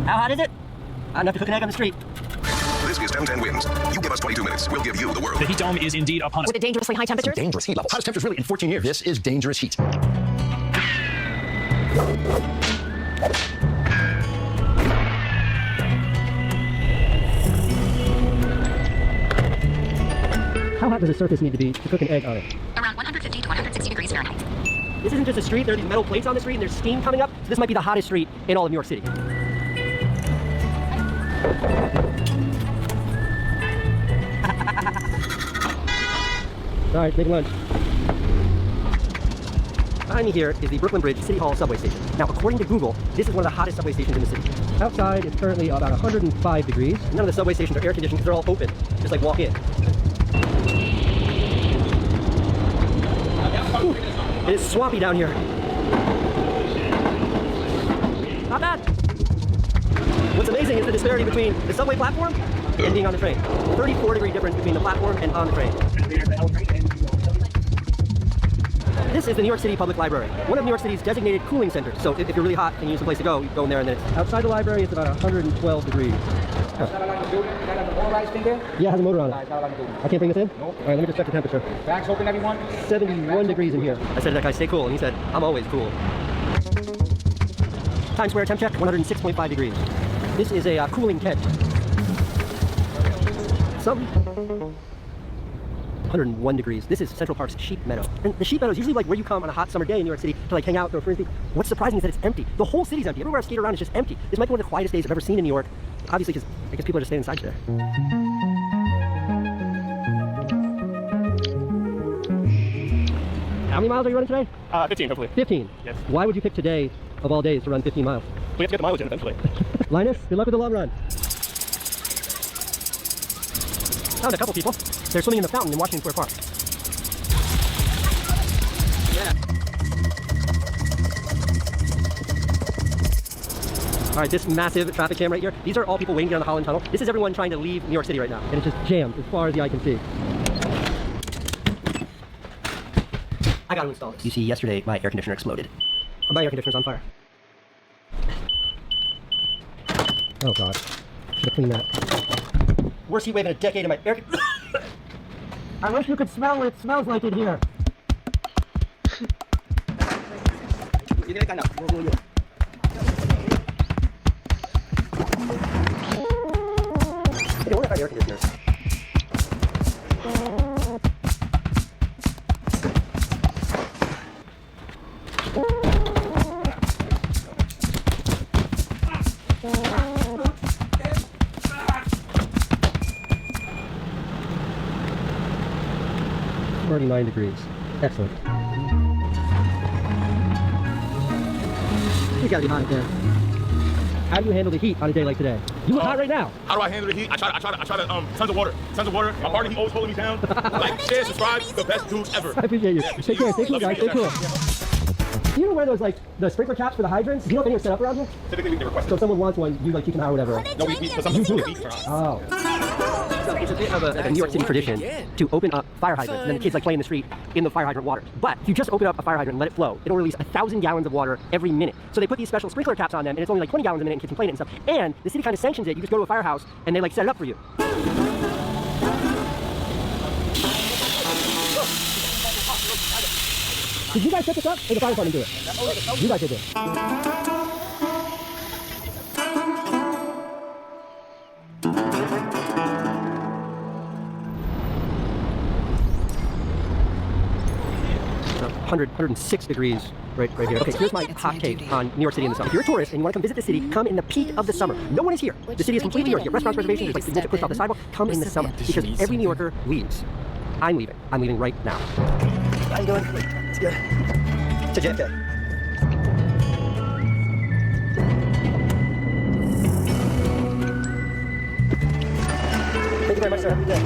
How hot is it? Hot enough to cook an egg on the street. This is 1010 Wins. You give us 22 minutes, we'll give you the world. The heat dome is indeed upon us. With the dangerously high temperatures? Some dangerous heat levels. Hottest temperatures really in 14 years. This is dangerous heat. How hot does a surface need to be to cook an egg on it? Around 150 to 160 degrees Fahrenheit. This isn't just a street. There are these metal plates on the street, and there's steam coming up. So this might be the hottest street in all of New York City. All right, making lunch. Behind me here is the Brooklyn Bridge City Hall subway station. Now, according to Google, this is one of the hottest subway stations in the city. Outside, it's currently about 105 degrees. None of the subway stations are air conditioned because they're all open. Just like walk in. Ooh, it is swampy down here. Not bad. What's amazing is the disparity between the subway platform and being on the train. 34-degree difference between the platform and on the train. This is the New York City Public Library, one of New York City's designated cooling centers. So if you're really hot and you need some place to go, you go in there, and then it's outside the library. It's about 112 degrees. Yeah, it has a motor on it. I can't bring this in? Nope. All right, let me just check the temperature. Bags open, everyone. 71 degrees in here. I said to that guy, stay cool, and he said, I'm always cool. Times Square temp check, 106.5 degrees. This is a cooling tent. 101 degrees. This is Central Park's Sheep Meadow. And the Sheep Meadow is usually like where you come on a hot summer day in New York City to like hang out, throw frisbee. What's surprising is that it's empty. The whole city's empty. Everywhere I skate around is just empty. This might be one of the quietest days I've ever seen in New York. Obviously, because I guess people are just staying inside today. How many miles are you running today? 15, hopefully. 15? Yes. Why would you pick today of all days to run 15 miles? We have to get the mileage in eventually. Linus, good luck with the long run. Found a couple people. They're swimming in the fountain in Washington Square Park. Yeah. All right, this massive traffic jam right here. These are all people waiting down the Holland Tunnel. This is everyone trying to leave New York City right now. And it's just jammed as far as the eye can see. I got to install this. You see, yesterday my air conditioner exploded. My air conditioner's on fire. Oh God, should have cleaned that. Worst heat wave in a decade in my air. I wish you could smell what it smells like in here. Hey, don't worry about air conditioners. Already 9 degrees. Excellent. You gotta be hot again. How do you handle the heat on a day like today? You look hot right now. How do I handle the heat? I try to, tons of water. My partner, he always holding me down. Like, share, subscribe, the best dudes ever. I appreciate you. Take care. Stay cool, guys. Stay cool. Do you know where those, like, the sprinkler caps for the hydrants? Do you know if any are set up around here? Typically, they request So if someone wants one, you, like, teach them how or whatever. No, because some people do it. Oh. So it's a bit of a New York City tradition to open up fire hydrants, and then the kids like play in the street in the fire hydrant water. But if you just open up a fire hydrant and let it flow, it'll release 1,000 gallons of water every minute. So they put these special sprinkler caps on them, and it's only like 20 gallons a minute, and kids can play in it and stuff. And the city kind of sanctions it. You just go to a firehouse, and they like set it up for you. Did you guys set this up, or the fire department do it? You guys did it. So 106 degrees right here. Okay, here's my hot take on New York City in the summer. If you're a tourist and you want to come visit the city, come in the peak of the summer. No one is here. The city is completely yours. You get restaurants, reservations, there's like signature pushed off the sidewalk. Come in the summer because every New Yorker leaves. I'm leaving. I'm leaving right now. How you doing? It's good. To JFK. Thank you very much, sir. Have a good day.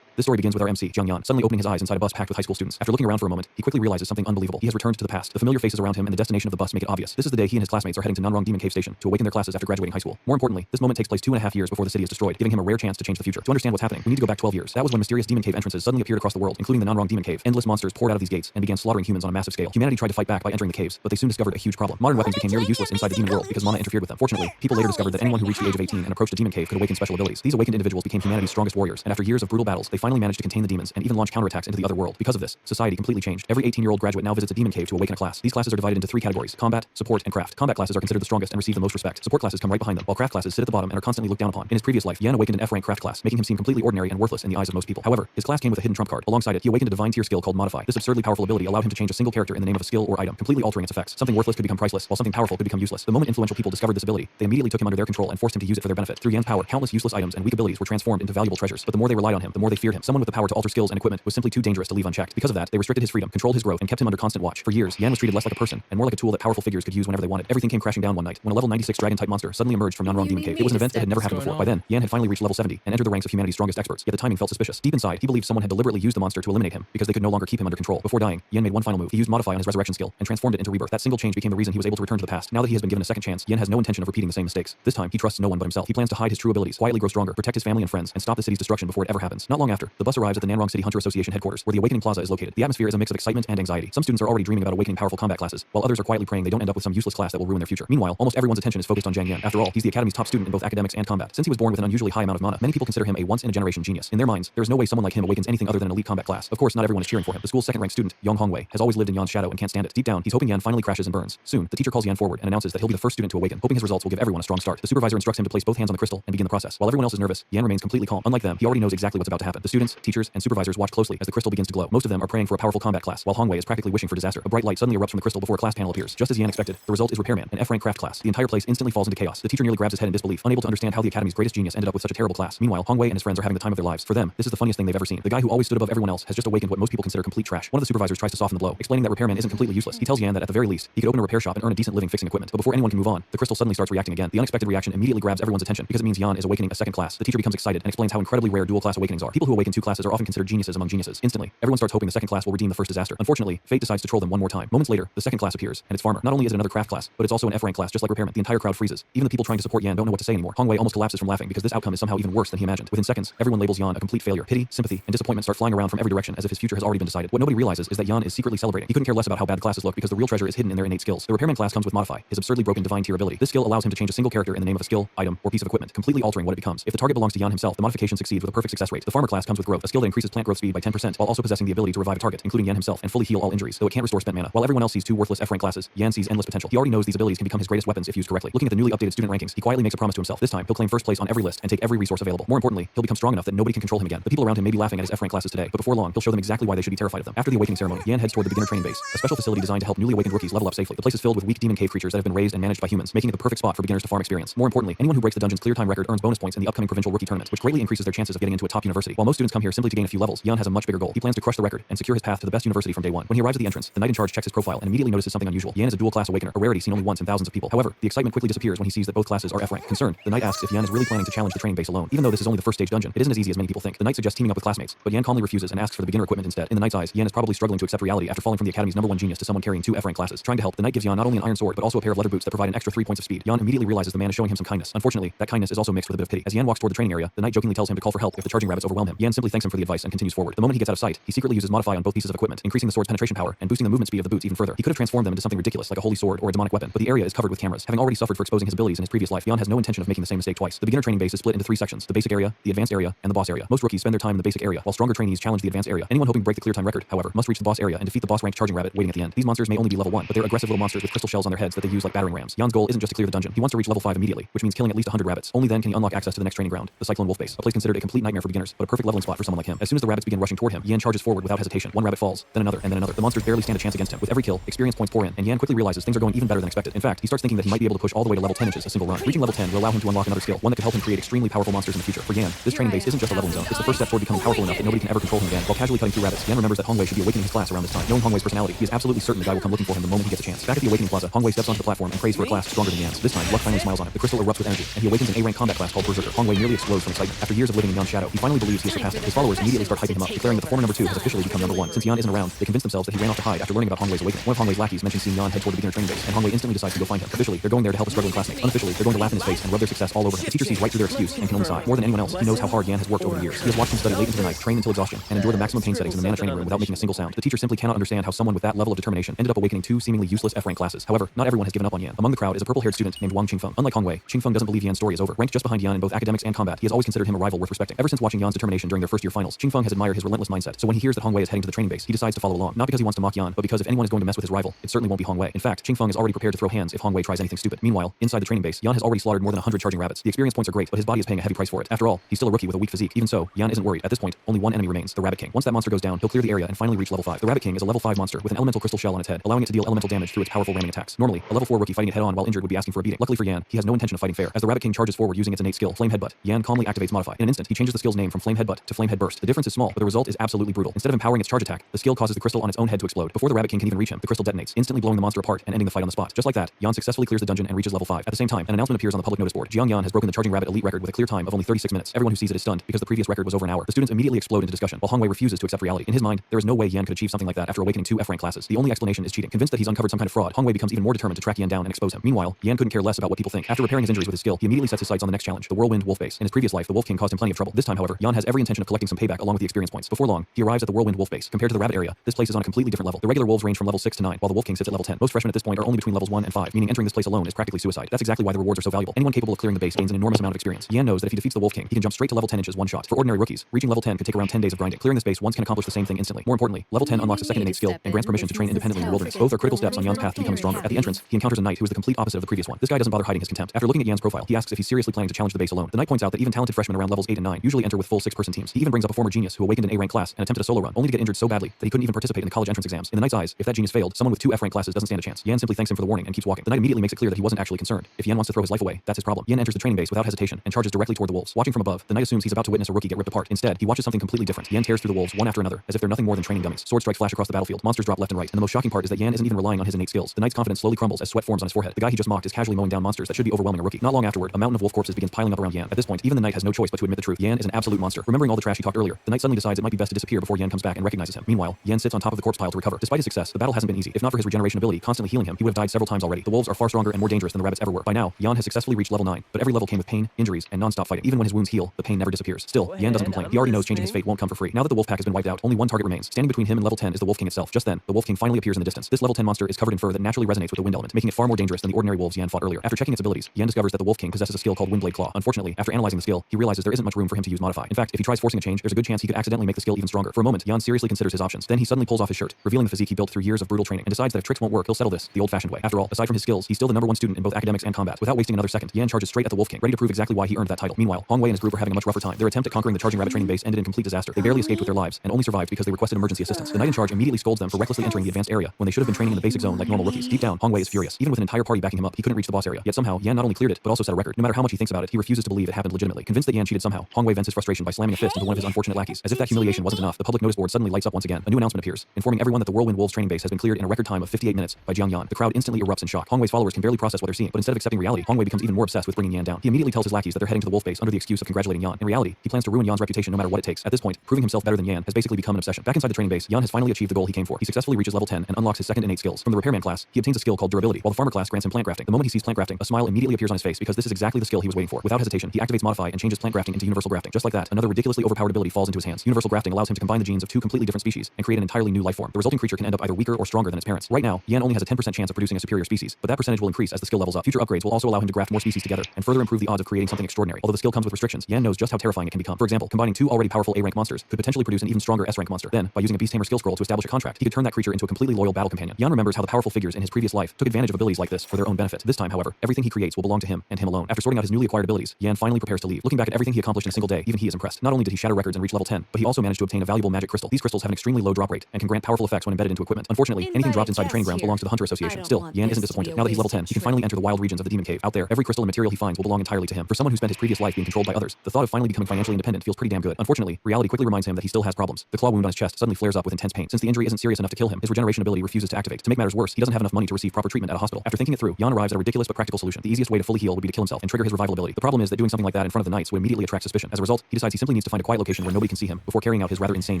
The This story begins with our MC, Yan, suddenly opening his eyes inside a bus packed with high school students. After looking around for a moment, he quickly realizes something unbelievable. He has returned to the past. The familiar faces around him and the destination of the bus make it obvious. This is the day he and his classmates are heading to Nanrong Demon Cave Station to awaken their classes after graduating high school. More importantly, this moment takes place 2.5 years before the city is destroyed, giving him a rare chance to change the future. To understand what's happening, we need to go back 12 years. That was when mysterious demon cave entrances suddenly appeared across the world, including the Nanrong Demon Cave. Endless monsters poured out of these gates and began slaughtering humans on a massive scale. Humanity tried to fight back by entering the caves, but they soon discovered a huge problem. Modern weapons became nearly useless inside the demon world because mana interfered with them. Fortunately, people later discovered that anyone who reached the age of 18 and approached a demon cave could awaken special abilities. These awakened individuals became humanity's strongest warriors, and after years of brutal battles, they finally managed to contain the demons and even launch counterattacks into the other world. Because of this, society completely changed. Every 18-year-old graduate now visits a demon cave to awaken a class. These classes are divided into 3 categories: combat, support, and craft. Combat classes are considered the strongest and receive the most respect. Support classes come right behind them, while craft classes sit at the bottom and are constantly looked down upon. In his previous life, Yan awakened an F-rank craft class, making him seem completely ordinary and worthless in the eyes of most people. However, his class came with a hidden trump card. Alongside it, he awakened a divine tier skill called Modify. This absurdly powerful ability allowed him to change a single character in the name of a skill or item, completely altering its effects. Something worthless could become priceless, while something powerful could become useless. The moment influential people discovered this ability, they immediately took him under their control and forced him to use it for their benefit. Through Yan's power, countless useless items and weak abilities were transformed into valuable treasures. But the more they relied on him, the more they feared him. Someone with the power to alter skills and equipment was simply too dangerous to leave unchecked. Because of that, they restricted his freedom, controlled his growth, and kept him under constant watch. For years, Yan was treated less like a person and more like a tool that powerful figures could use whenever they wanted. Everything came crashing down one night when a level 96 dragon-type monster suddenly emerged from Nanrong Demon Cave. It was an event that had never happened before. By then, Yan had finally reached level 70 and entered the ranks of humanity's strongest experts. Yet the timing felt suspicious. Deep inside, he believed someone had deliberately used the monster to eliminate him because they could no longer keep him under control. Before dying, Yan made one final move. He used Modify on his resurrection skill and transformed it into Rebirth. That single change became the reason he was able to return to the past. Now that he has been given a second chance, Yan has no intention of repeating the same mistakes. This time, he trusts no one but himself. He plans to hide his true abilities, quietly grow stronger, protect his family and friends, and stop the city's destruction before it ever happens. Not long after, the bus arrives at the Nanrong City Hunter Association headquarters, where the Awakening Plaza is located. The atmosphere is a mix of excitement and anxiety. Some students are already dreaming about awakening powerful combat classes, while others are quietly praying they don't end up with some useless class that will ruin their future. Meanwhile, almost everyone's attention is focused on Jiang Yan. After all, he's the academy's top student in both academics and combat. Since he was born with an unusually high amount of mana, many people consider him a once-in-a-generation genius. In their minds, there is no way someone like him awakens anything other than an elite combat class. Of course, not everyone is cheering for him. The school's second-ranked student, Yong Hongwei, has always lived in Yan's shadow and can't stand it. Deep down, he's hoping Yan finally crashes and burns. Soon, the teacher calls Yan forward and announces that he'll be the first student to awaken, hoping his results will give everyone a strong start. The supervisor instructs him to place both hands on the crystal and begin the process. While everyone else is nervous, Yan remains completely calm. Unlike them, he already knows exactly what's about to happen. The students, teachers, and supervisors watch closely as the crystal begins to glow. Most of them are praying for a powerful combat class, while Hongwei is practically wishing for disaster. A bright light suddenly erupts from the crystal before a class panel appears. Just as Yan expected, the result is Repairman, an F-rank craft class. The entire place instantly falls into chaos. The teacher nearly grabs his head in disbelief, unable to understand how the academy's greatest genius ended up with such a terrible class. Meanwhile, Hongwei and his friends are having the time of their lives. For them, this is the funniest thing they've ever seen. The guy who always stood above everyone else has just awakened what most people consider complete trash. One of the supervisors tries to soften the blow, explaining that Repairman isn't completely useless. He tells Yan that at the very least, he could open a repair shop and earn a decent living fixing equipment. But before anyone can move on, the crystal suddenly starts reacting again. The unexpected reaction immediately grabs everyone's attention because it means Yan is awakening a second class. The teacher becomes excited and explains how incredibly rare dual class awakenings are. People who awaken 2 classes are often considered geniuses among geniuses. Instantly, everyone starts hoping the second class will redeem the first disaster. Unfortunately, fate decides to troll them one more time. Moments later, the second class appears, and it's Farmer. Not only is it another craft class, but it's also an F-rank class just like Repairman. The entire crowd freezes. Even the people trying to support Yan don't know what to say anymore. Hongwei almost collapses from laughing because this outcome is somehow even worse than he imagined. Within seconds, everyone labels Yan a complete failure. Pity, sympathy, and disappointment start flying around from every direction as if his future has already been decided. What nobody realizes is that Yan is secretly celebrating. He couldn't care less about how bad classes look because the real treasure is hidden in their innate skills. The Repairman class comes with Modify, his absurdly broken divine tier ability. This skill allows him to change a single character in the name of a skill, item, or piece of equipment, completely altering what it becomes. If the target belongs to Yan himself, the modification succeeds with a perfect success rate. The Farmer class comes with Growth, a skill that increases plant growth speed by 10% while also possessing the ability to revive a target, including Yan himself, and fully heal all injuries, though it can't restore spent mana. While everyone else sees 2 worthless F-rank classes, Yan sees endless potential. He already knows these abilities can become his greatest weapons if used correctly. Looking at the newly updated student rankings, he quietly makes a promise to himself. This time, he'll claim first place on every list and take every resource available. More importantly, he'll become strong enough that nobody can control him again. The people around him may be laughing at his F-rank classes today, but before long, he'll show them exactly why they should be terrified of them. After the awakening ceremony, Yan heads toward the beginner training base, a special facility designed to help newly awakened rookies level up safely. The place is filled with weak demon cave creatures that have been raised and managed by humans, making it the perfect spot for beginners to farm experience. More importantly, anyone who breaks the dungeon's clear time record earns bonus points in the upcoming provincial rookie tournament, which greatly increases their chances of getting into a top university. While most students come here simply to gain a few levels, Yan has a much bigger goal. He plans to crush the record and secure his path to the best university from day one. When he arrives at the entrance, the knight in charge checks his profile and immediately notices something unusual. Yan is a dual class awakener, a rarity seen only once in thousands of people. However, the excitement quickly disappears when he sees that both classes are F-rank. Concerned, the knight asks if Yan is really planning to challenge the training base alone. Even though this is only the first stage dungeon, it isn't as easy as many people think. The knight suggests teaming up with classmates, but Yan calmly refuses and asks for the beginner equipment instead. In the knight's eyes, Yan is probably struggling to accept reality after falling from the academy's #1 genius to someone carrying 2 F-rank classes. Trying to help, the knight gives Yan not only an iron sword but also a pair of leather boots that provide an extra 3 points of speed. Yan immediately realizes the man is showing him some kindness. Unfortunately, that kindness is also mixed with a bit of pity. As Yan walks toward the training area, the knight jokingly tells him to call for help if the charging rabbits overwhelm him. Yan simply thanks him for the advice and continues forward. The moment he gets out of sight, he secretly uses Modify on both pieces of equipment, increasing the sword's penetration power and boosting the movement speed of the boots even further. He could have transformed them into something ridiculous like a holy sword or a demonic weapon, but the area is covered with cameras. Having already suffered for exposing his abilities in his previous life, Yan has no intention of making the same mistake twice. The beginner training base is split into 3 sections: the basic area, the advanced area, and the boss area. Most rookies spend their time in the basic area, while stronger trainees challenge the advanced area. Anyone hoping to break the clear time record, however, must reach the boss area and defeat the boss ranked charging rabbit waiting at the end. These monsters may only be level 1, but they're aggressive little monsters with crystal shells on their heads that they use like battering rams. Yan's goal isn't just to clear the dungeon. He wants to reach level 5 immediately, which means killing at least 100 rabbits. Only then can he unlock access to the next training ground, the Cyclone Wolf Base, a place considered a complete nightmare for beginners, but a perfect leveling spot for someone like him. As soon as the rabbits begin rushing toward him, Yan charges forward without hesitation. One rabbit falls, then another, and then another. The monsters barely stand a chance against him. With every kill, experience points pour in, and Yan quickly realizes things are going even better than expected. In fact, he starts thinking that he might be able to push all the way to level 10 inches a single run. Reaching level 10 will allow him to unlock another skill, one that could help him create extremely powerful monsters in the future. For Yan, this training base isn't just a leveling zone. It's the first step toward becoming powerful enough that nobody can ever control him again. While casually cutting through rabbits, Yan remembers that Hongwei should be awakening his class around this time. Knowing Hongwei's personality, he is absolutely certain the guy will come looking for him the moment he gets a chance. Back at the Awakening Plaza, Hongwei steps onto the platform and prays for a class stronger than Yan's. This time, luck finally smiles on him. The crystal erupts with energy, and he awakens an A-rank combat class called Berserker. Hongwei nearly explodes from excitement. After years of living in Yan's shadow, he finally believes he has past him. His followers immediately start hyping him up, declaring that the former number 2 has officially become number 1. Since Yan isn't around, they convince themselves that he ran off to hide after learning about Hongwei's awakening. One of Hongwei's lackeys mentions seeing Yan head toward the beginner training base, and Hongwei instantly decides to go find him. Officially, they're going there to help a struggling classmate. Unofficially, they're going to laugh in his face and rub their success all over him. The teacher sees right through their excuse and can only sigh. More than anyone else, he knows how hard Yan has worked over the years. He has watched him study late into the night, train until exhaustion, and endure the maximum pain settings in the mana training room without making a single sound. The teacher simply cannot understand how someone with that level of determination ended up awakening 2 seemingly useless F-rank classes. However, not everyone has given up on Yan. Among the crowd is a purple-haired student named Wang Qingfeng. Unlike Hongwei, Qingfeng doesn't believe Yan's story is over. Ranked just behind Yan in both academics and combat, he has always considered him a rival worth respecting. Ever since watching Yan's determination during their first-year finals, Qingfeng has admired his relentless mindset. So when he hears that Hongwei is heading to the training base, he decides to follow along. Not because he wants to mock Yan, but because if anyone is going to mess with his rival, it certainly won't be Hongwei. In fact, Qingfeng is already prepared to throw hands if Hongwei tries anything stupid. Meanwhile, inside the training base, Yan has already slaughtered more than 100 charging rabbits. The experience points are great, but his body is paying a heavy price for it. After all, he's still a rookie with a weak physique. Even so, Yan isn't worried. At this point, only one enemy remains, the Rabbit King. Once that monster goes down, he'll clear the area and finally reach level 5. The Rabbit King is a level 5 monster with an elemental crystal shell on its head, allowing it to deal elemental damage through its powerful ramming attacks. Normally, a level 4 rookie fighting it head-on while injured would be asking for a beating. Luckily for Yan, he has no intention of fighting fair. As the Rabbit King charges forward using its innate skill, Flame Headbutt, Yan calmly activates Modify. In an instant, he changes the skill's name from Flame Headbutt to Flame Head Burst. The difference is small, but the result is absolutely brutal. Instead of empowering its charge attack, the skill causes the crystal on its own head to explode. Before the Rabbit King can even reach him, the crystal detonates, instantly blowing the monster apart and ending the fight on the spot. Just like that, Yan successfully clears the dungeon and reaches level 5. At the same time, an announcement appears on the public notice board. Jiang Yan has broken the Charging Rabbit elite record with a clear time of only 36 minutes. Everyone who sees it is stunned because the previous record was over an hour. The students immediately explode into discussion, while Hongwei refuses to accept reality. In his mind, there is no way Yan could achieve something like that after awakening 2 F-rank classes. The only explanation is cheating. Convinced that he's uncovered some kind of fraud, Hongwei becomes even more determined to track Yan down and expose him. Meanwhile, Yan couldn't care less about what people think. After repairing his injuries with his skill, he immediately sets his sights on the next challenge, the Whirlwind Wolf Base. In his previous life, the Wolf King caused him plenty of trouble. This time, however, Yan has every intention of collecting some payback along with the experience points. Before long, he arrives at the Whirlwind Wolf Base. Compared to the Rabbit area, this place is on a completely different level. The regular wolves range from level 6 to 9, while the Wolf King sits at level 10. Most freshmen at this point are only between levels 1 and 5, meaning entering this place alone is practically suicide. That's exactly why the rewards are so valuable. Anyone capable of clearing the base gains an enormous amount of experience. Yan knows that if he defeats the Wolf King, he can jump straight to level 10 inches one shot. For ordinary rookies, reaching level 10 could take around 10 days of grinding. Clearing this base once can accomplish the same thing instantly. More importantly, level 10 unlocks a second innate skill and grants permission to train independently in the wilderness. Both are critical steps on Yan's path to becoming stronger. At the entrance, he encounters a knight who is the complete opposite of the previous one. This guy doesn't bother hiding his contempt. After looking at Yan's profile, he asks if he's seriously planning to challenge the base alone. The knight points out that even talented freshmen around levels 8 and 9 usually enter with full 6-person teams. He even brings up a former genius who awakened an A-rank class and attempted a solo run, only to get injured so badly that he couldn't even participate in the college entrance exams. In the knight's eyes, if that genius failed, someone with 2 F-rank classes doesn't stand a chance. Yan simply thanks him for the warning and keeps walking. The knight immediately makes it clear that he wasn't actually concerned. If Yan wants to throw his life away, that's his problem. Yan enters the training base without hesitation and charges directly toward the wolves. Watching from above, the knight assumes he's about to witness a rookie get ripped apart. Instead, he watches something completely different. Yan tears through the wolves one after another, as if they're nothing more than training dummies. Sword strikes flash across the battlefield. Monsters drop left and right. And the most shocking part is that Yan isn't even relying on his innate skills. The knight's confidence slowly crumbles as sweat forms on his forehead. The guy he just mocked is casually mowing down monsters that should be overwhelming a rookie. Not long afterward, a mountain of wolf corpses begins piling up around Yan. At this point, even the knight has no choice but to admit the truth. Yan is an absolute monster. Remembering all the trash he talked earlier, the knight suddenly decides it might be best to disappear before Yan comes back and recognizes him. Meanwhile, Yan sits on top of the corpse pile to recover. Despite his success, the battle hasn't been easy. If not for his regeneration ability constantly healing him, he would have died several times already. The wolves are far stronger and more dangerous than the rabbits ever were. By now, Yan has successfully reached level 9, but every level came with pain, injuries, and non-stop fighting. Even when his wounds heal, the pain never disappears. Still, Yan doesn't complain. He already knows changing his fate won't come for free. Now that the wolf pack has been wiped out, only one target remains. Standing between him and level 10 is the Wolf King itself. Just then, the Wolf King finally appears in the distance. This level 10 monster is covered in fur that naturally resonates with the wind element, making it far more dangerous than the ordinary wolves Yan fought earlier. After checking its abilities, Yan discovers that the Wolf King possesses a skill called Windblade Claw. Unfortunately, after analyzing the skill, he realizes there isn't much room for him to use Modify. In fact, if he tries forcing a change, there's a good chance he could accidentally make the skill even stronger. For a moment, Yan seriously considers his options. Then he suddenly pulls off his shirt, revealing the physique he built through years of brutal training, and decides that if tricks won't work, he'll settle this the old-fashioned way. After all, aside from his skills, he's still the #1 student in both academics and combat. Without wasting another second, Yan charges straight at the Wolf King, ready to prove exactly why he earned that title. Meanwhile, Hongwei and his group are having a much rougher time. Their attempt at conquering the Charging Rabbit training base ended in complete disaster. They barely escaped with their lives and only survived because they requested emergency assistance. The knight in charge immediately scolds them for recklessly entering the advanced area when they should have been training in the basic zone like normal rookies. Deep down, Hongwei is furious. Even with an entire party backing him up, he couldn't reach the boss area. Yet somehow, Yan not only cleared it, but also set a record. No matter how much he thinks about it, he refuses to believe it happened legitimately. Convinced that Yan cheated somehow, Hongwei vents his frustration by slamming a fist into one of his unfortunate lackeys. As if that humiliation wasn't enough, the public notice board suddenly lights up once again. A new announcement appears, informing everyone that the Whirlwind Wolves training base has been cleared in a record time of 58 minutes by Jiang Yan. The crowd instantly erupts in shock. Hongwei's followers can barely process what they're seeing, but instead of accepting reality, Hongwei becomes even more obsessed with bringing Yan down. He immediately tells his lackeys that they're heading to the wolf base under the excuse of congratulating Yan. In reality, he plans to ruin Yan's reputation no matter what it takes. At this point, proving himself better than Yan has basically become an obsession. Back inside the training base, Yan has finally achieved the goal he came for. He successfully reaches level 10 and unlocks his second innate skills. From the repairman class, he obtains a skill called durability, while the farmer class grants him plant grafting. The moment he sees plant grafting, a smile immediately appears on his face because this is exactly the skill he was waiting for. Without hesitation, he activates Modify and changes plant grafting into universal grafting. Just like that, another ridiculously overpowered ability falls into his hands. Universal grafting allows him to combine the genes of 2 completely different species and create an entirely new life form. The resulting creature can end up either weaker or stronger than its parents. Right now, Yan only has a 10% chance of producing a superior species, but that percentage will increase as the skill levels up. Future upgrades will also allow him to graft more species together and further improve the odds of creating something extraordinary. Although the skill comes with restrictions, Yan knows just how terrifying it can become. For example, combining 2 already powerful A-rank monsters could potentially produce an even stronger S-rank monster. Then, by using a beast tamer skill scroll to establish a contract, he could turn that creature into a completely loyal battle companion. Yan remembers how the powerful figures in his previous life took advantage of abilities like this for their own benefit. This time, however, everything he creates will belong to him and him alone. After sorting out his newly acquired abilities, Yan finally prepares to leave. Looking back at everything he accomplished in a single day, even he is impressed. Not only did he shatter records and reach level 10, but he also managed to obtain a valuable magic crystal. These crystals have an extremely low drop rate and can grant powerful effects when embedded into equipment. Unfortunately, anything dropped inside the training grounds belongs to the Hunter Association. Still, Yan isn't disappointed. Now that he's level 10, he can finally enter the wild regions of the Demon Cave. Out there, every crystal and material he finds will belong entirely to him. For someone who spent his previous life being controlled by others, the thought of finally becoming financially independent feels pretty damn good. Unfortunately, reality quickly reminds him that he still has problems. The claw wound on his chest suddenly flares up with intense pain. Since the injury isn't serious enough to kill him, his regeneration ability refuses to activate. To make matters worse, he doesn't have enough money to receive proper treatment at a hospital. After thinking it through, Yan arrives at a ridiculous but practical solution. The easiest way to fully heal would be to kill himself and trigger his revival ability. The problem is that doing something like that in front of the knights would immediately attract suspicion. As a result, he decides he simply needs to find a quiet location where nobody can see him before carrying out his rather insane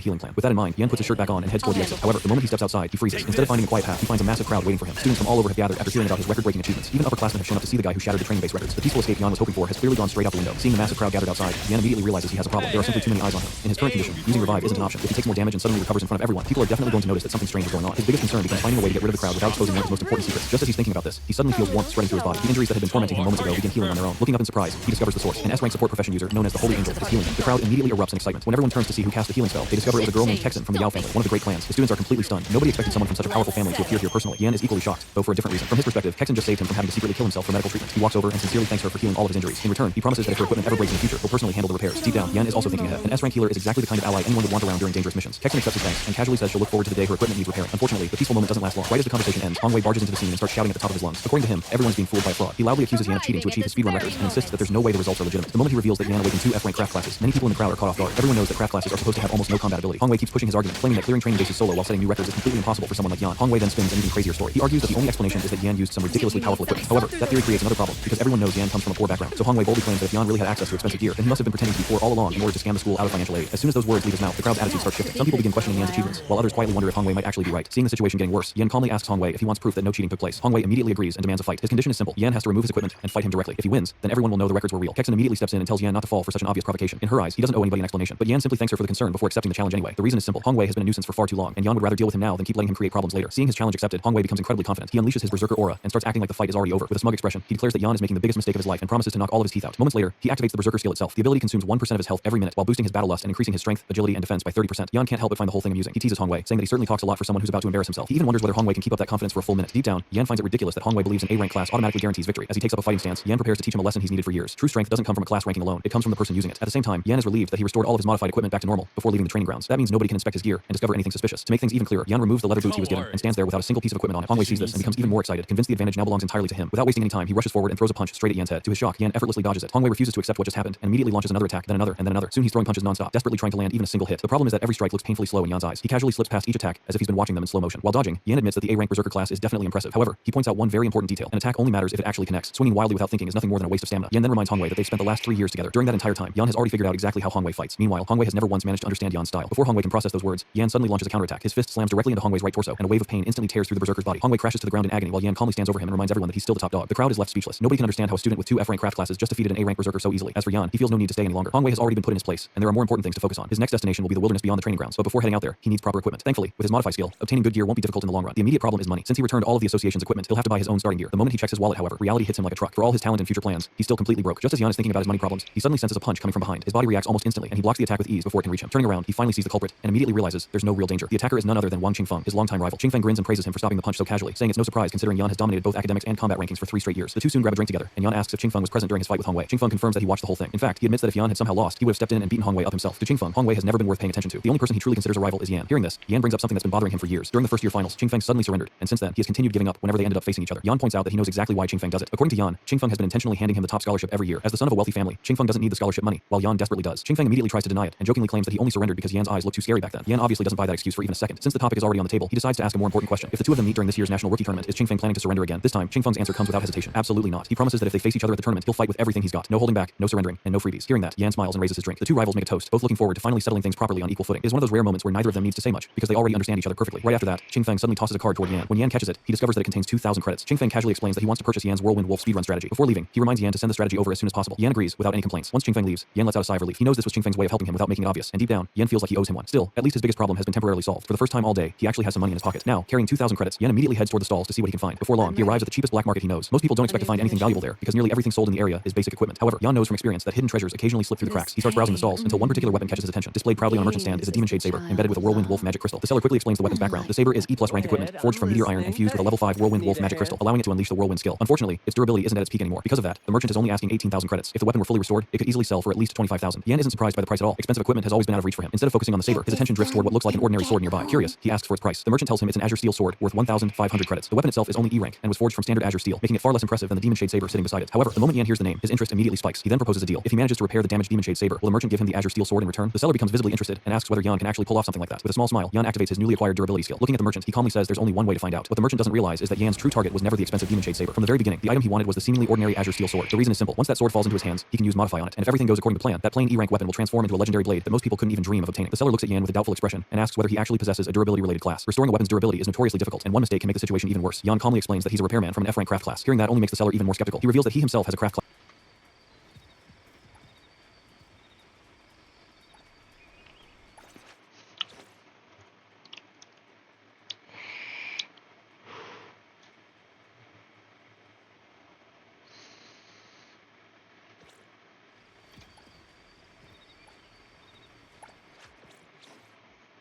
healing plan. With that in mind, Yan puts his shirt back on and heads toward the exit. However, the moment he steps outside, he freezes. Instead of finding a quiet path, he finds a massive crowd waiting for him. Students from all over have gathered after hearing about his record-breaking achievements. Even upperclassmen have shown up to see the guy who shattered the training base records. The peaceful escape Yan was hoping for has clearly gone straight out the window. Seeing the massive crowd gathered outside, Yan immediately realizes he has a problem. There are simply too many eyes on him. In his current condition, using revive isn't an option. If he takes more damage and suddenly recovers in front of everyone, people are definitely going to notice that something strange is going on. His biggest concern becomes finding a way to get rid of the crowd without exposing one of his most important secrets. Just as he's thinking about this, he suddenly feels warmth spreading through his body. The injuries that had been tormenting him moments ago begin healing on their own. Looking up in surprise, he discovers the source. An S-rank support profession user known as the Holy Angel is healing him. The crowd immediately erupts in excitement. When everyone turns to see who cast the healing spell, they discover it was a girl named Texan from the Yao family, one of the great clans. The students are completely stunned. Nobody expected someone from such a powerful family to appear here personally. Yan is equally shocked, though for a different reason. From his perspective, Texan just saved him from having to secretly kill himself for medical treatment. He walks over and sincerely thanks her for healing all of his injuries. In return, he promises that if her equipment ever breaks in the future, he'll personally handle the repairs. Deep down, Yan is also thinking ahead. An S-rank healer is exactly the kind of ally anyone would want around during dangerous missions. Texan accepts his thanks and casually says she'll look forward to the day her equipment needs repairing. Unfortunately, the peaceful moment doesn't last long. Right as the conversation ends, Hongwei barges into the scene and starts shouting at the top of his lungs. According to him, everyone's being fooled by fraud. He loudly accuses Yan of cheating to achieve his speedrun records and insists that there's no way the results are legitimate. The moment he reveals that Yan awakened 2 F-rank craft classes, many people in the crowd are caught off guard. Everyone knows that craft classes are supposed to have almost no combat ability. Hongwei keeps pushing his argument, claiming that clearing training bases solo while setting new records is completely impossible for someone like Yan. Hongwei then spins an even crazier story. He argues that the only explanation is that Yan used some ridiculously powerful equipment. However, that theory creates another problem because everyone knows Yan comes from a poor background. So Hongwei boldly claims that if Yan really had access to expensive gear, then he must have been pretending to be poor all along in order to scam the school out of financial aid. As soon as those words leave his mouth, the crowd's attitude starts shifting. Some people begin questioning Yan's achievements, while others quietly wonder if Hongwei might actually be right. Seeing the situation getting worse, Yan calmly asks Hongwei if he wants proof that no cheating took place. Hongwei immediately agrees and demands a fight. His condition is simple. Yan has to remove his equipment and fight him directly. If he wins, then everyone will know the records were real. Texan immediately steps in and tells Yan not to fall for such an obvious provocation. In her eyes, he doesn't owe anybody an explanation, but Yan simply thanks her for the concern before accepting the challenge anyway. The reason is simple. Hongwei has been a nuisance for far too long, and Yan would rather deal with him now than keep letting him create problems later. Seeing his challenge accepted, Hongwei becomes incredibly confident. He unleashes his berserker aura and starts acting like the fight is already over. With a smug expression, he declares that Yan is making the biggest mistake of his life and promises to knock all of his teeth out. Moments later, he activates the berserker skill itself. The ability consumes 1% of his health every minute while boosting his battle lust and increasing his strength, agility, and defense by 30%. Yan can't help but find the whole thing amusing. He teases Hongwei, saying that he certainly talks a lot for someone who's about to embarrass himself. He even wonders whether Hongwei can keep up that confidence for a full minute. Deep down, Yan finds it ridiculous that Hongwei believes an A-rank class automatically guarantees victory. As he takes up a fighting stance, Yan prepares to teach him a lesson he's needed for years. True strength doesn't come from a class ranking alone. It comes from the person using it. At the same time, Yan is relieved that he restored all of his modified equipment back to normal before leaving the training grounds. That means nobody can inspect his gear and discover anything suspicious. To make things even clearer, Yan removes the leather boots he was given and stands there without a single piece of equipment on it. Hongwei sees this and becomes even more excited, convinced the advantage now belongs entirely to him. Without wasting any time, he rushes forward and throws a punch straight at Yan's head. To his shock, Yan effortlessly dodges it. Hongwei refuses to accept what just happened and immediately launches another attack, then another, and then another. Soon he's throwing punches non-stop, desperately trying to land even a single hit. The problem is that every strike looks painfully slow in Yan's eyes. He casually slips past each attack as if he's been watching them in slow motion. While dodging, Yan admits that the A-rank berserker class is definitely impressive. However, he points out one very important detail. An attack only matters if it actually connects. Swinging wildly without thinking is nothing more than a waste of stamina. Yan then reminds Hongwei that they've spent the last 3 years together. During that entire time, Yan has already figured out exactly how Hongwei fights. Meanwhile, Hongwei has never once managed to understand Yan's style. Before Hongwei can process those words, Yan suddenly launches a counterattack. His fist slams directly into Hongwei's right torso, and a wave of pain instantly tears through the berserker's body. Hongwei crashes to the ground in agony while Yan calmly stands over him and reminds everyone that he's still the top dog. The crowd is left speechless. Nobody can understand how a student with 2 F-rank craft classes just defeated an A-rank berserker so easily. As for Yan, he feels no need to stay any longer. Hongwei has already been put in his place, and there are more important things to focus on. His next destination will be the wilderness beyond the training grounds, but before heading out there, he needs proper equipment. Thankfully, with his modify skill, obtaining good gear won't be difficult in the long run. The immediate problem is money. Since he returned all of the association's equipment, he'll have to buy his own starting gear. The moment he checks his wallet, however, reality hits him like a truck. For all his talent and future plans, he's still completely broke. Just as Yan is thinking about his money problems, he suddenly senses a punch coming from behind. His body reacts almost instantly, and he blocks the attack with ease before it can reach him. Turning around, he finally sees the culprit and immediately realizes there's no real danger. The attacker is none other than Wang Qingfeng, his longtime rival. Qingfeng grins and praises him for stopping the punch so casually, saying it's no surprise considering Yan has dominated both academics and combat rankings for 3 straight years. The two soon grab a drink together, and Yan asks if Qingfeng was present during his fight with Hongwei. Qingfeng confirms that he watched the whole thing. In fact, he admits that if Yan had somehow lost, he would have stepped in and beaten Hongwei up himself. To Qingfeng, Hongwei has never been worth paying attention to. The only person he truly considers a rival is Yan. Hearing this, Yan brings up something that's been bothering him for years. During the first year finals, Qingfeng suddenly surrendered, and since then, he has continued giving up whenever they ended up facing each other. Yan points out that he knows exactly why Qingfeng does it. According to Yan, Qingfeng has been intentionally handing him the top scholarship every year. As the son of a wealthy family, Qingfeng doesn't need the scholarship money, while Yan desperately does. Qingfeng immediately tries to deny it and jokingly claims that he only surrendered because Yan's eyes looked too scary back then. Yan obviously doesn't buy that excuse for even a second. Since the topic is already on the table, he decides to ask a more important question. If the two of them meet during this year's national rookie tournament, is Qingfeng planning to surrender again? This time, Qingfeng's answer comes without hesitation. Absolutely not. He promises that if they face each other at the tournament, he'll fight with everything he's got. No holding back, no surrendering, and no freebies. Hearing that, Yan smiles and raises his drink. The two rivals make a toast, both looking forward to finally settling things properly on equal footing. It is one of those rare moments where neither of them needs to say much, because they already understand each other perfectly. Right after that, Qingfeng suddenly tosses a card toward Yan. When Yan catches it, he discovers that it contains 2,000 credits. Qingfeng casually explains that he wants to purchase Yan's Whirlwind Wolf speedrun strategy. Before leaving, he reminds Yan to send the strategy over as soon as possible. Yan agrees without any complaints. Once Qingfeng leaves, Yan lets out a sigh of relief. He knows this was Qingfeng's way of helping him without making it obvious, and deep down, Yan feels like he owes him one. Still, at least his biggest problem has been temporarily solved. For the first time all day, he actually has some money in his pocket. Now, carrying 2,000 credits, Yan immediately heads toward the stalls to see what he can find. Before long, he arrives at the cheapest black market he knows. Most people don't expect to find anything valuable there, because nearly everything sold in the area is basic equipment. However, Yan knows from experience that hidden treasures occasionally slip through the cracks. He starts browsing the stalls until one particular weapon catches his attention. Displayed proudly on a merchant stand is a demon shade saber, embedded with a Whirlwind Wolf magic crystal. The seller quickly explains the weapon's background. The saber is E+ rank equipment, forged from meteor iron and fused with a level 5 Whirlwind Wolf magic crystal, allowing it to unleash the Whirlwind skill. Unfortunately, its durability isn't at its peak anymore. Because of that, the merchant is only asking 18,000 credits. If the weapon were fully restored, it could easily sell for at least 25,000. Yan isn't surprised by the price at all. Expensive equipment has always been out of reach for him. Instead of focusing on the saber, his attention drifts toward what looks like an ordinary sword nearby. Curious, he asks for its price. The merchant tells him it's an Azure Steel sword worth 1,500 credits. The weapon itself is only E rank and was forged from standard Azure Steel, making it far less impressive than the demon shade saber sitting beside it. However, the moment Yan hears the name, his interest immediately spikes. He then proposes a deal. If he manages to repair the damaged demon shade saber, will the merchant give him the Azure Steel sword in return? The seller becomes visibly interested and asks whether Yan can actually pull off something like that. With a small smile, Yan activates his newly acquired durability skill. Looking at the merchant, he calmly says there's only one way to find out. What the merchant doesn't realize is that Yan's true target was never the expensive demon shade saber. From the very beginning, the item he wanted was the seemingly ordinary Azure Steel sword. The reason is simple. Once that sword falls into his hands, he can use modify on it, and if everything goes according to plan, that plain E rank weapon weapon will transform into a legendary blade that most people couldn't even dream of obtaining. The seller looks at Yan with a doubtful expression and asks whether he actually possesses a durability-related class. Restoring a weapon's durability is notoriously difficult, and one mistake can make the situation even worse. Yan calmly explains that he's a repairman from an F-rank craft class. Hearing that only makes the seller even more skeptical. He reveals that he himself has a craft class.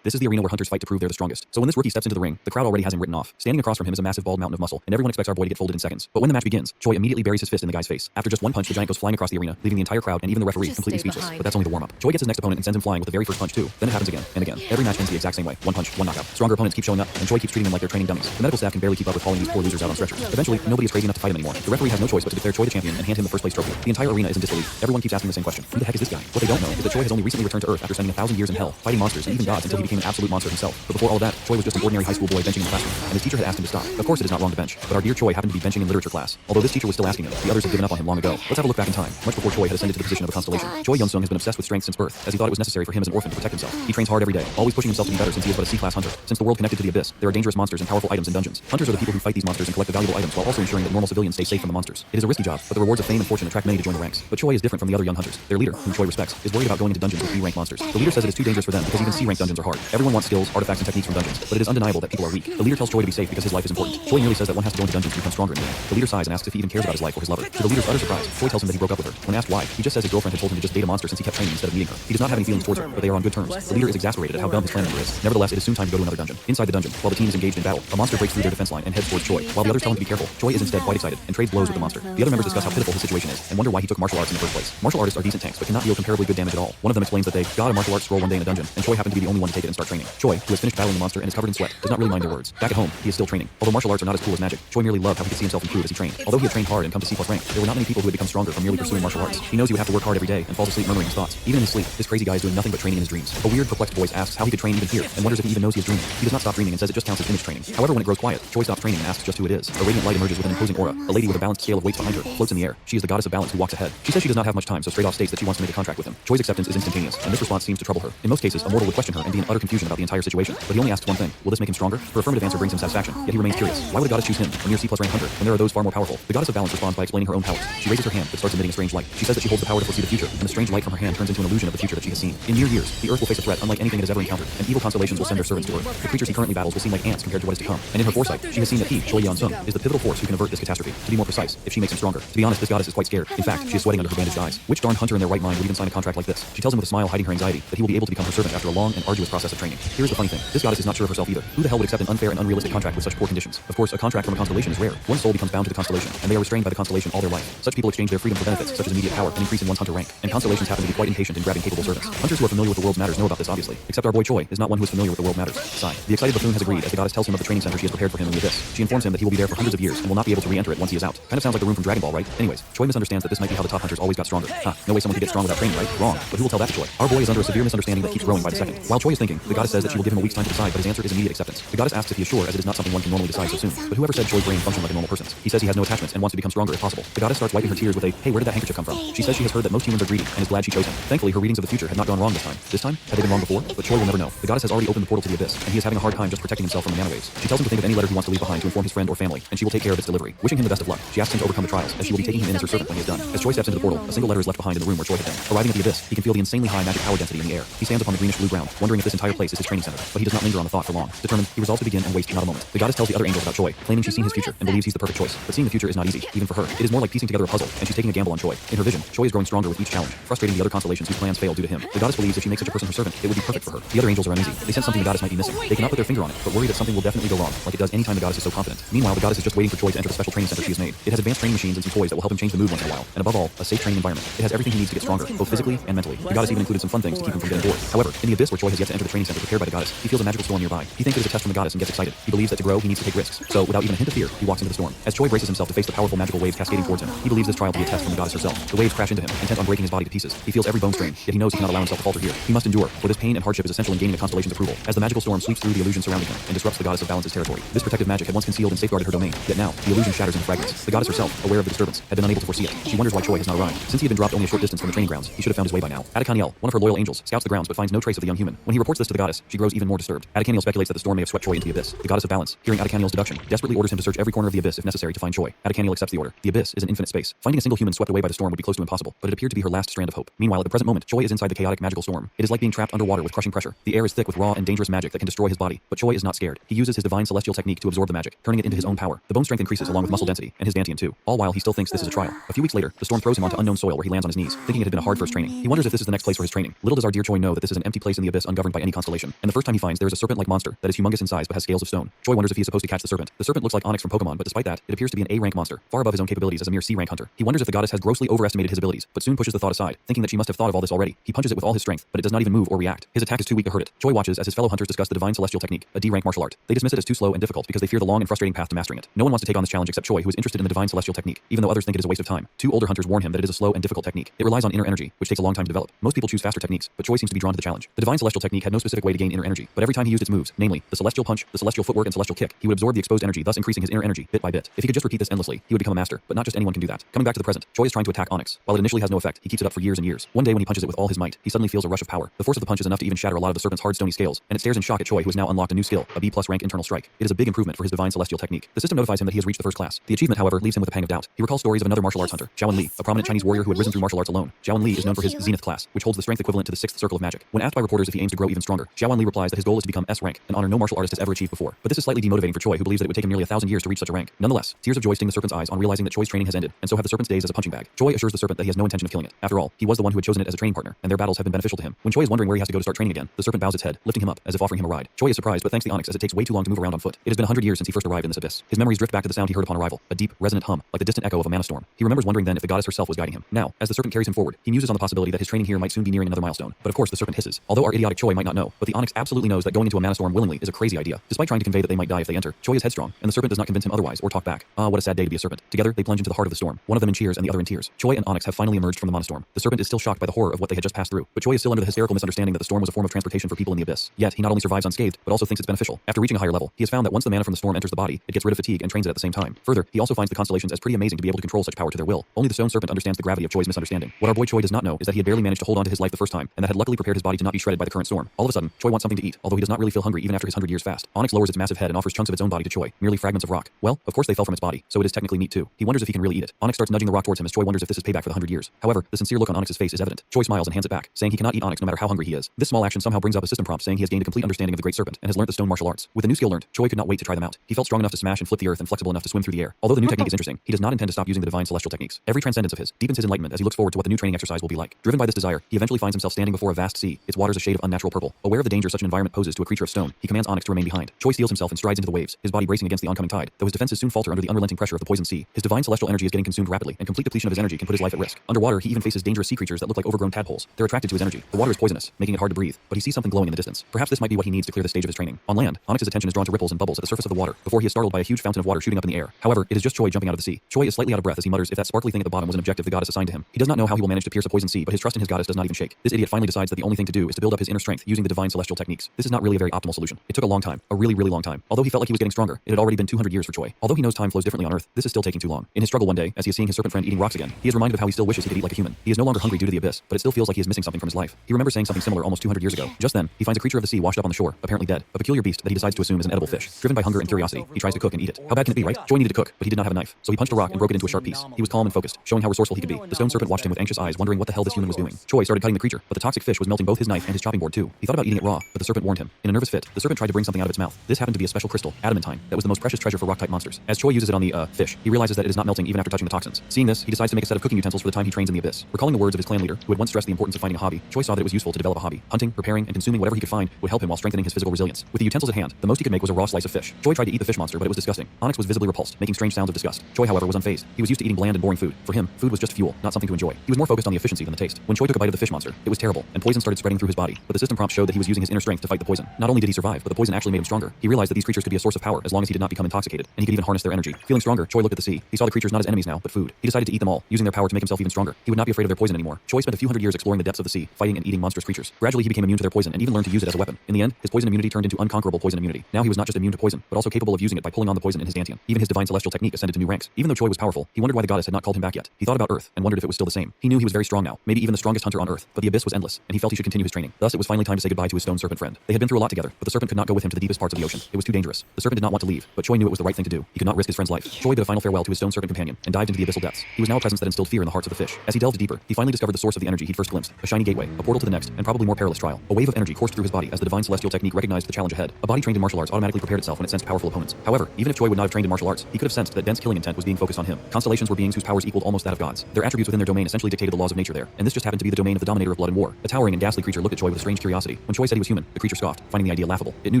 This is the arena where hunters fight to prove they're the strongest. So when this rookie steps into the ring, the crowd already has him written off. Standing across from him is a massive bald mountain of muscle, and everyone expects our boy to get folded in seconds. But when the match begins, Choi immediately buries his fist in the guy's face. After just one punch, the giant goes flying across the arena, leaving the entire crowd and even the referee completely speechless. But that's only the warm-up. Choi gets his next opponent and sends him flying with the very first punch too. Then it happens again and again. Every match ends the exact same way. One punch, one knockout. Stronger opponents keep showing up, and Choi keeps treating them like they're training dummies. The medical staff can barely keep up with hauling these poor losers out on stretchers. Eventually, nobody is crazy enough to fight him anymore. The referee has no choice but to declare Choi the champion and hand him the first place trophy. The entire arena is in disbelief. Everyone keeps asking the same question. Who the heck is this guy? What they don't know is that Choi has only recently returned to Earth after spending 1,000 years in hell, fighting monsters and even gods until he became an absolute monster himself. But before all of that, Choi was just an ordinary high school boy benching in the classroom, and his teacher had asked him to stop. Of course, it is not wrong to bench, but our dear Choi happened to be benching in literature class. Although this teacher was still asking him, the others had given up on him long ago. Let's have a look back in time. Much before Choi had ascended to the position of a constellation, Choi Young-sung has been obsessed with strength since birth, as he thought it was necessary for him as an orphan to protect himself. He trains hard every day, always pushing himself to be better since he is but a C-class hunter. Since the world connected to the abyss, there are dangerous monsters and powerful items in dungeons. Hunters are the people who fight these monsters and collect the valuable items while also ensuring that normal civilians stay safe from the monsters. It is a risky job, but the rewards of fame and fortune attract many to join the ranks. But Choi is different from the other young hunters. Their leader, whom Choi respects, is worried about going into dungeons with B-rank monsters. The leader says it is too dangerous for them because even C-rank dungeons are hard. Everyone wants skills, artifacts, and techniques from dungeons, but it is undeniable that people are weak. The leader tells Choi to be safe because his life is important. Choi merely says that one has to go into dungeons to become stronger in the end. The leader sighs and asks if he even cares about his life or his lover. To the leader's utter surprise, Choi tells him that he broke up with her. When asked why, he just says his girlfriend had told him to just date a monster since he kept training instead of meeting her. He does not have any feelings towards her, but they are on good terms. The leader is exasperated at how dumb his clan member is. Nevertheless, it is soon time to go to another dungeon. Inside the dungeon, while the team is engaged in battle, a monster breaks through their defense line and heads towards Choi. While the others tell him to be careful, Choi is instead quite excited and trades blows with the monster. The other members discuss how pitiful his situation is and wonder why he took martial arts in the first place. Martial artists are decent tanks, but cannot deal comparably good damage at all. One of them explains that they got a martial arts scroll one day in a dungeon, and Choi happened to be the only one to take it and start training. Choi, who has finished battling the monster and is covered in sweat, does not really mind their words. Back at home, he is still training. Although martial arts are not as cool as magic, Choi merely loved how he could see himself improve as he trained. Although he had trained hard and come to C+ rank, there were not many people who had become stronger from merely pursuing martial arts. He knows he would have to work hard every day and falls asleep murmuring his thoughts. Even in his sleep, this crazy guy is doing nothing but training in his dreams. A weird, perplexed voice asks how he could train even here and wonders if he even knows he is dreaming. He does not stop dreaming and says it just counts as image training. However, when it grows quiet, Choi stops training and asks just who it is. A radiant light emerges with an imposing aura. A lady with a balanced scale of weights behind her floats in the air. She is the goddess of balance who walks ahead. She says she does not have much time, so straight off states that she wants to make a contract with him. Choi's acceptance is instantaneous, and this response seems to trouble her. In most cases, a mortal would question her and be in utter confusion about the entire situation, but he only asks one thing: will this make him stronger? Her affirmative answer brings him satisfaction, yet he remains curious. Why would a goddess choose him, a mere C+ rank hunter, when there are those far more powerful? The goddess of balance responds by explaining her own powers. She raises her hand, but starts emitting a strange light. She says that she holds the power to foresee the future, and the strange light from her hand turns into an illusion of the future that she has seen. In near years, the Earth will face a threat unlike anything it has ever encountered, and evil constellations will send their servants to Earth. The creatures he currently battles will seem like ants compared to what is to come. And in her foresight, she has seen that he, Choi Yeon-sung, is the pivotal force who can avert this catastrophe. To be more precise, if she makes him stronger. To be honest, this goddess is quite scared. In fact, she is sweating under her bandaged eyes. Which darn hunter in their right mind would even sign a contract like this? She tells him with a smile hiding her anxiety that he will be able to become her servant after a long and arduous process of training. Here's the funny thing: this goddess is not sure of herself either. Who the hell would accept an unfair and unrealistic contract with such poor conditions? Of course, a contract from a constellation is rare. One soul becomes bound to the constellation, and they are restrained by the constellation all their life. Such people exchange their freedom for benefits, such as immediate power and increasing one's hunter rank. And constellations happen to be quite impatient in grabbing capable servants. Hunters who are familiar with the world's matters know about this, obviously. Except our boy Choi is not one who is familiar with the world matters. Sigh. The excited buffoon has agreed as the goddess tells him of the training center she has prepared for him in the abyss. She informs him that he will be there for hundreds of years and will not be able to re-enter it once he is out. Kind of sounds like the room from Dragon Ball, right? Anyways, Choi misunderstands that this might be how the top hunters always got stronger. No way someone could get strong without training, right? Wrong. But who will tell that to Choi? Our boy is under a severe misunderstanding that keeps growing by the second. While Choi is thinking, the goddess says that she will give him a week's time to decide, but his answer is immediate acceptance. The goddess asks if he is sure, as it is not something one can normally decide so soon. But whoever said Choi's brain functioned like a normal person's? He says he has no attachments and wants to become stronger if possible. The goddess starts wiping her tears with a, hey, where did that handkerchief come from? She says she has heard that most humans are greedy and is glad she chose him. Thankfully, her readings of the future had not gone wrong this time. This time? Had they been wrong before? But Choi will never know. The goddess has already opened the portal to the abyss, and he is having a hard time just protecting himself from the nanowaves. She tells him to think of any letter he wants to leave behind to inform his friend or family, and she will take care of its delivery. Wishing him the best of luck, she asks him to overcome the trials, as she will be taking him in as her servant when he is done. As Choi steps into the portal, a single letter is left behind in the room where Choi had been. Arriving at the abyss, he can feel the insanely high magic power density in the air. He stands upon the greenish blue ground, wondering if this entire place is his training center, but he does not linger on the thought for long. Determined, he resolves to begin and waste not a moment. The goddess tells the other angels about Choi, claiming she's seen his future and believes he's the perfect choice. But seeing the future is not easy, even for her. It is more like piecing together a puzzle, and she's taking a gamble on Choi. In her vision, Choi is growing stronger with each challenge, frustrating the other constellations whose plans fail due to him. The goddess believes if she makes such a person her servant, it would be perfect for her. The other angels are uneasy. They sense something the goddess might be missing. They cannot put their finger on it, but worry that something will definitely go wrong, like it does anytime the goddess is so confident. Meanwhile, the goddess is just waiting for Choi to enter the special training center she has made. It has advanced training machines and some toys that will help him change the mood once in a while, and above all, a safe training environment. It has everything he needs to get stronger, both physically and mentally. The goddess even included some fun things to keep him from getting bored. However, in the abyss where Choi has yet to enter the training training center prepared by the goddess, he feels a magical storm nearby. He thinks it is a test from the goddess and gets excited. He believes that to grow, he needs to take risks. So, without even a hint of fear, he walks into the storm. As Choi braces himself to face the powerful magical waves cascading towards him, he believes this trial to be a test from the goddess herself. The waves crash into him, intent on breaking his body to pieces. He feels every bone strain, yet he knows he cannot allow himself to falter here. He must endure, for this pain and hardship is essential in gaining the constellation's approval. As the magical storm sweeps through the illusion surrounding him and disrupts the goddess of balance's territory, this protective magic had once concealed and safeguarded her domain. Yet now, the illusion shatters into fragments. The goddess herself, aware of the disturbance, had been unable to foresee it. She wonders why Choi has not arrived. Since he had been dropped only a short distance from the training grounds, he should have found his way by now. Adekaniel, one of her loyal angels, scouts the grounds but finds no trace of the young human. When he reports this to the goddess, she grows even more disturbed. Adekaniel speculates that the storm may have swept Choi into the abyss. The goddess of balance, hearing Adekaniel's deduction, desperately orders him to search every corner of the abyss if necessary to find Choi. Adekaniel accepts the order. The abyss is an infinite space. Finding a single human swept away by the storm would be close to impossible, but it appeared to be her last strand of hope. Meanwhile, at the present moment, Choi is inside the chaotic magical storm. It is like being trapped underwater with crushing pressure. The air is thick with raw and dangerous magic that can destroy his body, but Choi is not scared. He uses his divine celestial technique to absorb the magic, turning it into his own power. The bone strength increases along with muscle density, and his dantian too. All while he still thinks this is a trial. A few weeks later, the storm throws him onto unknown soil where he lands on his knees, thinking it had been a hard first training. He wonders if this is the next place for his training. Little does our dear Choi know that this is an empty place in the abyss ungoverned by any constellation. And the first time he finds there is a serpent-like monster that is humongous in size but has scales of stone. Choi wonders if he is supposed to catch the serpent. The serpent looks like Onyx from Pokemon, but despite that, it appears to be an A-rank monster, far above his own capabilities as a mere C-rank hunter. He wonders if the goddess has grossly overestimated his abilities, but soon pushes the thought aside, thinking that she must have thought of all this already. He punches it with all his strength, but it does not even move or react. His attack is too weak to hurt it. Choi watches as his fellow hunters discuss the divine celestial technique, a D-rank martial art. They dismiss it as too slow and difficult because they fear the long and frustrating path to mastering it. No one wants to take on this challenge except Choi, who is interested in the divine celestial technique, even though others think it is a waste of time. Two older hunters warn him that it is a slow and difficult technique. It relies on inner energy, which takes a long time to develop. Most people choose faster techniques, but Choi seems to be drawn to the challenge. The divine celestial technique had no specific way to gain inner energy, but every time he used its moves, namely the celestial punch, the celestial footwork, and celestial kick, he would absorb the exposed energy, thus increasing his inner energy bit by bit. If he could just repeat this endlessly, he would become a master, but not just anyone can do that. Coming back to the present, Choi is trying to attack Onyx. While it initially has no effect, he keeps it up for years and years. One day when he punches it with all his might, he suddenly feels a rush of power. The force of the punch is enough to even shatter a lot of the serpent's hard stony scales, and it stares in shock at Choi, who has now unlocked a new skill, a B+ rank internal strike. It is a big improvement for his divine celestial technique. The system notifies him that he has reached the first class. The achievement, however, leaves him with a pang of doubt. He recalls stories of another martial arts hunter, Zhao Li, a prominent Chinese warrior who had risen through martial arts alone. Zhao Li is known for his Zenith class, which holds the strength equivalent to the 6th circle of magic. When asked by reporters if he aims to grow even stronger, Zhao Li replies that his goal is to become S rank, an honor no martial artist has ever achieved before. But this is slightly demotivating for Choi, who believes that it would take him nearly 1,000 years to reach such a rank. Nonetheless, tears of joy sting the serpent's eyes on realizing that Choi's training has ended, and so have the serpent's days as a punching bag. Choi assures the serpent that he has no intention of killing it. After all, he was the one who had chosen it as a training partner, and their battles have been beneficial to him. When Choi is wondering where he has to go to start training again, the serpent bows its head, lifting him up as if offering him a ride. Choi is surprised but thanks the Onyx as it takes way too long to move around on foot. It has been 100 years since he first arrived in this abyss. His memories drift back to the sound he heard upon arrival, a deep, resonant hum, like the distant echo of a mana storm. He remembers wondering then if the goddess herself was guiding him. Now, as the serpent carries him forward, he muses on the possibility that his training here might soon be nearing another milestone. But of course, the serpent hisses. Although our idiotic Choi might not know, but the Onyx absolutely knows that going into a mana storm willingly is a crazy idea. Despite trying to convey that they might die if they enter, Choi is headstrong, and the serpent does not convince him otherwise or talk back. Ah, what a sad day to be a serpent. Together, they plunge into the heart of the storm, one of them in cheers and the other in tears. Choi and Onyx have finally emerged from the monostorm. The serpent is still shocked by the horror of what they had just passed through, but Choi is still under the hysterical misunderstanding that the storm was a form of transportation for people in the abyss. Yet, he not only survives unscathed, but also thinks it's beneficial. After reaching a higher level, he has found that once the mana from the storm enters the body, it gets rid of fatigue and trains it at the same time. Further, he also finds the constellations as pretty amazing to be able to control such power to their will. Only the stone serpent understands the gravity of Choi's misunderstanding. What our boy Choi does not know is that he had barely managed to hold on to his life the first time, and that had luckily prepared his body to not be shredded by the current storm. All of a sudden, Choi wants something to eat, although he does not really feel hungry even after his 100 years fast. Onyx lowers its massive head and offers chunks of its own body to Choi, merely fragments of rock. Well, of course they fell from its body, so it is technically meat too. He wonders if he can really eat it. Onyx starts nudging the rock towards him as Choi wonders if this is payback for the 100 years. However, the sincere look on Onyx's face is evident. Choi smiles and hands it back, saying he cannot eat Onyx no matter how hungry he is. This small action somehow brings up a system prompt saying he has gained a complete understanding of the great serpent and has learned the stone martial arts. With a new skill learned, Choi could not wait to try them out. He felt strong enough to smash and flip the earth and flexible enough to swim through the air. Although the new technique is interesting, he does not intend to stop using the divine celestial techniques. Every transcendence of his deepens his enlightenment as he looks forward to what the new training exercise will be like. Driven by this desire, he eventually finds himself standing before a vast sea, its waters a shade of unnatural purple. Aware of the danger such an environment poses to a creature of stone, he commands Onyx to remain behind. Choi steels himself and strides into the waves, his body bracing against the oncoming tide, though his defenses soon falter under the unrelenting pressure of the poison sea. His divine celestial energy is getting consumed rapidly, and complete depletion of his energy can put his life at risk. Underwater, he even faces dangerous sea creatures that look like overgrown tadpoles. They're attracted to his energy. The water is poisonous, making it hard to breathe, but he sees something glowing in the distance. Perhaps this might be what he needs to clear the stage of his training. On land, Onyx's attention is drawn to ripples and bubbles at the surface of the water, before he is startled by a huge fountain of water shooting up in the air. However, it is just Choi jumping out of the sea. Choi is slightly out of breath as he mutters if that sparkly thing at the bottom was an objective the goddess assigned to him. He does not know how he will manage to pierce a poison sea, but his trust in his goddess does not even shake. This idiot finally decides that the only thing to do is to build up his inner strength using the divine celestial techniques. This is not really a very optimal solution. It took a long time, a really long time. Although he felt like he was getting stronger, it had already been 200 years for Choi. Although he knows time flows differently on Earth, this is still taking too long. In his struggle one day, as he is seeing his serpent friend eating rocks again, he is reminded of how he still wishes he could eat like a human. He is no longer hungry due to the abyss, but it still feels like he is missing something from his life. He remembers saying something similar almost 200 years ago. Just then, he finds a creature of the sea washed up on the shore, apparently dead, a peculiar beast that he decides to assume is an edible fish. Driven by hunger and curiosity, he tries to cook and eat it. How bad can it be, right? Choi needed to cook, but he did not have a knife, so he punched a rock and broke it into a sharp piece. He was calm and focused, showing how resourceful he could be. The stone serpent watched him with anxious eyes, wondering what the hell this human was doing. Choi started cutting the creature, but the toxic fish was melting both his knife and his chopping board too. He thought about eating it raw, but the serpent warned him. In a nervous fit, the serpent tried to bring something out of its mouth. This happened to be a special crystal, adamantine, that was the most precious treasure for rock-type monsters. As Choi uses it on the fish, he realizes that it is not melting even after touching the toxins. Seeing this, he decides to make a set of cooking utensils for the time he trains in the abyss. Recalling the words of his clan leader, who had once stressed the importance of finding a hobby, Choi saw that it was useful to develop a hobby. Hunting, preparing, and consuming whatever he could find would help him while strengthening his physical resilience. With the utensils at hand, the most he could make was a raw slice of fish. Choi tried to eat the fish monster, but it was disgusting. Onyx was visibly repulsed, making strange sounds of disgust. Choi, however, was unfazed. He was used to eating bland and boring food. For him, food was just fuel, not something to enjoy. He was more focused on the efficiency than the taste. When Choi took a bite of the fish monster, it was terrible, and poison started spreading through his body, but the system prompt showed that that he was using his inner strength to fight the poison. Not only did he survive, but the poison actually made him stronger. He realized that these creatures could be a source of power as long as he did not become intoxicated, and he could even harness their energy. Feeling stronger, Choi looked at the sea. He saw the creatures not as enemies now, but food. He decided to eat them all, using their power to make himself even stronger. He would not be afraid of their poison anymore. Choi spent a few hundred years exploring the depths of the sea, fighting and eating monstrous creatures. Gradually, he became immune to their poison and even learned to use it as a weapon. In the end, his poison immunity turned into unconquerable poison immunity. Now he was not just immune to poison, but also capable of using it by pulling on the poison in his dantian. Even his divine celestial technique ascended to new ranks. Even though Choi was powerful, he wondered why the goddess had not called him back yet. He thought about Earth and wondered if it was still the same. He knew he was very strong now, maybe even the strongest hunter on Earth, but the abyss was endless, and he felt he should continue his training. Thus, it was finally time to say goodbye to his stone serpent friend. They had been through a lot together, but the serpent could not go with him to the deepest parts of the ocean. It was too dangerous. The serpent did not want to leave, but Choi knew it was the right thing to do. He could not risk his friend's life. Choi bid a final farewell to his stone serpent companion and dived into the abyssal depths. He was now a presence that instilled fear in the hearts of the fish. As he delved deeper, he finally discovered the source of the energy he'd first glimpsed, a shiny gateway, a portal to the next, and probably more perilous trial. A wave of energy coursed through his body as the divine celestial technique recognized the challenge ahead. A body trained in martial arts automatically prepared itself when it sensed powerful opponents. However, even if Choi would not have trained in martial arts, he could have sensed that dense killing intent was being focused on him. Constellations were beings whose powers equaled almost that of gods. Their attributes within their domain essentially dictated the laws of nature there, and this just happened to be the domain of the dominator of blood and war. A towering and ghastly creature looked at Choi with a strange curiosity. When Choi said he was human, the creature scoffed, finding the idea laughable. It knew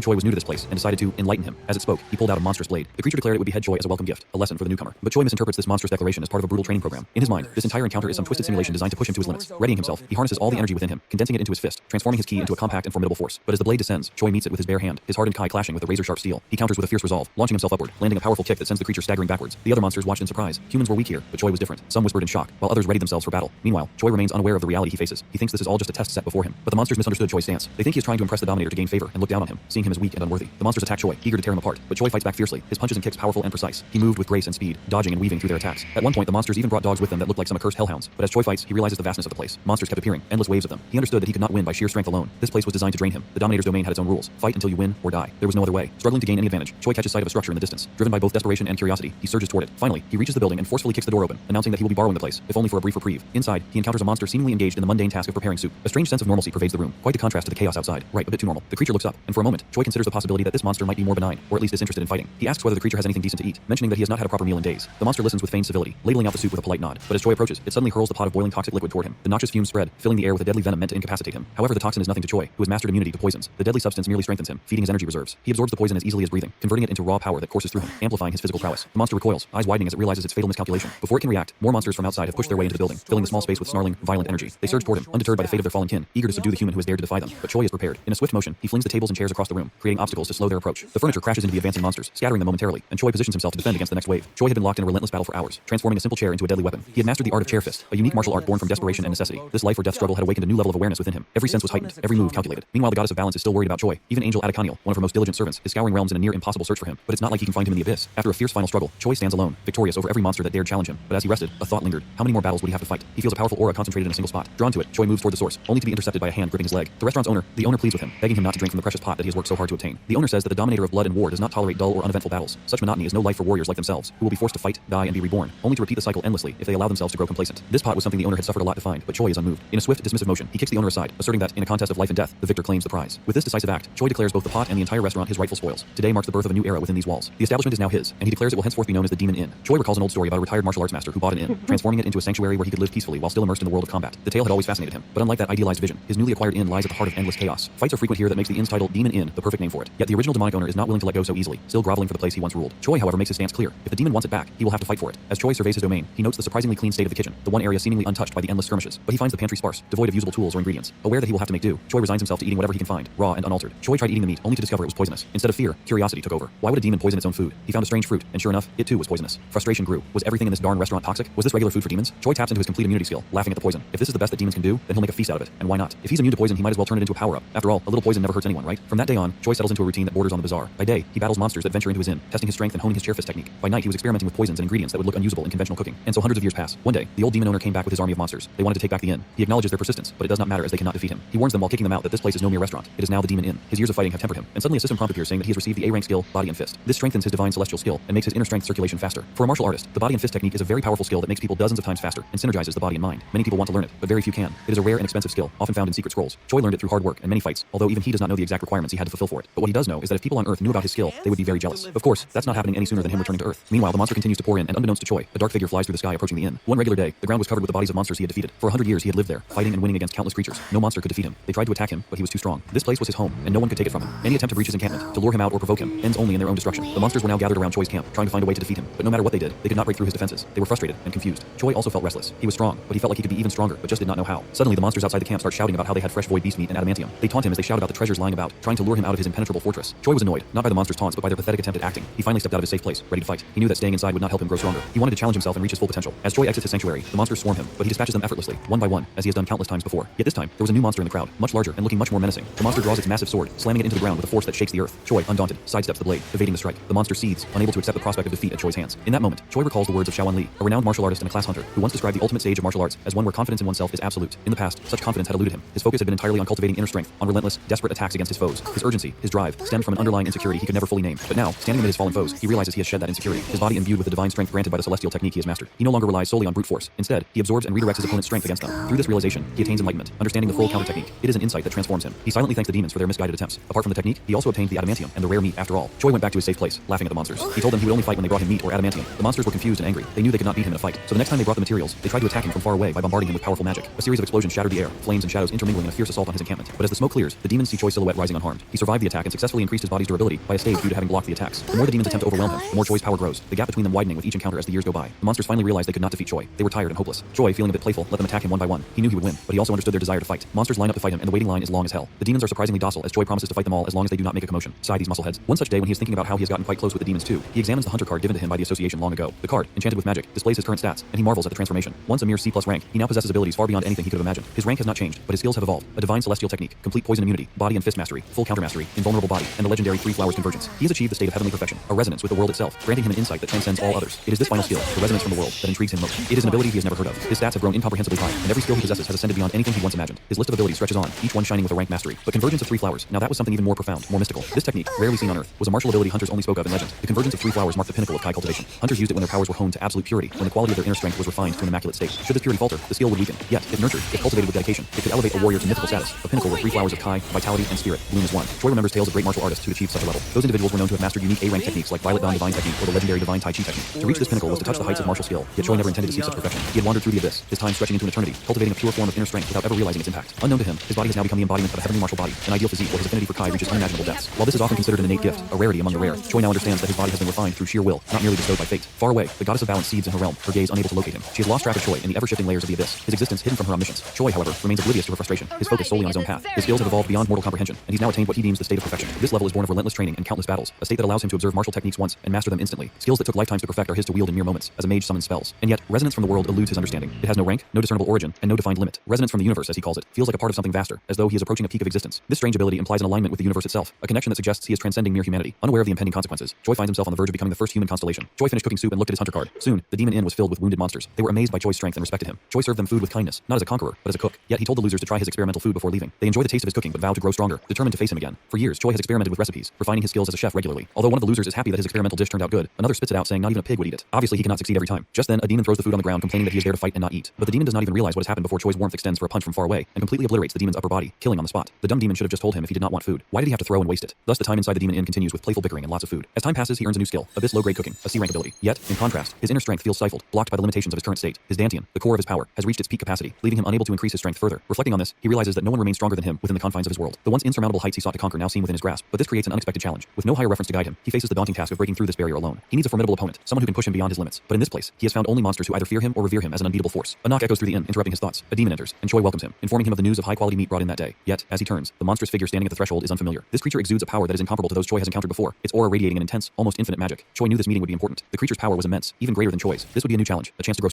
Choi was new to this place and decided to enlighten him. As it spoke, he pulled out a monstrous blade. The creature declared it would behead Choi as a welcome gift, a lesson for the newcomer. But Choi misinterprets this monstrous declaration as part of a brutal training program. In his mind, this entire encounter is some twisted simulation designed to push him to his limits. Readying himself, he harnesses all the energy within him, condensing it into his fist, transforming his ki into a compact and formidable force. But as the blade descends, Choi meets it with his bare hand, his hardened kai clashing with the razor-sharp steel. He counters with a fierce resolve, launching himself upward, landing a powerful kick that sends the creature staggering backwards. The other monsters watched in surprise. Humans were weak here, but Choi was different. Some whispered in shock, while others readied themselves for battle. Meanwhile, Choi remains unaware of the reality he faces. He thinks this is all just a test set before him. But the monsters misunderstood Choi's stance. They think he is trying to impress the dominator to gain favor and look down on him, seeing him as weak and unworthy. The monsters attack Choi, eager to tear him apart, but Choi fights back fiercely, his punches and kicks powerful and precise. He moved with grace and speed, dodging and weaving through their attacks. At one point, the monsters even brought dogs with them that looked like some accursed hellhounds. But as Choi fights, he realizes the vastness of the place. Monsters kept appearing, endless waves of them. He understood that he could not win by sheer strength alone. This place was designed to drain him. The dominator's domain had its own rules. Fight until you win or die. There was no other way. Struggling to gain any advantage, Choi catches sight of a structure in the distance. Driven by both desperation and curiosity, he surges toward it. Finally, he reaches the building and forcefully kicks the door open, announcing that he will be borrowing the place, if only for a brief reprieve. Inside, he encounters a monster seemingly engaged in the mundane task of preparing soup. A strange sense of normalcy pervades the room, quite the contrast to the chaos outside. Right, a bit too normal. The creature looks up, and for a moment, Choi considers the possibility that this monster might be more benign, or at least disinterested in fighting. He asks whether the creature has anything decent to eat, mentioning that he has not had a proper meal in days. The monster listens with feigned civility, ladling out the soup with a polite nod. But as Choi approaches, it suddenly hurls the pot of boiling toxic liquid toward him. The noxious fumes spread, filling the air with a deadly venom meant to incapacitate him. However, the toxin is nothing to Choi, who has mastered immunity to poisons. The deadly substance merely strengthens him, feeding his energy reserves. He absorbs the poison as easily as breathing, converting it into raw power that courses through him, amplifying his physical prowess. The monster recoils, eyes widening as it realizes its fatal miscalculation. Before it can react, more monsters from outside have pushed their way into the building, filling the small space with snarling, violent energy. They surge toward him, undeterred by the fate of their fallen kin, eager to subdue the human who has dared to defy them. But Choi is prepared. In a swift motion, he flings the tables and chairs across the room, creating obstacles to slow their approach. The furniture crashes into the advancing monsters, scattering them momentarily, and Choi positions himself to defend against the next wave. Choi had been locked in a relentless battle for hours, transforming a simple chair into a deadly weapon. He had mastered the art of chair fist, a unique martial art born from desperation and necessity. This life or death struggle had awakened a new level of awareness within him. Every sense was heightened, every move calculated. Meanwhile, the goddess of balance is still worried about Choi. Even Angel Adekaniel, one of her most diligent servants, is scouring realms in a near impossible search for him. But it's not like he can find him in the abyss. After a fierce final struggle, Choi stands alone, victorious over every monster that dared challenge him. But as he rested, a thought lingered. How many more battles would he have to fight? He feels a powerful aura concentrated in a single spot. Drawn to it, Choi moves toward the source, only to be intercepted by a hand gripping his leg. The restaurant's owner pleads with him, begging him not to drink from the precious pot that he has worked so hard to obtain. The owner says that the dominator of blood and war does not tolerate dull or uneventful battles. Such monotony is no life for warriors like themselves, who will be forced to fight, die, and be reborn, only to repeat the cycle endlessly if they allow themselves to grow complacent. This pot was something the owner had suffered a lot to find, but Choi is unmoved. In a swift, dismissive motion, he kicks the owner aside, asserting that, in a contest of life and death, the victor claims the prize. With this decisive act, Choi declares both the pot and the entire restaurant his rightful spoils. Today marks the birth of a new era within these walls. The establishment is now his, and he declares it will henceforth be known as the Demon Inn. Choi recalls an old story about a retired martial arts master who bought an inn, transforming it into a sanctuary where he could live peacefully while still immersed in the world of combat. The tale had always fascinated him, but unlike that idealized vision, his newly acquired inn lies at the heart of endless chaos. Fights are frequent here that makes the inn's title Demon Inn the perfect name for it. Yet the original demonic owner is not willing to let go so easily, still groveling for the place he once ruled. Choi, however, makes his stance clear. If the demon wants it back, he will have to fight for it. As Choi surveys his domain, he notes the surprisingly clean state of the kitchen, the one area seemingly untouched by the endless skirmishes. But he finds the pantry sparse, devoid of usable tools or ingredients. Aware that he will have to make do, Choi resigns himself to eating whatever he can find, raw and unaltered. Choi tried eating the meat, only to discover it was poisonous. Instead of fear, curiosity took over. Why would a demon poison its own food? He found a strange fruit, and sure enough, it too was poisonous. Frustration grew. Was everything in this darn restaurant toxic? Was this regular food for demons? Choi taps into his complete immunity skill, laughing at the poison. If this is the best that demons can do, then he'll make a feast out of it. And why not? If he's immune to poison, he might as well turn it into a power-up. After all, a little poison never hurts anyone, right? From that day on, Choi settles into a routine that borders on the bizarre. By day, he battles monsters that venture into his inn, testing his strength and honing his chair fist technique. By night, he was experimenting with poisons and ingredients that would look unusable in conventional cooking. And so hundreds of years pass. One day, the old demon owner came back with his army of monsters. They wanted to take back the inn. He acknowledges their persistence, but it does not matter as they cannot defeat him. He warns them while kicking them out that this place is no mere restaurant. It is now the Demon Inn. His years of fighting have tempered him, and suddenly a system prompt appears saying that he has received the A-rank skill, Body and Fist. This strengthens his divine celestial skill and makes his inner strength circulation faster. For a martial artist, the Body and Fist technique is a very powerful skill that makes people dozens of times faster and synergizes the body and mind. Many people want to learn it, but very few can. It is a rare and expensive skill, often found in secret scrolls. Choi learned it through hard work and many fights, although even he does not know the exact requirements he had to fulfill for it. But what he does know is that if people on Earth knew about his skill, they would be very jealous. Of course, that's not happening any sooner than him returning to Earth. Meanwhile, the monster continues to pour in, and unbeknownst to Choi, a dark figure flies through the sky approaching the inn. One regular day, the ground was covered with the bodies of monsters he had defeated. For 100 years he had lived there, fighting and winning against countless creatures. No monster could defeat him. They tried to attack him, but he was too strong. This place was his home, and no one could take it from him. Any attempt to breach his encampment, to lure him out or provoke him, ends only in their own destruction. The monsters were now gathered around Choi's camp, trying to find a way to defeat him. But no matter what they did, they could not break through his defenses. They were frustrated and confused. Choi also felt restless. He was strong, but he felt like he could be even stronger, but just did not know how. Suddenly, the monsters outside the camp start shouting about how they had fresh void beast meat and adamantium adamantium. They taunt him as they shout about the treasures lying about, trying to lure him out of his impenetrable fortress. Choi was annoyed, not by the monster's taunts, but by their pathetic attempt at acting. He finally stepped out of his safe place, ready to fight. He knew that staying inside would not help him grow stronger. He wanted to challenge himself and reach his full potential. As Choi exits his sanctuary, the monsters swarm him, but he dispatches them effortlessly, one by one, as he has done countless times before. Yet this time, there was a new monster in the crowd, much larger and looking much more menacing. The monster draws its massive sword, slamming it into the ground with a force that shakes the earth. Choi, undaunted, sidesteps the blade, evading the strike. The monster seethes, unable to accept the prospect of defeat at Choi's hands. In that moment, Choi recalls the words of Xiaowan Li, a renowned martial artist and a class hunter, who once described the ultimate sage of martial arts as one where confidence in oneself is absolute. In the past, such confidence had eluded him. His focus had been entirely on cultivating inner strength, on relentless, desperate attacks against his foes. His urgency, his drive, stemmed from an underlying insecurity he could never fully name. But now, standing amid his fallen foes, he realizes he has shed that insecurity. His body imbued with the divine strength granted by the celestial technique he has mastered. He no longer relies solely on brute force. Instead, he absorbs and redirects his opponent's strength against them. Through this realization, he attains enlightenment, understanding the full counter technique. It is an insight that transforms him. He silently thanks the demons for their misguided attempts. Apart from the technique, he also obtained the adamantium and the rare meat after all. Choi went back to his safe place, laughing at the monsters. He told them he would only fight when they brought him meat or adamantium. The monsters were confused and angry. They knew they could not beat him in a fight. So the next time they brought the materials, they tried to attack him from far away by bombarding him with powerful magic. A series of explosions shattered the air, flames and shadows intermingling in a fierce assault on his encampment. But as the smoke clears, the demons see Choi's silhouette rising unharmed. He survived the attack and successfully increased his body's durability by a stage due to having blocked the attacks. The more the demons attempt to overwhelm him, the more Choi's power grows, the gap between them widening with each encounter as the years go by. The monsters finally realized they could not defeat Choi. They were tired and hopeless. Choi, feeling a bit playful, let them attack him one by one. He knew he would win, but he also understood their desire to fight. Monsters line up to fight him, and the waiting line is long as hell. The demons are surprisingly docile as Choi promises to fight them all as long as they do not make a commotion. Sigh these muscleheads. One such day when he is thinking about how he has gotten quite close with the demons too, he examines the hunter card given to him by the association long ago. The card, enchanted with magic, displays his current stats, and he marvels at the transformation. Once a mere C+ rank, he now possesses abilities far beyond anything he could have imagined. His rank has not changed, but his skills have evolved. A divine celestial technique, complete poison immunity, body and fist mastery, full counter mastery, invulnerable body, and the legendary 3 flowers convergence. He has achieved the state of heavenly perfection, a resonance with the world itself, granting him an insight that transcends all others. It is this final skill, the resonance from the world, that intrigues him most. It is an ability he has never heard of. His stats have grown incomprehensibly high, and every skill he possesses has ascended beyond anything he once imagined. His list of abilities stretches on, each one shining with a rank mastery. But convergence of 3 flowers, now that was something even more profound, more mystical. This technique, rarely seen on Earth, was a martial ability hunters only spoke of in legend. The convergence of 3 flowers marked the pinnacle of Kai cultivation. Hunters used it when their powers were honed to absolute purity, when the quality of their inner strength was refined to an immaculate state. Should this purity falter, the skill would weaken. Yet, if nurtured, if cultivated with dedication, it could elevate a warrior to mythical status, a pinnacle where 3 flowers of Kai, vitality, and spirit bloom as one. Choi remembers tales of great martial artists who achieved such a level. Those individuals were known to have mastered unique A-rank techniques like Violet Dawn Divine Technique or the legendary Divine Tai Chi Technique. To reach this pinnacle was to touch the heights of martial skill, yet Choi never intended to seek such perfection. He had wandered through the abyss, his time stretching into an eternity, cultivating a pure form of inner strength without ever realizing its impact. Unknown to him, his body has now become the embodiment of a heavenly martial body, an ideal physique where his affinity for Kai reaches unimaginable depths. While this is often considered an innate gift, a rarity among the rare, Choi now understands that his body has been refined through sheer will, not merely bestowed by fate. Far away, the goddess of balance seethes in her realm, her gaze unable to locate him. She has lost track of Choi in the ever-shifting layers of the abyss, his existence hidden from her omniscience. Choi, however, remains oblivious to her frustration, his focus solely on his own path. His skills have evolved beyond mortal comprehension, and he's now attained what he deems the state of perfection. This level is born of relentless training and countless battles, a state that allows him to observe martial techniques once and master them instantly. Skills that took lifetimes to perfect are his to wield in mere moments, as a mage summons spells. And yet, resonance from the world eludes his understanding. It has no rank, no discernible origin, and no defined limit. Resonance from the universe, as he calls it, feels like a part of something vaster, as though he is approaching a peak of existence. This strange ability implies an alignment with the universe itself, a connection that suggests he is transcending mere humanity. Unaware of the impending consequences, Choi finds himself on the verge of becoming the first human constellation. Choi finished cooking soup and looked at his hunter card. Soon, the demon inn was filled with wounded monsters. They were amazed by Choi's strength and respected him. Choi served them food with kindness, not as a conqueror, but as a cook. Yet he told the losers to try his experimental food before leaving. They enjoyed the taste of his cooking but vowed to grow stronger, determined to face him again. For years, Choi has experimented with recipes, refining his skills as a chef regularly. Although one of the losers is happy that his experimental dish turned out good, another spits it out saying not even a pig would eat it. Obviously, he cannot succeed every time. Just then, a demon throws the food on the ground, complaining that he is there to fight and not eat. But the demon does not even realize what has happened before Choi's warmth extends for a punch from far away and completely obliterates the demon's upper body, killing on the spot. The dumb demon should have just told him if he did not want food. Why did he have to throw and waste it? Thus, the time inside the demon inn continues with playful bickering and lots of food. As time passes, he earns a new skill, abyss low-grade cooking, a C-rank ability. Yet, in contrast, his inner strength feels stifled, blocked by the limitations of his current state. His dantian, the core of his power, has reached its peak capacity, leaving him unable to increase his strength further. Reflecting on this, he realizes that no one remains stronger than him within the confines of his world. The once insurmountable heights he sought to conquer now seem within his grasp, but this creates an unexpected challenge. With no higher reference to guide him, he faces the daunting task of breaking through this barrier alone. He needs a formidable opponent, someone who can push him beyond his limits. But in this place, he has found only monsters who either fear him or revere him as an unbeatable force. A knock echoes through the inn, interrupting his thoughts. A demon enters, and Choi welcomes him, informing him of the news of high-quality meat brought in that day. Yet, as he turns, the monstrous figure standing at the threshold is unfamiliar. This creature exudes a power that is incomparable to those Choi has encountered before, its aura radiating an intense, almost infinite magic. Choi knew this meeting would be important. The creature's power was immense, even greater than Choi's. This would be a new challenge, a chance to grow.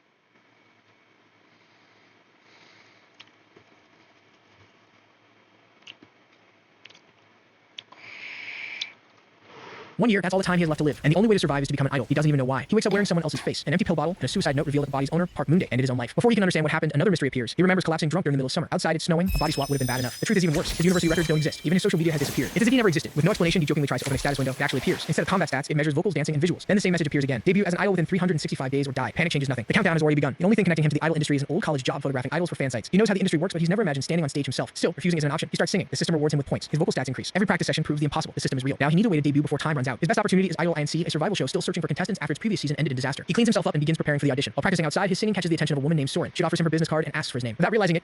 One year, that's all the time he has left to live, and the only way to survive is to become an idol. He doesn't even know why. He wakes up wearing someone else's face. An empty pill bottle and a suicide note reveal that the body's owner, Park Moonday, ended his own life. Before he can understand what happened, another mystery appears. He remembers collapsing drunk during the middle of summer. Outside, it's snowing. A body swap would have been bad enough. The truth is even worse. His university records don't exist. Even his social media has disappeared. It's as if he never existed. With no explanation, he jokingly tries to open a status window. It actually appears. Instead of combat stats, it measures vocals, dancing, and visuals. Then the same message appears again. Debut as an idol within 365 days or die. Panic changes nothing. The countdown has already begun. The only thing connecting him to the idol industry is an old college job photographing idols for fan sites. He knows how the industry works, but he's never imagined standing on stage himself. Still, refusing isn't an option. He starts singing. The system rewards him with points. His vocal stats increase. Every practice session proves the impossible. The system is real. Now he needs a way to debut before time runs out. His best opportunity is Idol INC, a survival show still searching for contestants after its previous season ended in disaster. He cleans himself up and begins preparing for the audition. While practicing outside, his singing catches the attention of a woman named Soren. She offers him her business card and asks for his name. Without realizing it,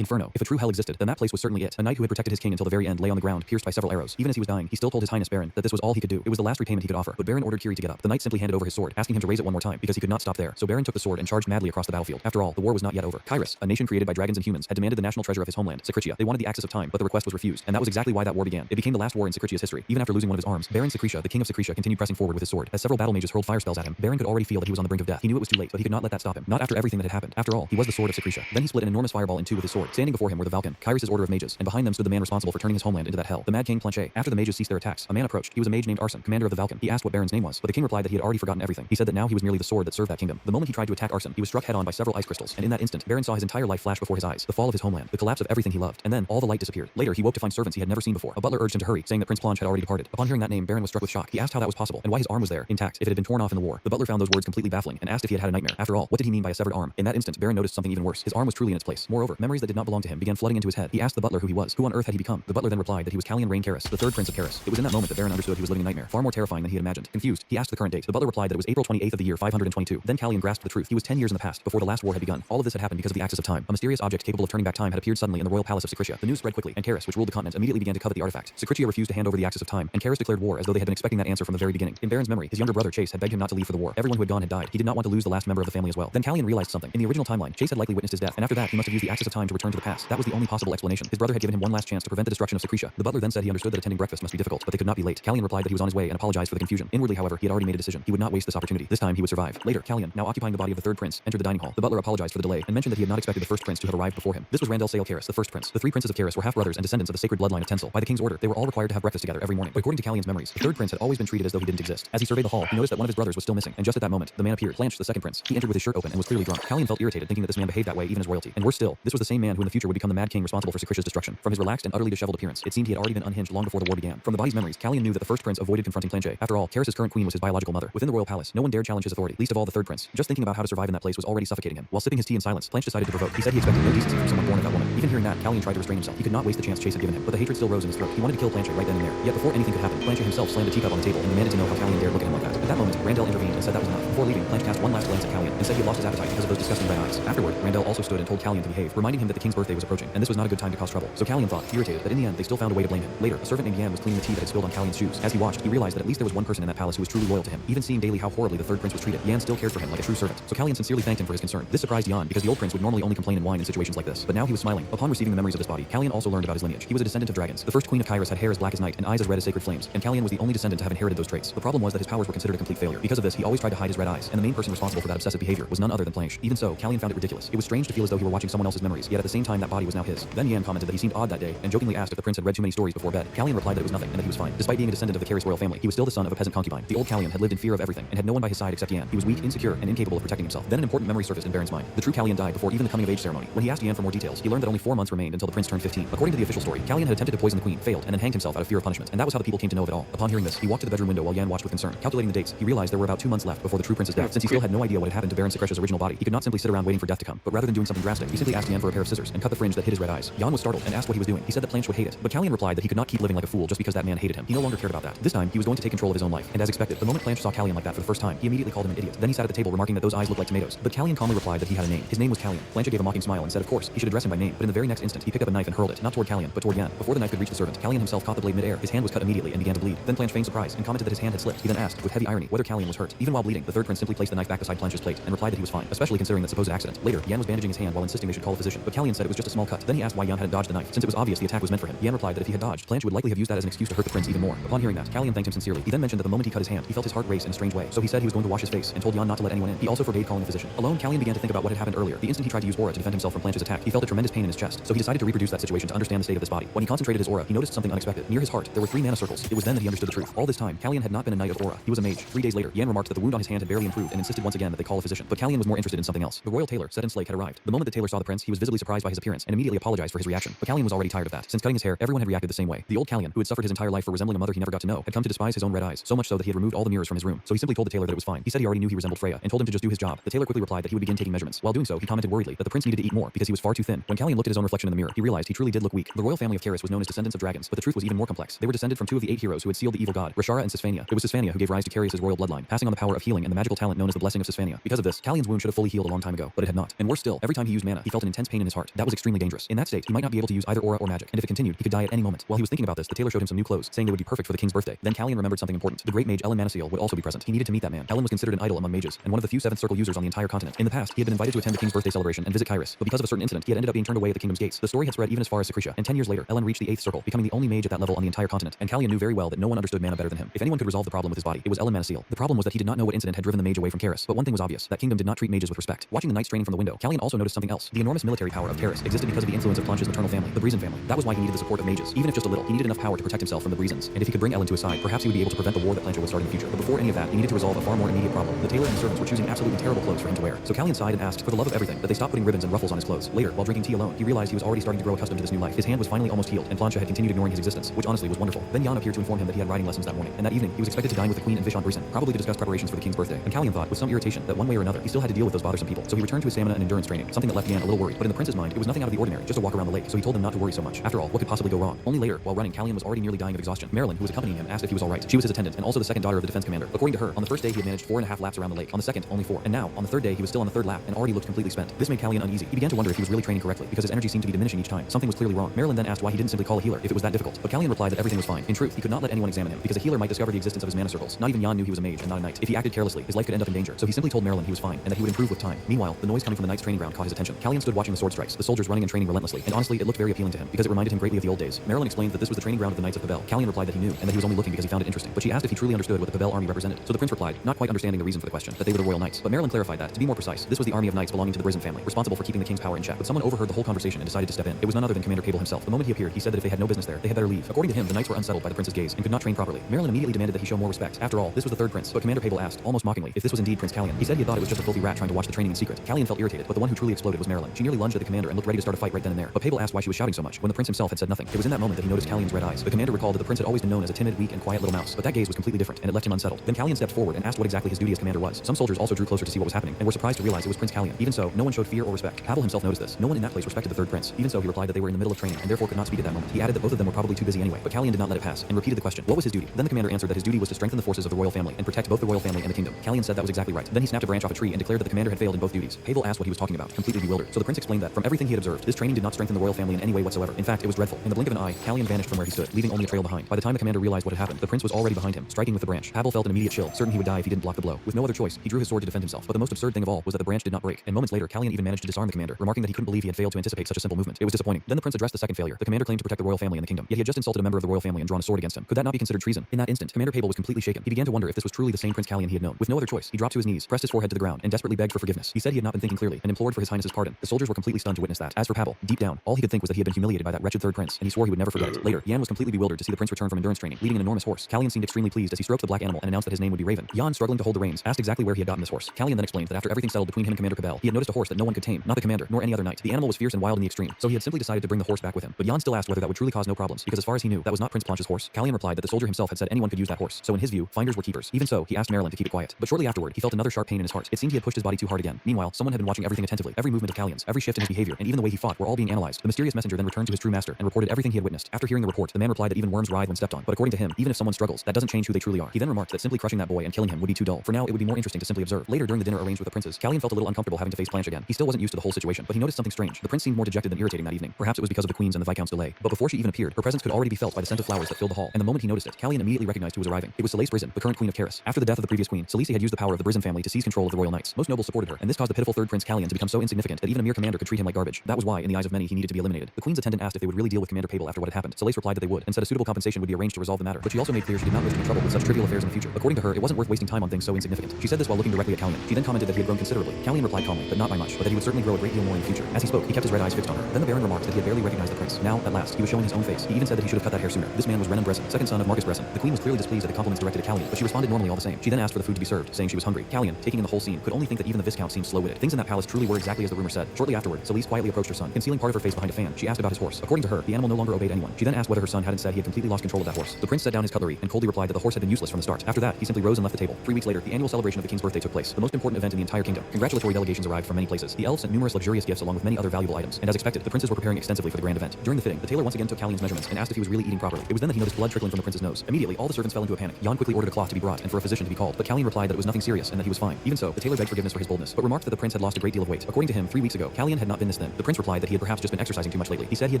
Inferno. If a true hell existed, then that place was certainly it. A knight who had protected his king until the very end lay on the ground, pierced by several arrows. Even as he was dying, he still told his highness Baron that this was all he could do. It was the last repayment he could offer. But Baron ordered Kiri to get up. The knight simply handed over his sword, asking him to raise it one more time, because he could not stop there. So Baron took the sword and charged madly across the battlefield. After all, the war was not yet over. Kyrus, a nation created by dragons and humans, had demanded the national treasure of his homeland, Secretia. They wanted the axis of time, but the request was refused, and that was exactly why that war began. It became the last war in Secretia's history. Even after losing one of his arms, Baron Secretia, the king of Secretia, continued pressing forward with his sword. As several battle mages hurled fire spells at him, Baron could already feel that he was on the brink of death. He knew it was too late, but he could not let that stop him. Not after everything that had happened. After all, he was the sword of Secretia. Then he split an enormous fireball in two with his sword. Standing before him were the Valken, Kyrus' order of mages, and behind them stood the man responsible for turning his homeland into that hell, the Mad King Planchet. After the mages ceased their attacks, a man approached. He was a mage named Arson, commander of the Valken. He asked what Baron's name was, but the king replied that he had already forgotten everything. He said that now he was merely the sword that served that kingdom. The moment he tried to attack Arson, he was struck head on by several ice crystals, and in that instant, Baron saw his entire life flash before his eyes. The fall of his homeland, the collapse of everything he loved, and then all the light disappeared. Later, he woke to find servants he had never seen before. A butler urged him to hurry, saying that Prince Planche had already departed. Upon hearing that name, Baron was struck with shock. He asked how that was possible, and why his arm was there, intact, if it had been torn off in the war. The butler found those words completely baffling, and asked if he had had a nightmare. After all, what did he mean by a severed arm? In that instant, Baron noticed something even worse. His arm was truly in its place. Moreover, memories that did not belong to him began flooding into his head. He asked the butler who he was. Who on earth had he become? The butler then replied that he was Callian Rain Karis, the third prince of Karis. It was in that moment that Baron understood he was living a nightmare, far more terrifying than he had imagined. Confused, he asked the current date. The butler replied that it was April 28th of the year 522. Then Callian grasped the truth. He was 10 years in the past, before the last war had begun. All of this had happened because of the axis of time. A mysterious object capable of turning back time had appeared suddenly in the royal palace of Secretia. The news spread quickly, and Karis, which ruled the continent, immediately began to covet the artifact. Secretia refused to hand over the axis of time, and Karis declared war as though they had been expecting that answer from the very beginning. In Baron's memory, his younger brother Chase had begged him not to leave for the war. Everyone who had gone had died. He did not want to lose the last member of the family as well. Then Callian realized something. In the original timeline, Chase had likely witnessed his death, and after that, he must have used the axis of time to return to the past. That was the only possible explanation. His brother had given him one last chance to prevent the destruction of Secretia. The butler then said he understood that attending breakfast must be difficult, but they could not be late. Callian replied that he was on his way and apologized for the confusion. Inwardly, however, he had already made a decision. He would not waste this opportunity. This time he would survive. Later, Callian, now occupying the body of the third prince, entered the dining hall. The butler apologized for the delay and mentioned that he had not expected the first prince to have arrived before him. This was Randell Sale Karis, the first prince. The three princes of Karis were half-brothers and descendants of the sacred bloodline of Tensel. By the king's order, they were all required to have breakfast together every morning. But according to Callian's memories, the third prince had always been treated as though he didn't exist. As he surveyed the hall, he noticed that one of his brothers was still missing, and just at that moment, the man appeared. Planche, the second prince. He entered with his shirt open and was clearly drunk. Callian felt irritated, thinking that this man behaved that way even as royalty. And worse still, this was the same man who in the future would become the Mad King responsible for Secretia's destruction. From his relaxed and utterly disheveled appearance, it seemed he had already been unhinged long before the war began. From the body's memories, Callian knew that the first prince avoided confronting Planche. After all, Karis' current queen was his biological mother. Within the royal palace, no one dared challenge his authority, least of all the third prince. Just thinking about how to survive in that place was already suffocating him. While sipping his tea in silence, Planche decided to provoke. He said he expected no decency from someone born of that woman. Even hearing that, Callian tried to restrain himself. He could not waste the chance Chase had given him, but the hatred still rose in his throat. He wanted to kill Planche right then and there. Yet before anything could happen, Planche himself slammed a teacup on the table and demanded to know how Callian dared look at him like that. At that moment, Randell intervened and said that was enough. Before leaving, Planche cast one last glance at Callian and said he had lost his appetite because of those disgusting red eyes. Afterward, Randell also stood and told Callian to behave, reminding him that the king's birthday was approaching, and this was not a good time to cause trouble. So Callian thought, irritated, that in the end they still found a way to blame him. Later, a servant named Yan was cleaning the tea that had spilled on Callian's shoes. As he watched, he realized that at least there was one person in that palace who was truly loyal to him. Even seeing daily how horribly the third prince was treated, Yan still cared for him like a true servant. So Callian sincerely thanked him for his concern. This surprised Yan because the old prince would normally only complain and whine in situations like this, but now he was smiling. Upon receiving the memories of this body, Callian also learned about his lineage. He was a descendant of dragons. The first queen of Kyrus had hair as black as night and eyes as red as sacred flames, and Callian was the only descendant to have inherited those traits. The problem was that his powers were considered a complete failure. Because of this, he always tried to hide his red eyes, and the main person responsible for that obsessive behavior was none other than Planche. Even so, Callian found it ridiculous. It was strange to feel as though he were watching someone else's memories, yet at the same time that body was now his. Then Yan commented that he seemed odd that day, and jokingly asked if the prince had read too many stories before bed. Callian replied that it was nothing, and that he was fine. Despite being a descendant of the Karis royal family, he was still the son of a peasant concubine. The old Callian had lived in fear of everything, and had no one by his side except Yan. He was weak, insecure, and incapable of protecting himself. Then an important memory surfaced in Baron's mind. The true Callian died before even the coming of age ceremony. When he asked Yan for more details, he learned that only 4 months remained until the prince turned 15. According to the official story, Callian had attempted to poison the queen, failed, and then hanged himself out of fear of punishment. And that was how the people came to know of it all. Upon hearing this, he walked to the bedroom window while Yan watched with concern. Calculating the dates, he realized there were about 2 months left before the true prince's death. Since he still had no idea what had happened to Baron Secretia's original body, he could not simply sit around waiting for death to come. But rather than doing something drastic, he simply asked Yan for a pair of scissors and cut the fringe that hid his red eyes. Yan was startled and asked what he was doing. He said that Planche would hate it, but Callian replied that he could not keep living like a fool just because that man hated him. He no longer cared about that. This time, he was going to take control of his own life. And as expected, the moment Planche saw Callian like that for the first time, he immediately called him an idiot. Then he sat at the table remarking that those eyes looked like tomatoes. But Callian calmly replied that he had a name. His name was Callian. Planche gave a mocking smile and said of course, he should address him by name, but in the very next instant, he picked up a knife and hurled it, not toward Callian, but toward Yan. Before the knife could reach the servant, Callian himself caught the blade mid-air. His hand was cut immediately and began to bleed. Then Planche feigned surprise and commented that his hand had slipped. He then asked, with heavy irony, whether Callian was hurt. Even while bleeding, the third prince simply placed the knife back beside Planche's plate and replied that he was fine, especially considering that supposed accident. Later, Yan was bandaging his hand while insisting they should call a physician, but Callian said it was just a small cut. Then he asked why Yan hadn't dodged the knife, since it was obvious the attack was meant for him. Yan replied that if he had dodged, Planche would likely have used that as an excuse to hurt the prince even more. Upon hearing that, Callian thanked him sincerely. He then mentioned that the moment he cut his hand, he felt his heart race in a strange way. So he said he was going to wash his face and told Yan not to let anyone in. He also forbade calling a physician. Alone, Callian began to think about what had happened earlier. The instant he tried to use aura to defend himself from Planche's attack, he felt a tremendous pain in his chest. So he decided to reproduce that situation to understand the state of this body. When he concentrated his aura, he noticed something unexpected. Near his heart, there were 3 mana circles. It was then that he understood the truth. All this time, Callian had not been a knight of aura. He was a mage. 3 days later, Yan remarked that the wound on his hand had barely improved and insisted once again that they call a physician. But Callian was more interested in something else. The royal tailor, Seddon Slake, had arrived. The moment the tailor saw the prince, he was visibly surprised by his appearance and immediately apologized for his reaction. But Callian was already tired of that. Since cutting his hair, everyone had reacted the same way. The old Callian, who had suffered his entire life for resembling a mother he never got to know, had come to despise his own red eyes, so much so that he had removed all the mirrors from his room. So he simply told the tailor that it was fine. He said he already knew he resembled Freya and told him to just do his job. The tailor quickly replied that he would begin taking measurements. While doing so, he commented worriedly that the prince needed to eat more because he was far too thin. When Callian looked at his own reflection in the mirror, he realized he truly did look weak. The royal family of Karis was known as descendants of dragons, but the truth was even more complex. They were descended from 2 of the 8 heroes who had sealed the evil god, Rashara and Sisfania. It was Sisfania who gave rise to Karius' royal bloodline, passing on the power of healing and the magical talent known as the blessing of Sisfania. Because of this, Callian's wound should have fully healed a long time ago, but it had not. And worse still, every time he used mana, he felt an intense pain in his heart. heart. That was extremely dangerous. In that state, he might not be able to use either aura or magic, and if it continued, he could die at any moment. While he was thinking about this, the tailor showed him some new clothes, saying they would be perfect for the king's birthday. Then Callian remembered something important. The great mage Everness would also be present. He needed to meet that man. Ellen was considered an idol among mages, and one of the few 7th Circle users on the entire continent. In the past, he had been invited to attend the king's birthday celebration and visit Kyrus, but because of a certain incident, he had ended up being turned away at the kingdom's gates. The story had spread even as far as Secretia, and 10 years later, Ellen reached the 8th Circle, becoming the only mage at that level on the entire continent. And Callian knew very well that no one understood mana better than him. If anyone could resolve the problem with his body, it was Everness. The problem was that he did not know what incident had driven the mage away from Kyrus, but one thing was obvious: that kingdom did not treat mages with respect. Watching the knights training from the window, Callian also noticed something else. The enormous military power of Kyrus existed because of the influence of Planche's maternal family, the Breezen family. That was why he needed the support of mages. Even if just a little, he needed enough power to protect himself from the Breezens. And if he could bring Ellen to his side, perhaps he would be able to prevent the war that Planche would start in the future. But before any of that, he needed to resolve a far more immediate problem. The tailor and the servants were choosing absolutely terrible clothes for him to wear. So Callian sighed and asked, for the love of everything, that they stop putting ribbons and ruffles on his clothes. Later, while drinking tea alone, he realized he was already starting to grow accustomed to this new life. His hand was finally almost healed, and Planche had continued ignoring his existence, which honestly was wonderful. Then Jan appeared to inform him that he had riding lessons that morning, and that evening he was expected to dine with the queen and Vishon Breezen, probably to discuss preparations for the king's birthday. And Callian thought, with some irritation, that one way or another, he still had to deal with those bothersome people. So he returned to his stamina and endurance training, something that left Jan a little worried. But in the prince's mind, it was nothing out of the ordinary, just a walk around the lake. So he told them not to worry so much. After all, what could possibly go wrong? Only later, while running, Callian was already nearly dying of exhaustion. Marilyn, who was accompanying him, asked if he was all right. She was his attendant, and also the second daughter of the defense commander. According to her, on the first day he had managed 4.5 laps around the lake. On the second, only 4. And now, on the third day, he was still on the third lap and already looked completely spent. This made Callian uneasy. He began to wonder if he was really training correctly, because his energy seemed to be diminishing each time. Something was clearly wrong. Marilyn then asked why he didn't simply call a healer if it was that difficult. But Callian replied that everything was fine. In truth, he could not let anyone examine him, because a healer might discover the existence of his mana circles. Not even Jan knew he was a mage and not a knight. If he acted carelessly, his life could end up in danger. So he simply told Marilyn he was fine, and that he would improve with time. Meanwhile, the noise coming from the knight's training ground caught his attention. Callian stood watching the sword strikes, the soldiers running and training relentlessly, and honestly, it looked very appealing to him, because it reminded him greatly of the old days. Marilyn explained that this was the training ground of the Knights of Pabel. Callian replied that he knew, and that he was only looking because he found it interesting. But she asked if he truly understood what the Pabel army represented. So the prince replied, not quite understanding the reason for the question, that they were the royal knights. But Marilyn clarified that, to be more precise, this was the army of knights belonging to the Breezen family, responsible for keeping the king's power in check. But someone overheard the whole conversation and decided to step in. It was none other than Commander Cable himself. The moment he appeared, he said that if they had no business there, they had better leave. According to him, the knights were unsettled by the prince's gaze and could not train properly. Marilyn immediately demanded that he show more respect. After all, this was the third prince. But Commander Cable asked, almost mockingly, if this was indeed Prince Callian. He said he had thought it was just a filthy rat trying to watch the training in secret. Callian felt irritated, but the one who truly exploded was Marilyn. She nearly lunged at the commander and looked ready to start a fight right then and there. But Cable asked why she was shouting so much when the prince himself had said nothing. It was in that moment that he noticed Callian's red eyes. The commander recalled that the prince had always been known as a timid, weak, and quiet little mouse, but that gaze was completely different, and it left him unsettled. Then Callian stepped forward and asked what exactly his duty as commander was. Some soldiers also drew closer to see what was happening, and were surprised to realize it was Prince Callian. Even so, no one showed fear or respect. Pavel himself noticed this. No one in that place respected the third prince. Even so, he replied that they were in the middle of training, and therefore could not speak at that moment. He added that both of them were probably too busy anyway, but Callian did not let it pass, and repeated the question, what was his duty? Then the commander answered that his duty was to strengthen the forces of the royal family, and protect both the royal family and the kingdom. Callian said that was exactly right. Then he snapped a branch off a tree and declared that the commander had failed in both duties. Pavel asked what he was talking about, completely bewildered. So the prince explained that, from everything he had observed, this training did not strengthen the royal family in any way whatsoever. In fact, it was dreadful. In the blink of an eye, Callian vanished from where he stood, leaving only a trail behind. By the time the commander realized what had happened, the prince was already behind him, striking with the branch. Pavel felt an immediate chill, certain he would die if he didn't block the blow. With no other choice, he drew his sword to defend himself. But the most absurd thing of all was that the branch did not break, and moments later, Callian even managed to disarm the commander, remarking that he couldn't believe he had failed to anticipate such a simple movement. It was disappointing. Then the prince addressed the second failure. The commander claimed to protect the royal family and the kingdom, yet he had just insulted a member of the royal family and drawn a sword against him. Could that not be considered treason? In that instant, Commander Cable was completely shaken. He began to wonder if this was truly the same Prince Callian he had known. With no other choice, he dropped to his knees, pressed his forehead to the ground, and desperately begged for forgiveness. He said he had not been thinking clearly, and implored for his highness's pardon. The soldiers were completely stunned to witness that. As for Pavel, deep down, all he could think was that he had been humiliated by that wretched third prince, and he swore he would never forget it. Later, Jan was completely bewildered to see the prince return from endurance training, leading an enormous horse. Callian seemed extremely pleased as he stroked the black animal and announced that his name would be Raven. Jan, struggling to hold the reins, asked exactly where he had gotten this horse. Callian then explained that after everything settled between him and Commander Cabell, he had noticed a horse that no one could tame, not the commander, nor any other knight. The animal was fierce and wild in the extreme, so he had simply decided to bring the horse back with him. But Jan still asked whether that would truly cause no problems, because as far as he knew, that was not Prince Planche's horse. Callian replied that the soldier himself had said anyone could use that horse, so in his view, finders were keepers. Even so, he asked Marilyn to keep it quiet. But shortly afterward, he felt another sharp pain in his heart. It seemed he had pushed his body too hard again. Meanwhile, someone had been watching everything attentively. Every movement of Callian's, every shift in his behavior, and even the way he fought were all being analyzed. The mysterious messenger then returned to his true master and reported everything he had witnessed. After hearing the report, the man replied that even worms writhe when stepped on. But according to him, even if someone struggles, that doesn't change who they truly are. He then remarked that simply crushing that boy and killing him would be too dull. For now, it would be more interesting to simply observe. Later, during the dinner arranged with the princes, Callian felt a little uncomfortable having to face Planche again. He still wasn't used to the whole situation, but he noticed something strange. The prince seemed more dejected than irritating that evening. Perhaps it was because of the queen's and the viscount's delay. But before she even appeared, her presence could already be felt by the scent of flowers that filled the hall. And the moment he noticed it, Callian immediately recognized who was arriving. It was Celeste Breezen, the current queen of Kyrus. After the death of the previous queen, Celeste had used the power of the Breezen family to seize control of the royal knights. Most nobles supported her, and this caused the pitiful third prince Callian to become so insignificant that even a mere commander could treat him like garbage. That was why, in the eyes of many, he needed to be eliminated. The queen's attendant asked if they would really deal with Commander Cable after what had happened. Celeste replied that they would, and said a suitable compensation would be arranged to resolve the matter. But she also made clear she did not wish to be troubled with such trivial affairs in the future. According to her, it wasn't worth wasting time on things so insignificant. She said this while looking directly at Callian. She then commented that he had grown considerably. Callian replied calmly, but not by much, but that he would certainly grow a great deal more in the future. As he spoke, he kept his red eyes fixed on her. Then the Baron remarked that he had barely recognized the prince. Now, at last, he was showing his own face. He even said that he should have cut that hair sooner. This man was Renan Bresson, second son of Marcus Bresson. The queen was clearly displeased at the compliments directed at Callian, but she responded normally all the same. She then asked for the food to be served, saying she was hungry. Callian, taking in the whole scene, could only think that even the viscount seemed slow-witted. Things in that palace truly were exactly as the rumor said. Shortly afterward, Celeste quietly approached her son, concealing part of her face behind a fan. She asked about his horse. According to her, the animal no longer obeyed anyone. She then asked whether her son hadn't said he had completely lost control of that horse. The prince set down his cutlery and coldly replied that the horse had been useless from the start. After that, he simply rose and left the table. 3 weeks later, the annual celebration of the king's birthday took place, the most important event in the entire kingdom. Congratulatory delegations arrived from many places. The elves sent numerous luxurious gifts along with many other valuable items, and as expected, the princes were preparing extensively for the grand event. During the fitting, the tailor once again took Callian's measurements and asked if he was really eating properly. It was then that he noticed blood trickling from the prince's nose. Immediately, all the servants fell into a panic. Jan quickly ordered a cloth to be brought and for a physician to be called, but Callian replied that it was nothing serious and that he was fine. Even so, the tailor begged forgiveness for his boldness, but remarked that the prince had lost a great deal of weight. According to him, 3 weeks ago, Callian had not been this then. The prince replied that he had perhaps just been exercising too much lately. He said he had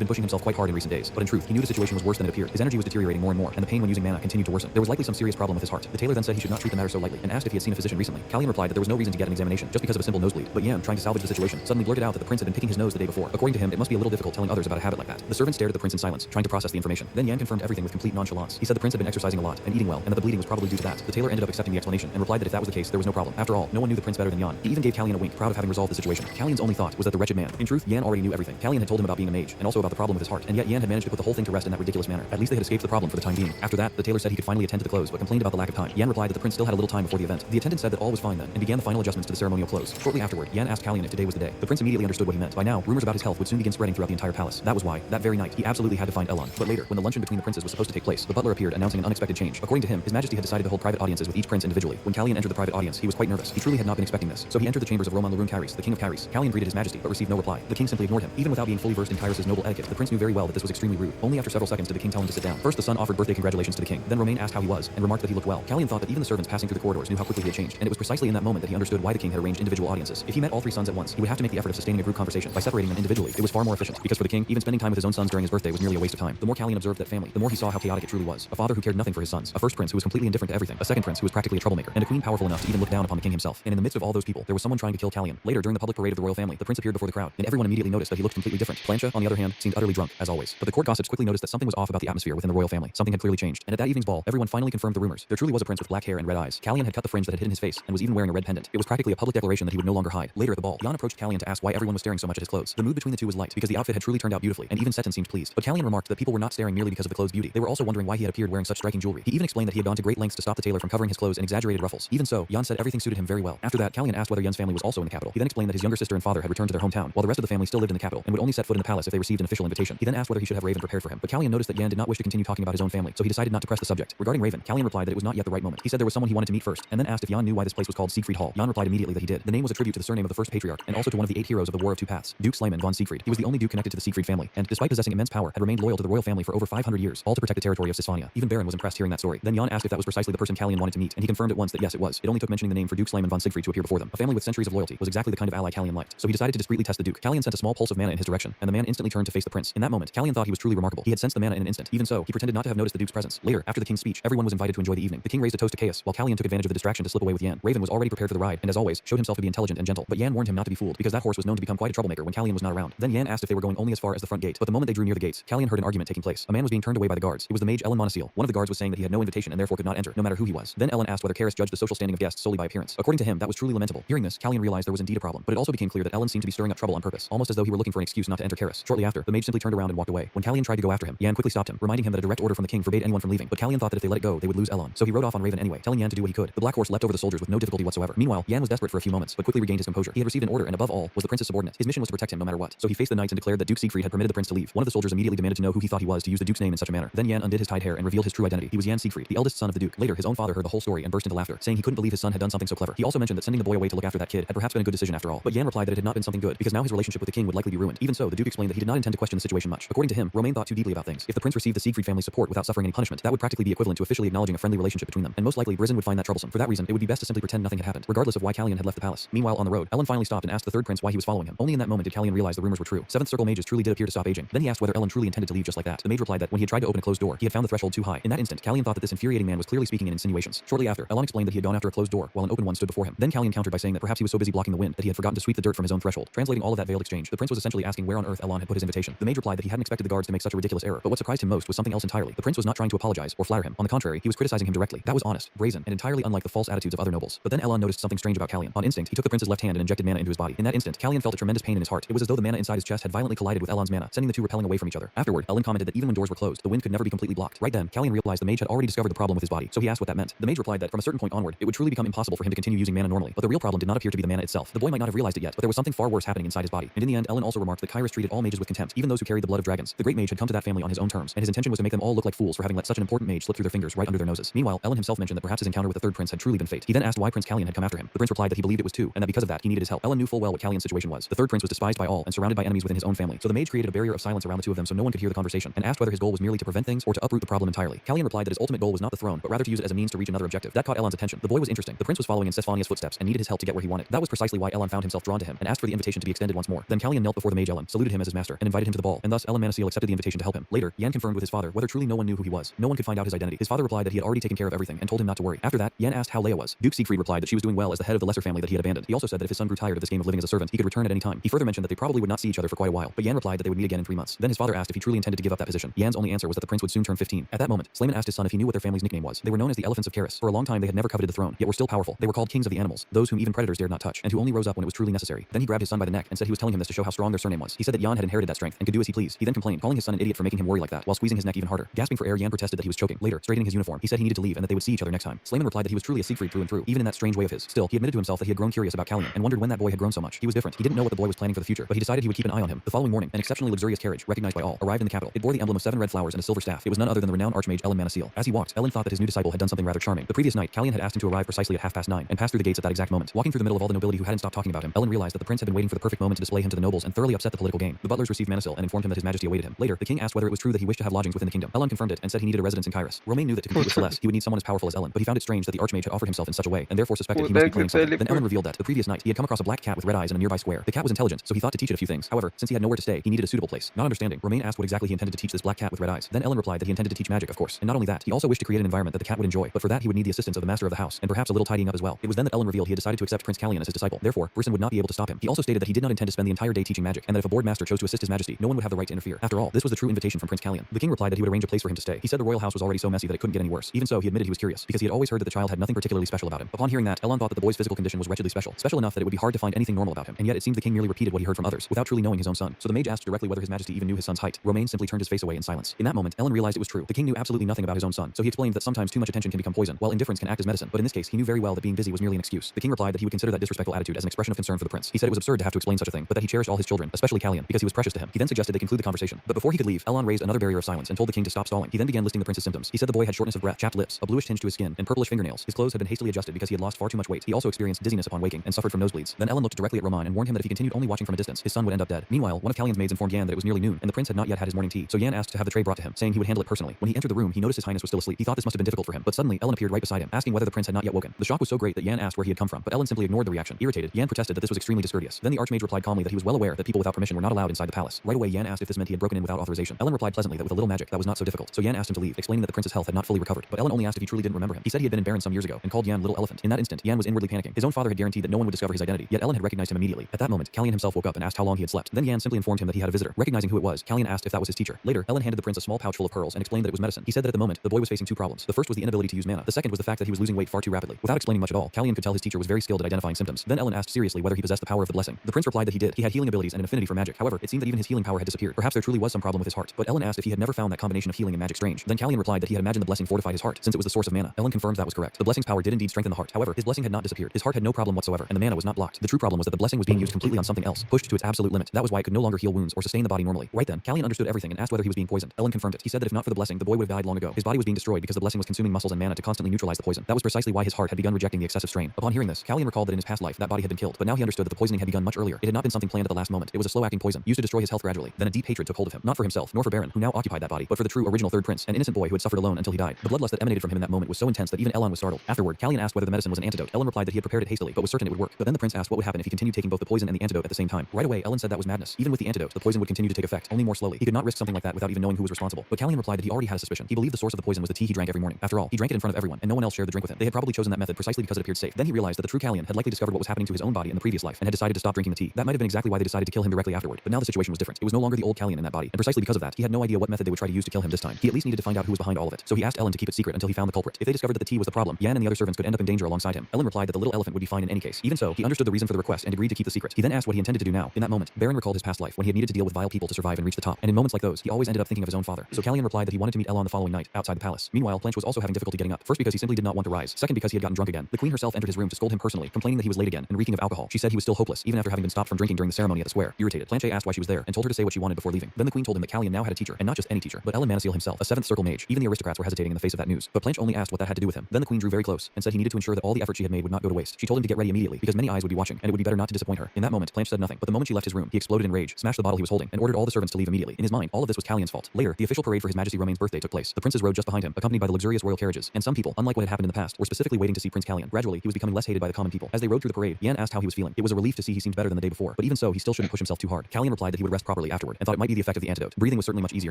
been pushing himself quite hard in recent days, but in truth, he knew the situation was worse than it appeared. His energy was deteriorating more and more, and the pain when using mana continued to worsen. There was likely some serious problem with his heart. The tailor then said he should not treat the matter so lightly, and asked if he had seen a physician recently. Callian replied that there was no reason to get an examination, just because of a simple nosebleed. But Yan, trying to salvage the situation, suddenly blurted out that the prince had been picking his nose the day before. According to him, it must be a little difficult telling others about a habit like that. The servant stared at the prince in silence, trying to process the information. Then Yan confirmed everything with complete nonchalance. He said the prince had been exercising a lot and eating well, and that the bleeding was probably due to that. The tailor ended up accepting the explanation and replied that if that was the case, there was no problem. After all, no one knew the prince better than Yan. He even gave Callian a wink, proud of having resolved the situation. Callian's only thought was that the wretched man. In truth, Yan already knew everything. Callian had told him about being a mage, and also about the problem with his heart, and yet Yan had managed to put the whole thing to rest in that ridiculous manner. At least they had escaped the problem for the time being. After that, the tailor said he could finally attend to the clothes, but complained about the lack of time. Yan replied that the prince still had a little time before the event. The attendant said that all was fine then, and began the final adjustments to the ceremonial clothes. Shortly afterward, Yan asked Callian if today was the day. The prince immediately understood what he meant. By now, rumors about his health would soon begin spreading throughout the entire palace. That was why, that very night, he absolutely had to find Elon. But later, when the luncheon between the princes was supposed to take place, the butler appeared announcing an unexpected change. According to him, His Majesty had decided to hold private audiences with each prince individually. When Callian entered the private audience, he was quite nervous. He truly had not been expecting this. So he entered the chambers of Roman Larun Kairis, the king of Kairis. Callian greeted His Majesty, but received no reply. The king simply ignored him. Even without being fully versed in Kairis' noble etiquette, the prince knew very well that this was extremely rude. Only after several seconds did the king tell him to sit down. First, the son offered birthday congratulations to the king. Then Romain asked how he was, and remarked that he looked well. Callian thought that even the servants passing through the corridors knew how quickly he had changed, and it was precisely in that moment that he understood why the king had arranged individual audiences. If he met all three sons at once, he would have to make the effort of sustaining a group conversation. By separating them individually, it was far more efficient, because for the king, even spending time with his own sons during his birthday was merely a waste of time. The more Callian observed that family, the more he saw how chaotic it truly was. A father who cared nothing for his sons, a first prince who was completely indifferent to everything, a second prince who was practically a troublemaker, and a queen powerful enough to even look down upon the king himself. And in the midst of all those people, there was someone trying to kill Callian. Later, during the public parade of the royal family, the prince appeared before the crowd, and everyone immediately noticed that he looked completely different. Plancha, on the other hand, seemed utterly drunk, as always. But the court gossips quickly noticed that something was off about the atmosphere within the royal family. Something had clearly changed. And at that evening's ball, everyone finally confirmed the rumors. There truly was a prince with black hair and red eyes. Callian had cut the fringe that had hidden his face, and was even wearing a red pendant. It was practically a public declaration that he would no longer hide. Later at the ball, Jan approached Callian to ask why everyone was staring so much at his clothes. The mood between the two was light, because the outfit had truly turned out beautifully, and even Seton seemed pleased. But Callian remarked that people were not staring merely because of the clothes' beauty. They were also wondering why he had appeared wearing such striking jewelry. He even explained that he had gone to great lengths to stop the tailor from covering his clothes and exaggerated ruffles. Even so, Jan said everything suited him very well. After that, Callian asked whether Jan's family was also in the capital. He then explained that his younger sister and father had returned to their hometown, while the rest of the family still lived in the capital, and would only set foot in the palace if they received an official invitation. He then asked whether he should have Raven prepared for him, but Callian noticed that Jan did not wish to continue talking about his own family, so he decided not to press the subject. Regarding Raven, Callian replied that it was not yet the right moment. He said there was someone he wanted to meet first, and then asked if Jan knew why this place was called Siegfried Hall. Jan replied immediately that he did. The name was a tribute to the surname of the first patriarch, and also to one of the 8 heroes of the War of Two Paths, Duke Sleiman von Siegfried. He was the only duke connected to the Siegfried family, and despite possessing immense power, had remained loyal to the royal family for over 500 years, all to protect the territory of Sisvania. Even Baron was impressed hearing that story. Then Jan asked if that was precisely the person Callian wanted to meet, and he confirmed at once that yes, it was. It only took mentioning the name for Duke Sleiman von Siegfried to appear before them. A family with centuries of loyalty was exactly the kind of ally Callian liked, so he decided to discreetly test the duke. Callian sent a small pulse of mana in his direction, and the man instantly turned to face the prince. In that moment, Callian thought he was truly remarkable. He had sensed the mana in an instant. Even so, he pretended not to have noticed the duke's presence. Later, after the king's speech, everyone was invited to enjoy the evening. The king raised a toast to chaos, while Callian took advantage of the distraction to slip away with Yan. Raven was already prepared for the ride, and as always, showed himself to be intelligent and gentle. But Yan warned him not to be fooled, because that horse was known to become quite a troublemaker when Callian was not around. Then Yan asked if they were going only as far as the front gate, but the moment they drew near the gates, Callian heard an argument taking place. A man was being turned away by the guards. It was the mage Ellen Monosil. One of the guards was saying that he had no invitation and therefore could not enter, no matter who he was. Then Ellen asked whether Karis judged the social standing of guests solely by appearance. According to him, that was truly lamentable. Hearing this, Callian realized there was indeed a problem, but it also became clear that Ellen seemed to be stirring up trouble on purpose, almost as though he were looking for an excuse not to enter Karis. Shortly after, the mage simply turned around and walked away. When Callian tried to go after him, Yan quickly stopped him, reminding him that a direct order from the king forbade anyone from leaving. But Callian thought that if they let it go, they would lose Elon. So he rode off on Raven anyway, telling Yan to do what he could. The black horse leapt over the soldiers with no difficulty whatsoever. Meanwhile, Yan was desperate for a few moments, but quickly regained his composure. He had received an order, and above all, was the prince's subordinate. His mission was to protect him no matter what. So he faced the knights and declared that Duke Siegfried had permitted the prince to leave. One of the soldiers immediately demanded to know who he thought he was to use the duke's name in such a manner. Then Yan undid his tied hair and revealed his true identity. He was Yan Siegfried, the eldest son of the duke. Later, his own father heard the whole story and burst into laughter, saying he couldn't believe his son had done something so clever. He also mentioned that sending the boy away to look after that kid had perhaps been a good decision after all. But Yan replied that it had not been something good, because now his relationship with the king would likely be ruined. Even so, the duke explained that he did not intend to question the situation much. According to him, Romain thought too deeply about things. If the prince received the Siegfried family's support without suffering any punishment, that would practically be equivalent to officially acknowledging a friendly relationship between them, and most likely Brizen would find that troublesome. For that reason, it would be best to simply pretend nothing had happened, regardless of why Callian had left the palace. Meanwhile, on the road, Ellen finally stopped and asked the third prince why he was following him. Only in that moment did Callian realize the rumors were true. Seventh circle mages truly did appear to stop aging. Then he asked whether Ellen truly intended to leave just like that. The mage replied that when he had tried to open a closed door, he had found the threshold too high. In that instant, Callian thought that this infuriating man was clearly speaking in insinuations. Shortly after, Ellen explained that he had gone after a closed door, while an open one stood before him. Then Callian countered by saying that perhaps he was so busy blocking the wind that he had forgotten to sweep the dirt from his own threshold. Translating all of that veiled exchange, the prince was essentially asking where on earth Elon had put his invitation. The mage replied that he hadn't expected the guards to make such a ridiculous error, but what surprised him most was something else entirely. The prince was not trying to apologize or flatter him. On the contrary, he was criticizing him directly. That was honest, brazen, and entirely unlike the false attitudes of other nobles. But then Elon noticed something strange about Callian. On instinct, he took the prince's left hand and injected mana into his body. In that instant, Callian felt a tremendous pain in his heart. It was as though the mana inside his chest had violently collided with Elon's mana, sending the two repelling away from each other. Afterward, Ellen commented that even when doors were closed, the wind could never be completely blocked. Right then, Callian realized the mage had already discovered the problem with his body, so he asked what that meant. The mage replied that from a certain point onward, it would truly become impossible for him to continue using mana normally. But the real problem did not appear to be the mana itself. The boy might not have realized it yet, but there was something far worse happening inside his body. And in the end, Ellen also remarked that Kairos treated all mages with contempt, even those who carried the blood of dragons. The great mage had come to that family on his own terms, and his intention was to make them all look like fools for having let such an important mage slip through their fingers right under their noses. Meanwhile, Ellen himself mentioned that perhaps his encounter with the third prince had truly been fate. He then asked why Prince Callian had come after him. The prince replied that he believed it was too, and that because of that, he needed his help. Ellen knew full well what Callian's situation was. The third prince was despised by all and surrounded by enemies within his own family. So the mage created a barrier of silence around the two of them so no one could hear the conversation, and asked whether his goal was merely to prevent things or to uproot the problem entirely. Callian replied that his ultimate goal was not the throne, but rather to use it as a means to reach another objective. That caught Elon's attention. The boy was interesting. The prince was following in Sisvania's footsteps and needed his help to get where he wanted. That was precisely why Elon found himself drawn to him and asked for the invitation to be extended once more. more. Then Callian knelt before the mage Ellen, saluted him as his master, and invited him to the ball, and thus Ellen Manassil accepted the invitation to help him. Later, Yan confirmed with his father whether truly no one knew who he was. No one could find out his identity. His father replied that he had already taken care of everything and told him not to worry. After that, Yan asked how Leia was. Duke Siegfried replied that she was doing well as the head of the lesser family that he had abandoned. He also said that if his son grew tired of this game of living as a servant, he could return at any time. He further mentioned that they probably would not see each other for quite a while, but Yan replied that they would meet again in 3 months. Then his father asked if he truly intended to give up that position. Yan's only answer was that the prince would soon turn 15. At that moment, Slayman asked his son if he knew what their family's nickname was. They were known as the Elephants of Karis. For a long time they had never coveted the throne, yet were still powerful. They were called kings of the animals, those whom even predators dared not touch, and who only rose up when it was truly necessary. Then he grabbed his son by the neck and said he was telling him this to show how strong their surname was. He said that Yan had inherited that strength and could do as he pleased. He then complained, calling his son an idiot for making him worry like that, while squeezing his neck even harder. Gasping for air, Yan protested that he was choking. Later, straightening his uniform, he said he needed to leave and that they would see each other next time. Slayman replied that he was truly a Siegfried through and through, even in that strange way of his. Still, he admitted to himself that he had grown curious about Callian and wondered when that boy had grown so much. He was different. He didn't know what the boy was planning for the future, but he decided he would keep an eye on him. The following morning, an exceptionally luxurious carriage, recognized by all, arrived in the capital. It bore the emblem of 7 red flowers and a silver staff. It was none other than the renowned archmage Ellen Manassil. As he walked, Ellen thought that his new disciple had done something rather charming. The previous night, Callian had asked him to arrive precisely at 9:30 and pass through the gates at that exact moment. Walking through the middle of all the nobility who hadn't stopped talking about him, Ellen realized that the prince had been waiting for the perfect moment to display him to the nobles and thoroughly upset the political game. The butlers received Manassil and informed him that his majesty awaited him. Later, the king asked whether it was true that he wished to have lodgings within the kingdom. Ellen confirmed it and said he needed a residence in Kairos. Romain knew that to compete with Celeste, he would need someone as powerful as Ellen, but he found it strange that the archmage had offered himself in such a way, and therefore suspected he must be playing something. Then Ellen revealed that the previous night he had come across a black cat with red eyes in a nearby square. The cat was intelligent, so he thought to teach it a few things. However, since he had nowhere to stay, he needed a suitable place. Not understanding, Romain asked what exactly he intended to teach this black cat with red eyes. Then Ellen replied that he intended to teach magic, of course. And not only that, he also wished to create an environment that the cat would enjoy, but for that he would need the assistance of the master of the house, and perhaps a little tidying up as well. It was then that Ellen revealed he had decided to accept Prince Callian as his disciple. Therefore, Brisson would not be able to stop him. He also stated that he did not intend to spend the entire day teaching magic, and that if a board master chose to assist his majesty, no one would have the right to interfere. After all, this was the true invitation from Prince Callian. The king replied that he would arrange a place for him to stay. He said the royal house was already so messy that it couldn't get any worse. Even so, he admitted he was curious, because he had always heard that the child had nothing particularly special about him. Upon hearing that, Ellen thought that the boy's physical condition was wretchedly special. Special enough that it would be hard to find anything normal about him, and yet it seemed the king merely repeated what he heard from others, without truly knowing his own son. So the mage asked directly whether his majesty even knew his son's height. Romain simply turned his face away in silence. In that moment, Ellen realized it was true. The king knew absolutely nothing about his own son, so he explained that sometimes too much attention can become poison, while indifference can act as medicine. But in this case, he knew very well that being busy was merely an excuse. The king replied that he would consider that disrespectful attitude as an expression of concern for the prince. He said it was absurd to have to explain such a thing, but that he cherished all his children, especially Callian, because he was precious to him. He then suggested they conclude the conversation. But before he could leave, Ellen raised another barrier of silence and told the king to stop stalling. He then began listing the prince's symptoms. He said the boy had shortness of breath, chapped lips, a bluish tinge to his skin, and purplish fingernails. His clothes had been hastily adjusted because he had lost far too much weight. He also experienced dizziness upon waking and suffered from nosebleeds. Then Ellen looked directly at Roman and warned him that if he continued only watching from a distance, his son would end up dead. Meanwhile, one of Callian's maids informed Yan that it was nearly noon and the prince had not yet had his morning tea. So Yan asked to have the tray brought to him, saying he would handle it personally. When he entered the room, he noticed his highness was still asleep. He thought this must have been difficult for him, but suddenly Ellen appeared right beside him, asking whether the prince had not yet woken. The shock was so great that Yan asked where he had come from, but Ellen simply ignored the reaction. Irritated, Yan protested that this was extremely discourteous. Then the archmage replied calmly that he was well aware that people without permission were not allowed inside the palace. Right away, Yan asked if this meant he had broken in without authorization. Ellen replied pleasantly that with a little magic that was not so difficult. So Yan asked him to leave, explaining that the prince's health had not fully recovered. But Ellen only asked if he truly didn't remember him. He said he had been in Baron some years ago and called Yan Little Elephant. In that instant, Yan was inwardly panicking. His own father had guaranteed that no one would discover his identity, yet Ellen had recognized him immediately. At that moment, Callian himself woke up and asked how long he had slept. Then Yan simply informed him that he had a visitor. Recognizing who it was, Callian asked if that was his teacher. Later, Ellen handed the prince a small pouch full of pearls and explained that it was medicine. He said that at the moment, the boy was facing 2 problems. The first was the inability to use mana. The second was the fact that he was losing weight far too rapidly. Without explaining much at all, Callian could tell his teacher was very skilled at identifying symptoms. Then Ellen asked seriously whether he possessed the power of the blessing. The prince replied that he did. He had healing abilities and an affinity for magic. However, it seemed that even his healing power had disappeared. Perhaps there truly was some problem with his heart. But Ellen asked if he had never found that combination of healing and magic strange. Then Callian replied that he had imagined the blessing fortified his heart, since it was the source of mana. Ellen confirmed that was correct. The blessing's power did indeed strengthen the heart. However, his blessing had not disappeared. His heart had no problem whatsoever, and the mana was not blocked. The true problem was that the blessing was being used completely on something else, pushed to its absolute limit. That was why it could no longer heal wounds or sustain the body normally. Right then, Callian understood everything and asked whether he was being poisoned. Ellen confirmed it. He said that if not for the blessing, the boy would have died long ago. His body was being destroyed because the blessing was consuming muscles and mana to constantly neutralize the poison. That was precisely why his heart had begun rejecting the excessive strain. Upon hearing this, Callian recalled that in his past life, that body had been killed, but now he understood that the poisoning had begun much earlier. It had not been something planned at the last moment. It was a slow-acting poison, used to destroy his health gradually. Then a deep hatred took hold of him, not for himself, nor for Baron, who now occupied that body, but for the true original third prince, an innocent boy who had suffered alone until he died. The bloodlust that emanated from him in that moment was so intense that even Ellen was startled. Afterward, Callian asked whether the medicine was an antidote. Ellen replied that he had prepared it hastily, but was certain it would work. But then the prince asked what would happen if he continued taking both the poison and the antidote at the same time. Right away, Ellen said that was madness. Even with the antidote, the poison would continue to take effect, only more slowly. He could not risk something like that without even knowing who was responsible. But Callian replied that he already had a suspicion. He believed the source of the poison was the tea he drank every morning. After all, he drank it in front of everyone, and no one else shared the drink with him. They had probably chosen that method precisely because it appeared safe. Then he realized that the true Callian had likely discovered what was happening to his own body in the previous life and had decided to stop drinking the tea. That might have been exactly why they decided to kill him directly afterward. But now the situation was different. It was no longer the old Callian in that body, and precisely because of that, he had no idea what method they would try to use to kill him this time. He at least needed to find out who was behind all of it. So he asked Ellen to keep it secret until he found the culprit. If they discovered that the tea was the problem, Yan and the other servants could end up in danger alongside him. Ellen replied that the little elephant would be fine in any case. Even so, he understood the reason for the request and agreed to keep the secret. He then asked what he intended to do now. In that moment, Baron recalled his past life when he had needed to deal with vile people to survive and reach the top. And in moments like those, he always ended up thinking of his own father. So Callian replied that he wanted to meet Ella on the following night, outside the palace. Meanwhile, Blanche was also having difficulty getting up. First because he simply did not want to rise. Second because he had gotten drunk again. The queen herself entered his room to scold him personally, complaining that he was late again and reeking of alcohol. She said he was still hopeless, even after having been stopped from drinking during the ceremony at the square. Irritated, Blanche asked why she was there and told her to say what she wanted before leaving. Then the queen told him that Callian now had a teacher, and not just any teacher, but Ellen Manassil himself, a 7th circle mage. Even the aristocrats were hesitating in the face of that news. But Blanche only asked what that had to do with him. Then the queen drew very close and said he needed to ensure that all the effort she had made would not go to waste. She told him to get ready immediately because many eyes would be watching, and it would be better not to disappoint her. In that moment, Blanche said nothing, but the moment she left his room, he exploded in rage, smashed the bottle he was holding, and ordered all the servants to leave immediately. In his mind, all of this was Callian's fault. Later, the official parade for His Majesty Romain's birthday took place. The princes rode just behind him, accompanied by the luxurious royal carriages, and some people, unlike what had happened in the past, were specifically waiting to see Prince Callian. Gradually, he was becoming less hated by the common people. As they rode through the parade, Yan asked how he was feeling. It was a relief to see he seemed better than the day before, but even so, he still shouldn't push himself too hard. Callian replied that he would rest properly afterward, and thought it might be the effect of the antidote. Breathing was certainly much easier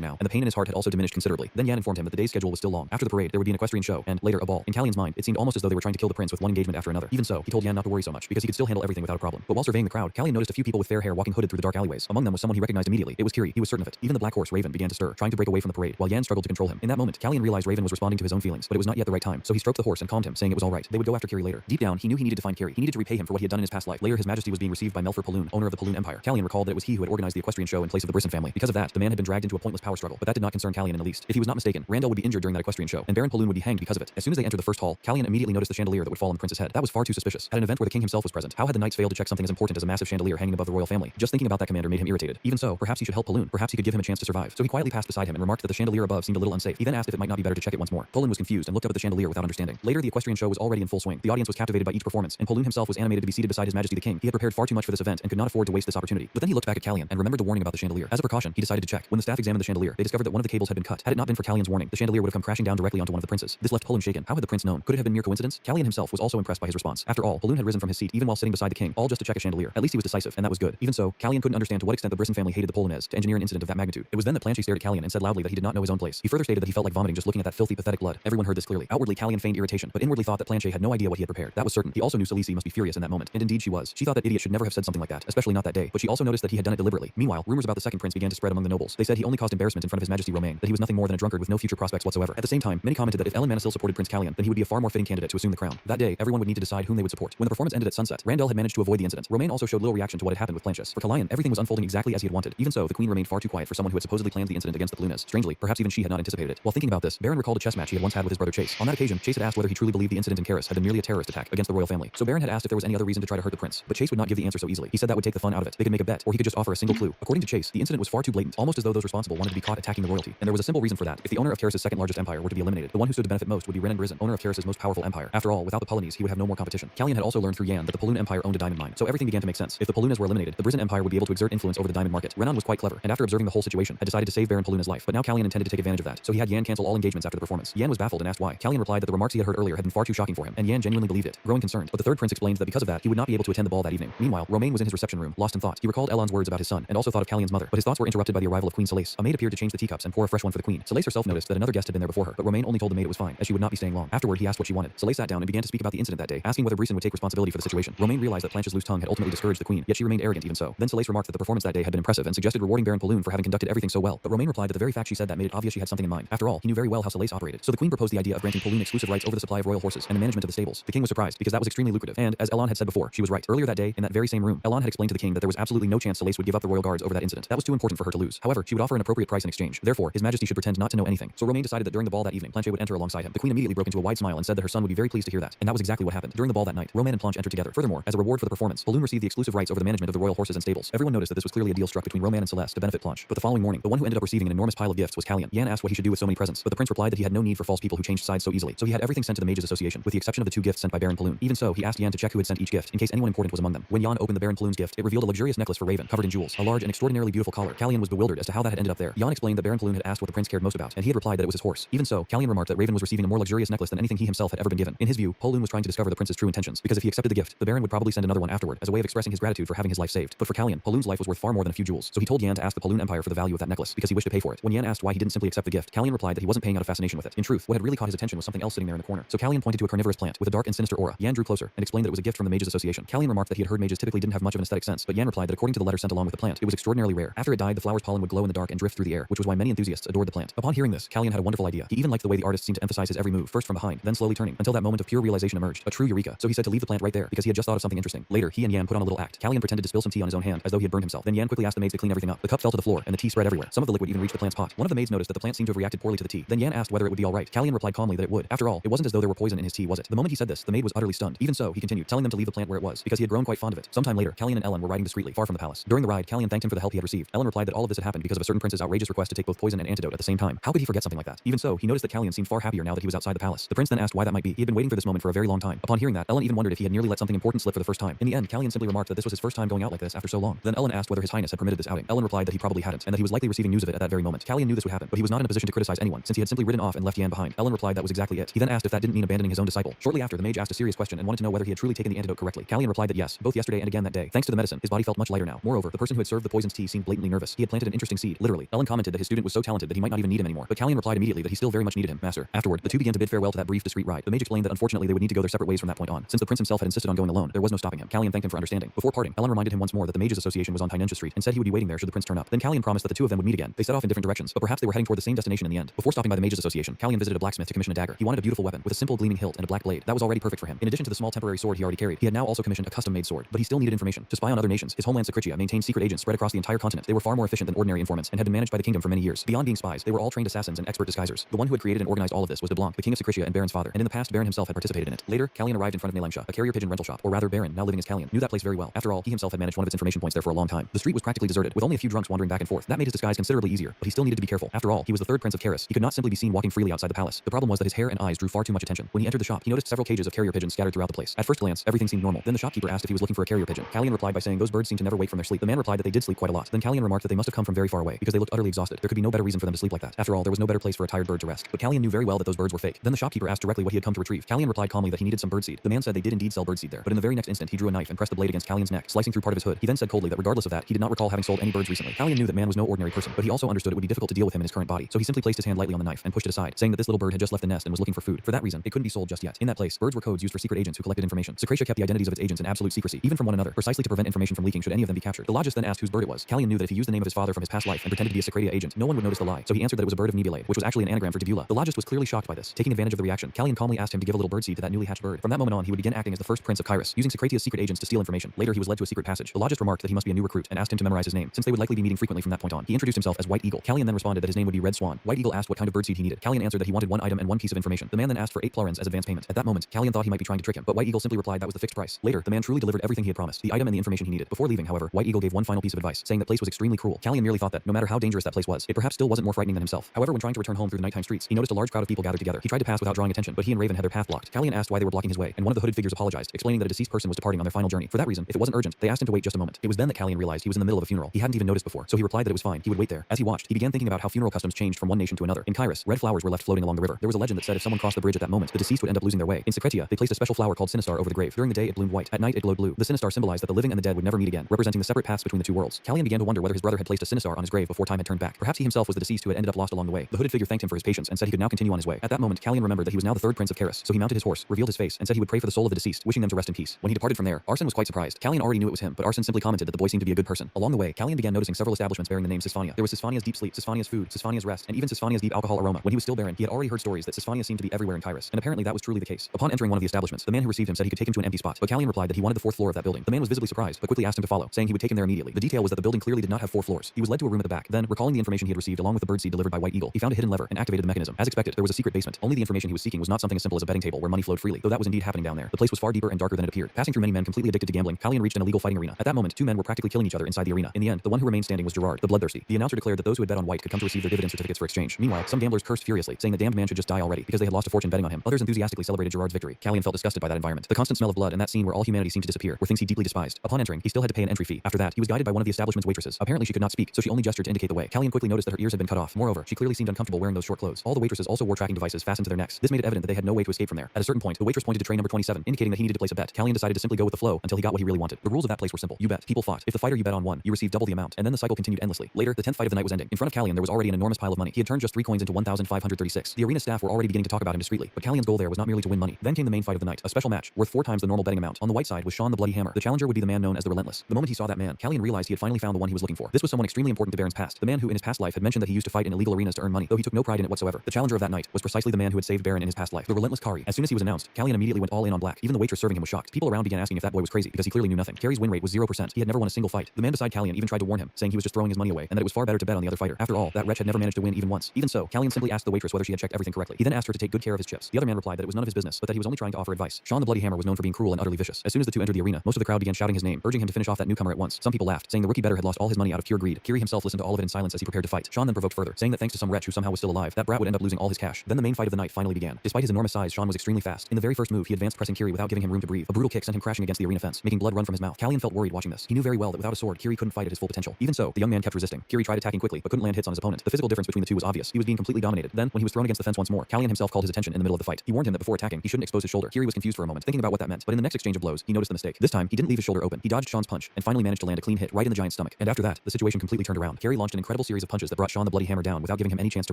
now, and the pain in his heart had also diminished considerably. Then Yan informed him that the day's schedule was still long. After the parade, there would be an equestrian show, and later a ball. In Callian's mind, it seemed almost as though they were trying to kill the prince with one engagement after another. Even so, he told Yan not to worry so much, because he could still handle everything without a problem. But while surveying the crowd, Callian noticed a few people with fair hair walking hooded through the dark alleyways. Among them was someone he recognized immediately. It was Kiri. He was certain of it. Even the black horse Raven began to stir, trying to break away from the parade, while Yan struggled to control him. In that moment, Callian realized Raven was responding to his own feelings, but it was not yet the right time. So he stroked the horse and calmed him, saying it was all right. They would go after Kiri later. Deep down, he knew he needed to find Kiri. He needed to repay him for what he had done in his past life. Later, His Majesty was being received by Melfort Paloon, owner of the Paloon Empire. Callian recalled that it was he who had organized the equestrian show in place of the Brisson family. Because of that, the man had been dragged into a pointless power struggle, but that did not concern Callian in the least. If he was not mistaken, Randall would be injured during that equestrian show, and Baron Paloon would be hanged because of it. As soon as they entered the first hall, Callian immediately noticed the chandelier that would fall on the prince's head. That was far too suspicious. At an event where the king himself was present, how had the knights failed to check something as important as a massive chandelier hanging above the royal family? Just thinking about that commander made him irritated. Even so, perhaps he should help Paloon. Perhaps he could give him a chance to survive. So he quietly passed beside him and remarked that the chandelier above seemed a little unsafe. He then asked if it might not be better to check it once more. Paloon was confused and looked up at the chandelier without understanding. Later, the equestrian show was already in full swing. The audience was captivated by each performance, and Paloon himself was animated to be seated beside His Majesty the King. He had prepared far too much for this event and could not afford to waste this opportunity. But then he looked back at Callian and remembered the warning about the chandelier. As a precaution, he decided to check. When the staff examined the chandelier, they discovered that one of the cables had been cut. Had it not been for Callian's warning, the chandelier would have come crashing down directly onto one of the princes. This left Paloon shaken. How had the prince known? Could it have been mere coincidence? Callian himself was also impressed by his response. After all, Paloon had risen from his seat even while sitting beside the king, all just to check a chandelier. At least he was decisive, and that was good. Even so, Callian couldn't understand to what extent the Brisson family hated the Polonaise to engineer an incident of that magnitude. It was then that Planchet stared at Callian and said loudly that he did not know his own place. He further stated that he felt like vomiting just looking at that filthy, pathetic blood. Everyone heard this clearly. Outwardly, Callian feigned irritation, but inwardly thought that Planchet had no idea what he had prepared. That was certain. He also knew Salisi must be furious in that moment, and indeed she was. She thought that idiot should never have said something like that, especially not that day. But she also noticed that he had done it deliberately. Meanwhile, rumors about the second prince began to spread among the nobles. They said he only caused embarrassment in front of His Majesty Romain, that he was nothing more than a drunkard with no future prospects whatsoever. At the same time, many commented that if Ellen Manisil supported Prince Callian, then he would be a far more fitting candidate to assume the crown. That day, everyone would need to decide whom they would support. When the performance ended at sunset, Randall had managed to avoid the incident. Romain also showed little reaction to what had happened with Plancius. For Callian, everything was unfolding exactly as he had wanted. Even so, the queen remained far too quiet for someone who had supposedly planned the incident against the Palonaise. Strangely, perhaps even she had not anticipated it. While thinking about this, Baron recalled a chess match he had once had with his brother Chase. On that occasion, Chase had asked whether he truly believed the incident in Karis had been merely a terrorist attack against the royal family. So Baron had asked if there was any other reason to try to hurt the prince, but Chase would not give the answer so easily. He said that would take the fun out of it. They could make a bet, or he could just offer a single clue. According to Chase, the incident was far too blatant, almost as though those responsible wanted to be caught attacking the royalty. And there was a simple reason for that. If the owner of Karis' second largest empire were to be eliminated, the one who stood to benefit most would be Renan Brizon, owner of Karis' most powerful empire. After all, without the Polonese, he would have no more competition. Callian had also learned through Yan that the Paloon Empire owned a diamond mine, so everything began to make sense. If the Palooners were eliminated, the Brizon Empire would be able to exert influence over the diamond market. Renan was quite clever, and after observing the whole situation, had decided to save Baron Paloona's life. But now Callian intended to take advantage of that, so he had Yan cancel all engagements after the performance. Yan was baffled and asked why. Callian replied that the remarks he had heard earlier had been far too shocking for him, and Yan genuinely believed it. Growing concerned, but the third prince explained that because of that, he would not be able to attend the ball that evening. Meanwhile, Romain was in his reception room, lost in thought. He recalled Elon's words about his son, and also thought of Callian's mother, but his thoughts were interrupted by the arrival of Queen Salais. A maid appeared to change the teacups and pour a fresh one for the queen. Salais herself noticed that another guest had been there before her, but Romain only told the maid it was fine, as she would not be staying long. Afterward, he asked what she wanted. Salais sat down and began to speak about the incident that day, asking whether Brisson would take responsibility for the situation. Romain realized that Planche's loose tongue had ultimately discouraged the queen, yet she remained arrogant even so. Then Salais remarked that the performance that day had been impressive and suggested rewarding Baron Paloon for having conducted everything so well. But Romain replied that the very fact she said that made it obvious she had something in mind. After all, he knew very well how Salais operated. So the queen proposed the idea of granting Paloon exclusive rights over the supply of royal horses and the management of the stables. The king was surprised because that was extremely lucrative, and as Elon had said before, she was right. Earlier that day, in that very same room, Elon had explained to the king that there was absolutely no chance Salais would give up the royal guards over that incident. That was too important for her to lose. However, she would offer an appropriate price in exchange. Therefore, His Majesty should pretend not to know anything. So Romain decided that during the ball that evening, Planchet would enter alongside him. The queen immediately broke into a wide smile and said that her son would be very pleased to hear that. And that was exactly what happened. During the ball that night, Romain and Planche entered together. Furthermore, as a reward for the performance, Paloon received the exclusive rights over the management of the royal horses and stables. Everyone noticed that this was clearly a deal struck between Romain and Celeste to benefit Planche. But the following morning, the one who ended up receiving an enormous pile of gifts was Callian. Yan asked what he should do with so many presents, but the prince replied that he had no need for false people who changed sides so easily. So he had everything sent to the Mages Association, with the exception of the 2 gifts sent by Baron Paloon. Even so, he asked Yan to check who had sent each gift, in case anyone important was among them. When Yan opened the Baron Paloon's gift, it revealed a luxurious necklace for Raven, covered in jewels, a large and extraordinarily beautiful collar. Callian was bewildered as to how that had ended up there. Yan explained that Baron Paloon had asked what the prince cared most about, and he had replied that it was his horse. Even so, Callian remarked that Raven was receiving a more luxurious necklace than anything he himself had ever been given. In his view, Paloon was trying to discover the prince's true intentions, because if he accepted the gift, the Baron would probably send another one afterward, as a way of expressing his gratitude for having his life saved. But for Callian, Paloon's life was worth far more than a few jewels, so he told Yan to ask the Paloon Empire for the value of that necklace, because he wished to pay for it. When Yan asked why he didn't simply accept the gift, Callian replied that he wasn't paying out of fascination with it. In truth, what had really caught his attention was something else sitting there in the corner. So Callian pointed to a carnivorous plant with a dark and sinister aura. Yan drew closer and explained that it was a gift from the Mages Association. Callian remarked that he had heard mages typically didn't have much of an aesthetic sense, but Yan replied that according to the letter sent along with the plant, it was extraordinarily rare. After it died, the flower's pollen would glow in the dark and drift through the air, which was why many enthusiasts adored the plant. Upon hearing this, Callian had a wonderful idea. He even liked the way the artist seemed to emphasize his every move, first from behind, then slowly turning, until that moment of pure realization emerged. A true eureka. So he said to leave the plant right there, because he had just thought of something interesting. Later, he and Yan put on a little act. Callian pretended to spill some tea on his own hand, as though he had burned himself. Then Yan quickly asked the maids to clean everything up. The cup fell to the floor, and the tea spread everywhere. Some of the liquid even reached the plant's pot. One of the maids noticed that the plant seemed to have reacted poorly to the tea. Then Yan asked whether it would be all right. Callian replied calmly that it would. After all, it wasn't as though there were poison in his tea, was it? The moment he said this, the maid was utterly stunned. Even so, he continued, telling them to leave the plant where it was, because he had grown quite fond of it. Sometime later, Callian and Ellen were riding discreetly, far from the palace. During the ride, Callian thanked him for the help he had received. Ellen replied that all of this had happened because of a certain prince's outrageous request to take both poison and antidote at the same time. How could he forget something like that? Even so, he noticed that Callian seemed far happier now that he was outside the palace. The prince then asked why that might be. He had been waiting for this moment for a very long time. Upon hearing that, Ellen even wondered if he had nearly let something important slip for the first time. In the end, Callian simply remarked that this was his first time going out like this after so long. Then Ellen asked whether His Highness had permitted this outing. Ellen replied that he probably hadn't, and that he was likely receiving news of it at that very moment. Callian knew this would happen, but he was not in a position to criticize anyone, since he had simply ridden off and left Yan behind. Ellen replied that was exactly it. He then asked if that didn't mean abandoning his own disciple. Shortly after, the mage asked a serious question and wanted to know whether he had truly taken the antidote correctly. Callian replied that yes, both yesterday and again that day. Thanks to the medicine, his body felt much lighter now. Moreover, the person who had served the poisoned tea seemed blatantly nervous. He had planted an interesting seed, literally. Ellen commented that his student was so talented that he might not even need him anymore. But Callian replied immediately that he still very much needed him, master. Afterward, the two began to bid farewell to that brief, discreet ride. The mage explained that unfortunately they would need to go their separate ways from that point on. Since the prince himself had insisted on going alone, there was no stopping him. Callian thanked him for understanding. Before parting, Ellen reminded him once more that the mages association was on Tynentia Street and said he would be waiting there should the prince turn up. Then Callian promised that the two of them would meet again. They set off in different directions, but perhaps they were heading toward the same destination in the end. Before stopping by the mages association, Callian visited a blacksmith to commission a dagger. He wanted a beautiful weapon with a simple gleaming hilt and a black blade. That was already perfect for him. In addition to the small temporary sword he already carried, he had now also commissioned a custom-made sword. But he still needed information to spy on other nations. His homeland Secretia maintained secret agents spread across the entire continent. They were far more efficient than ordinary informants and had been managed by the kingdom for many years. Beyond being spies, they were all trained assassins and expert disguisers. The one who had created and organized all of this was de Blanc, the king of Secretia and Baron's father, and in the past Baron himself had participated in it. Later, Callian arrived in front of Nelangsha, a carrier pigeon rental shop, or rather Baron, now living as Callian, knew that place very well. After all, he himself had managed one of its information points there for a long time. The street was practically deserted, with only a few drunks wandering back and forth. That made his disguise considerably easier, but he still needed to be careful. After all, he was the third prince of Karis. He could not simply be seen walking freely outside the palace. The problem was that his hair and eyes drew far too much attention. When he entered the shop, he noticed several cages of carrier pigeons scattered throughout the place. At first glance, everything seemed normal. Then the shopkeeper asked if he was looking for a carrier pigeon. Callian replied by saying those birds seemed to never wake from their sleep. The man replied that they did sleep quite a lot. Then Callian remarked that they must have come from very far away because they looked utterly exhausted. There could be no better reason for them to sleep like that. After all, there was no better place for a tired bird to rest. But Callian knew very well that those birds were fake. Then the shopkeeper asked directly what he had come to retrieve. Callian replied calmly that he needed some birdseed. The man said they did indeed sell birdseed there, but in the very next instant he drew a knife and pressed the blade against Callian's neck, slicing through part of his hood. He then said coldly that regardless of that, he did not recall having sold any birds recently. Callian knew that man was no ordinary person, but he also understood it would be difficult to deal with him in his current body. So he simply placed his hand lightly on the knife and pushed it aside, saying that this little bird had just left the nest and was looking for food. For that reason, it couldn't be sold just yet. In that place, birds were codes used for secret agents who collected information. Secretia kept the identities of its agents in absolute secrecy, even from one another, precisely to prevent information from leaking should any of them be captured. The logist then asked whose bird it was. Callian knew that if he used the name of his father from his past life and pretended to be a Secretia agent, no one would notice the lie. So he answered that it was a bird of Nebulade, which was actually an anagram for Dibula. The logist was clearly shocked by this. Taking advantage of the reaction, Callian calmly asked him to give a little birdseed to that newly hatched bird. From that moment on, he would begin acting as the first prince of Kairos, using Secretia's secret agents to steal information. Later, he was led to a secret passage. The logist remarked that he must be a new recruit and asked him to memorize his name, since they would likely be meeting frequently from that point on. He introduced himself as White Eagle. Callian then responded that his name would be Red Swan. White Eagle asked what kind of birdseed he needed. Callian answered that he wanted one item and one piece of information. The man then asked for 8 plurins as advance payment. At that moment, Callian thought he might be trying to trick him, but White Eagle simply replied that was the fixed price. Later, the man truly delivered everything he had promised, the item and the information he needed. Before leaving, however, White Eagle gave one final piece of advice, saying that place was extremely cruel. Callian merely thought that, no matter how dangerous that place was, it perhaps still wasn't more frightening than himself. However, when trying to return home through the nighttime streets, he noticed a large crowd of people gathered together. He tried to pass without drawing attention, but he and Raven had their path blocked. Callian asked why they were blocking his way, and one of the hooded figures apologized, explaining that a deceased person was departing on their final journey. For that reason, if it wasn't urgent, they asked him to wait just a moment. It was then that Callian realized he was in the middle of a funeral. He hadn't even noticed before, so he replied that it was fine. He would wait there. As he watched, he began thinking about how funeral customs changed from one nation to another. In Kairos, red flowers were left floating along the river. There was a legend that said if someone crossed the bridge at that moment, the deceased would end up losing their way. In Secretia, they placed a special flower called Sinistar over the grave. During the day, it bloomed white. At night, it glowed blue. The Sinistar symbolized that the living and the dead would never meet again, representing the separate paths between the two worlds. Callian began to wonder whether his brother had placed a Sinistar on his grave before time had turned back. Perhaps he himself was the deceased who had ended up lost along the way. The hooded figure thanked him for his patience and said he could now continue on his way. At that moment, Callian remembered that he was now the third prince of Karis, so he mounted his horse, revealed his face, and said he would pray for the soul of the deceased, wishing them to rest in peace. When he departed from there, Arson was quite surprised. Callian already knew it was him, but Arson simply commented that the boy seemed to be a good person. Along the way, Callian began noticing several establishments bearing the name Sisphania. There was Sisphania's deep sleep, Sisphania's food, Sisphania's rest, and even Sisphania's deep alcohol aroma. When he was still Baron, he had already heard stories that Sisphania seemed to be everywhere in Kairos, and apparently that was truly the case. Upon entering one of the establishments, the man who received him said he could take him to an empty spot, but Callian replied that he wanted the 4th floor of that building. The man was visibly surprised, but quickly asked him to follow, saying he would take him there immediately. The detail was that the building clearly did not have 4 floors. He was led to a room at the back. Then, recalling the information he had received along with the birdseed delivered by White Eagle, he found a hidden lever and activated the mechanism. As expected, there was a secret basement. Only the information he was seeking was not something as simple as a betting table where money flowed freely, though that was indeed happening down there. The place was far deeper and darker than it appeared. Passing through many men completely addicted to gambling, Callian reached an illegal fighting arena. At that moment, 2 men were practically killing each other inside the arena. In the end, the one who remained standing was Gerard, the bloodthirsty. The announcer declared that those who had bet on White could come to receive their dividend certificates for exchange. Meanwhile, some gamblers cursed furiously, saying the damned man should just die already because they had lost a fortune betting on him. Others enthusiastically celebrated Gerard's victory. Callian felt disgusted by that environment. The constant smell of blood and that scene where all humanity seemed to disappear were things he deeply despised. Upon entering, he still had to pay an entry fee. After that, he was guided by one of the establishment's waitresses. Apparently she could not speak, so she only gestured to indicate the way. Callian quickly noticed that her ears had been cut off. Moreover, she clearly seemed uncomfortable wearing those short clothes. All the waitresses also wore tracking devices fastened to their necks. This made it evident that they had no way to escape from there. At a certain point, the waitress pointed to tray number 27, indicating that he needed to place a bet. Callian decided to simply go with the flow until he got what he really wanted. The rules of that place were simple. You bet. People fought. If the fighter you bet on won, you received double the amount, and then the cycle continued endlessly. Later, the 10th fight of the night was ending. In front of Callian, there was already an enormous pile of money. He had turned just 3 coins into 1,536. The arena staff were already beginning to talk about him discreetly, but Callian's goal there was not merely to win money. Then came the main fight of the night, a special match worth 4 times the normal betting amount. On the white side was Sean the Bloody Hammer. The challenger would be the man known as the Relentless. The moment he saw that man, Callian realized he had finally found the one he was looking for. This was someone extremely important to Baron's past. The man who in his past life had mentioned that he used to fight in illegal arenas to earn money, though he took no pride in it whatsoever. The challenger of that night was precisely the man who had saved Baron in his past life, the Relentless Kari. As soon as he was announced, Callian immediately went all in on black. Even the waitress serving him was shocked. People around began asking if that boy was crazy because he clearly knew nothing. Kari's win rate was 0%. He had never won a single fight. The man beside Callian even tried to warn him, saying he was just throwing his money away and that it was far better to bet on the other fighter. After all, that wretch had never managed to win even once. Even so, Callian simply asked the waitress whether she had checked everything correctly. He then asked her to take good care of his chips. The other man replied that it was none of his business, but that he was only trying to offer advice. Sean the Bloody Hammer was known for being cruel and utterly vicious. As soon as the two entered the arena, most of the crowd began shouting his name, urging him to finish off that newcomer at once. Some people laughed, saying the rookie bettor had lost all his money out of pure greed. Kiri himself listened to all of it in silence as he prepared to fight. Sean then provoked further, saying that thanks to some wretch who somehow was still alive, that brat would end up losing all his cash. Then the main fight of the night finally began. Despite his enormous size, Sean was extremely fast. In the very first move, he advanced, pressing Kiri without giving him room to breathe. A brutal kick sent him crashing against the arena fence, making blood run from his mouth. Callian felt worried watching this. He knew very well that without a sword, Kiri couldn't fight at his full potential. Even so, the young man kept resisting. Kiri tried attacking quickly, but couldn't land hits on his opponent. The physical difference between the two was obvious. He was being completely dominated. Then, when he was thrown against the fence once more, Callian himself called his attention in the middle of the fight. He warned him that before attacking, he shouldn't expose his shoulder. Kiri was confused for a moment, thinking about what that meant, but in the next exchange of blows, he noticed the mistake. This time, he didn't leave his shoulder open. He dodged Sean's punch and finally managed to land a clean hit right in the giant's stomach. And after that, the situation completely turned around. Carrie launched an incredible series of punches that brought Sean the Bloody Hammer down without giving him any chance to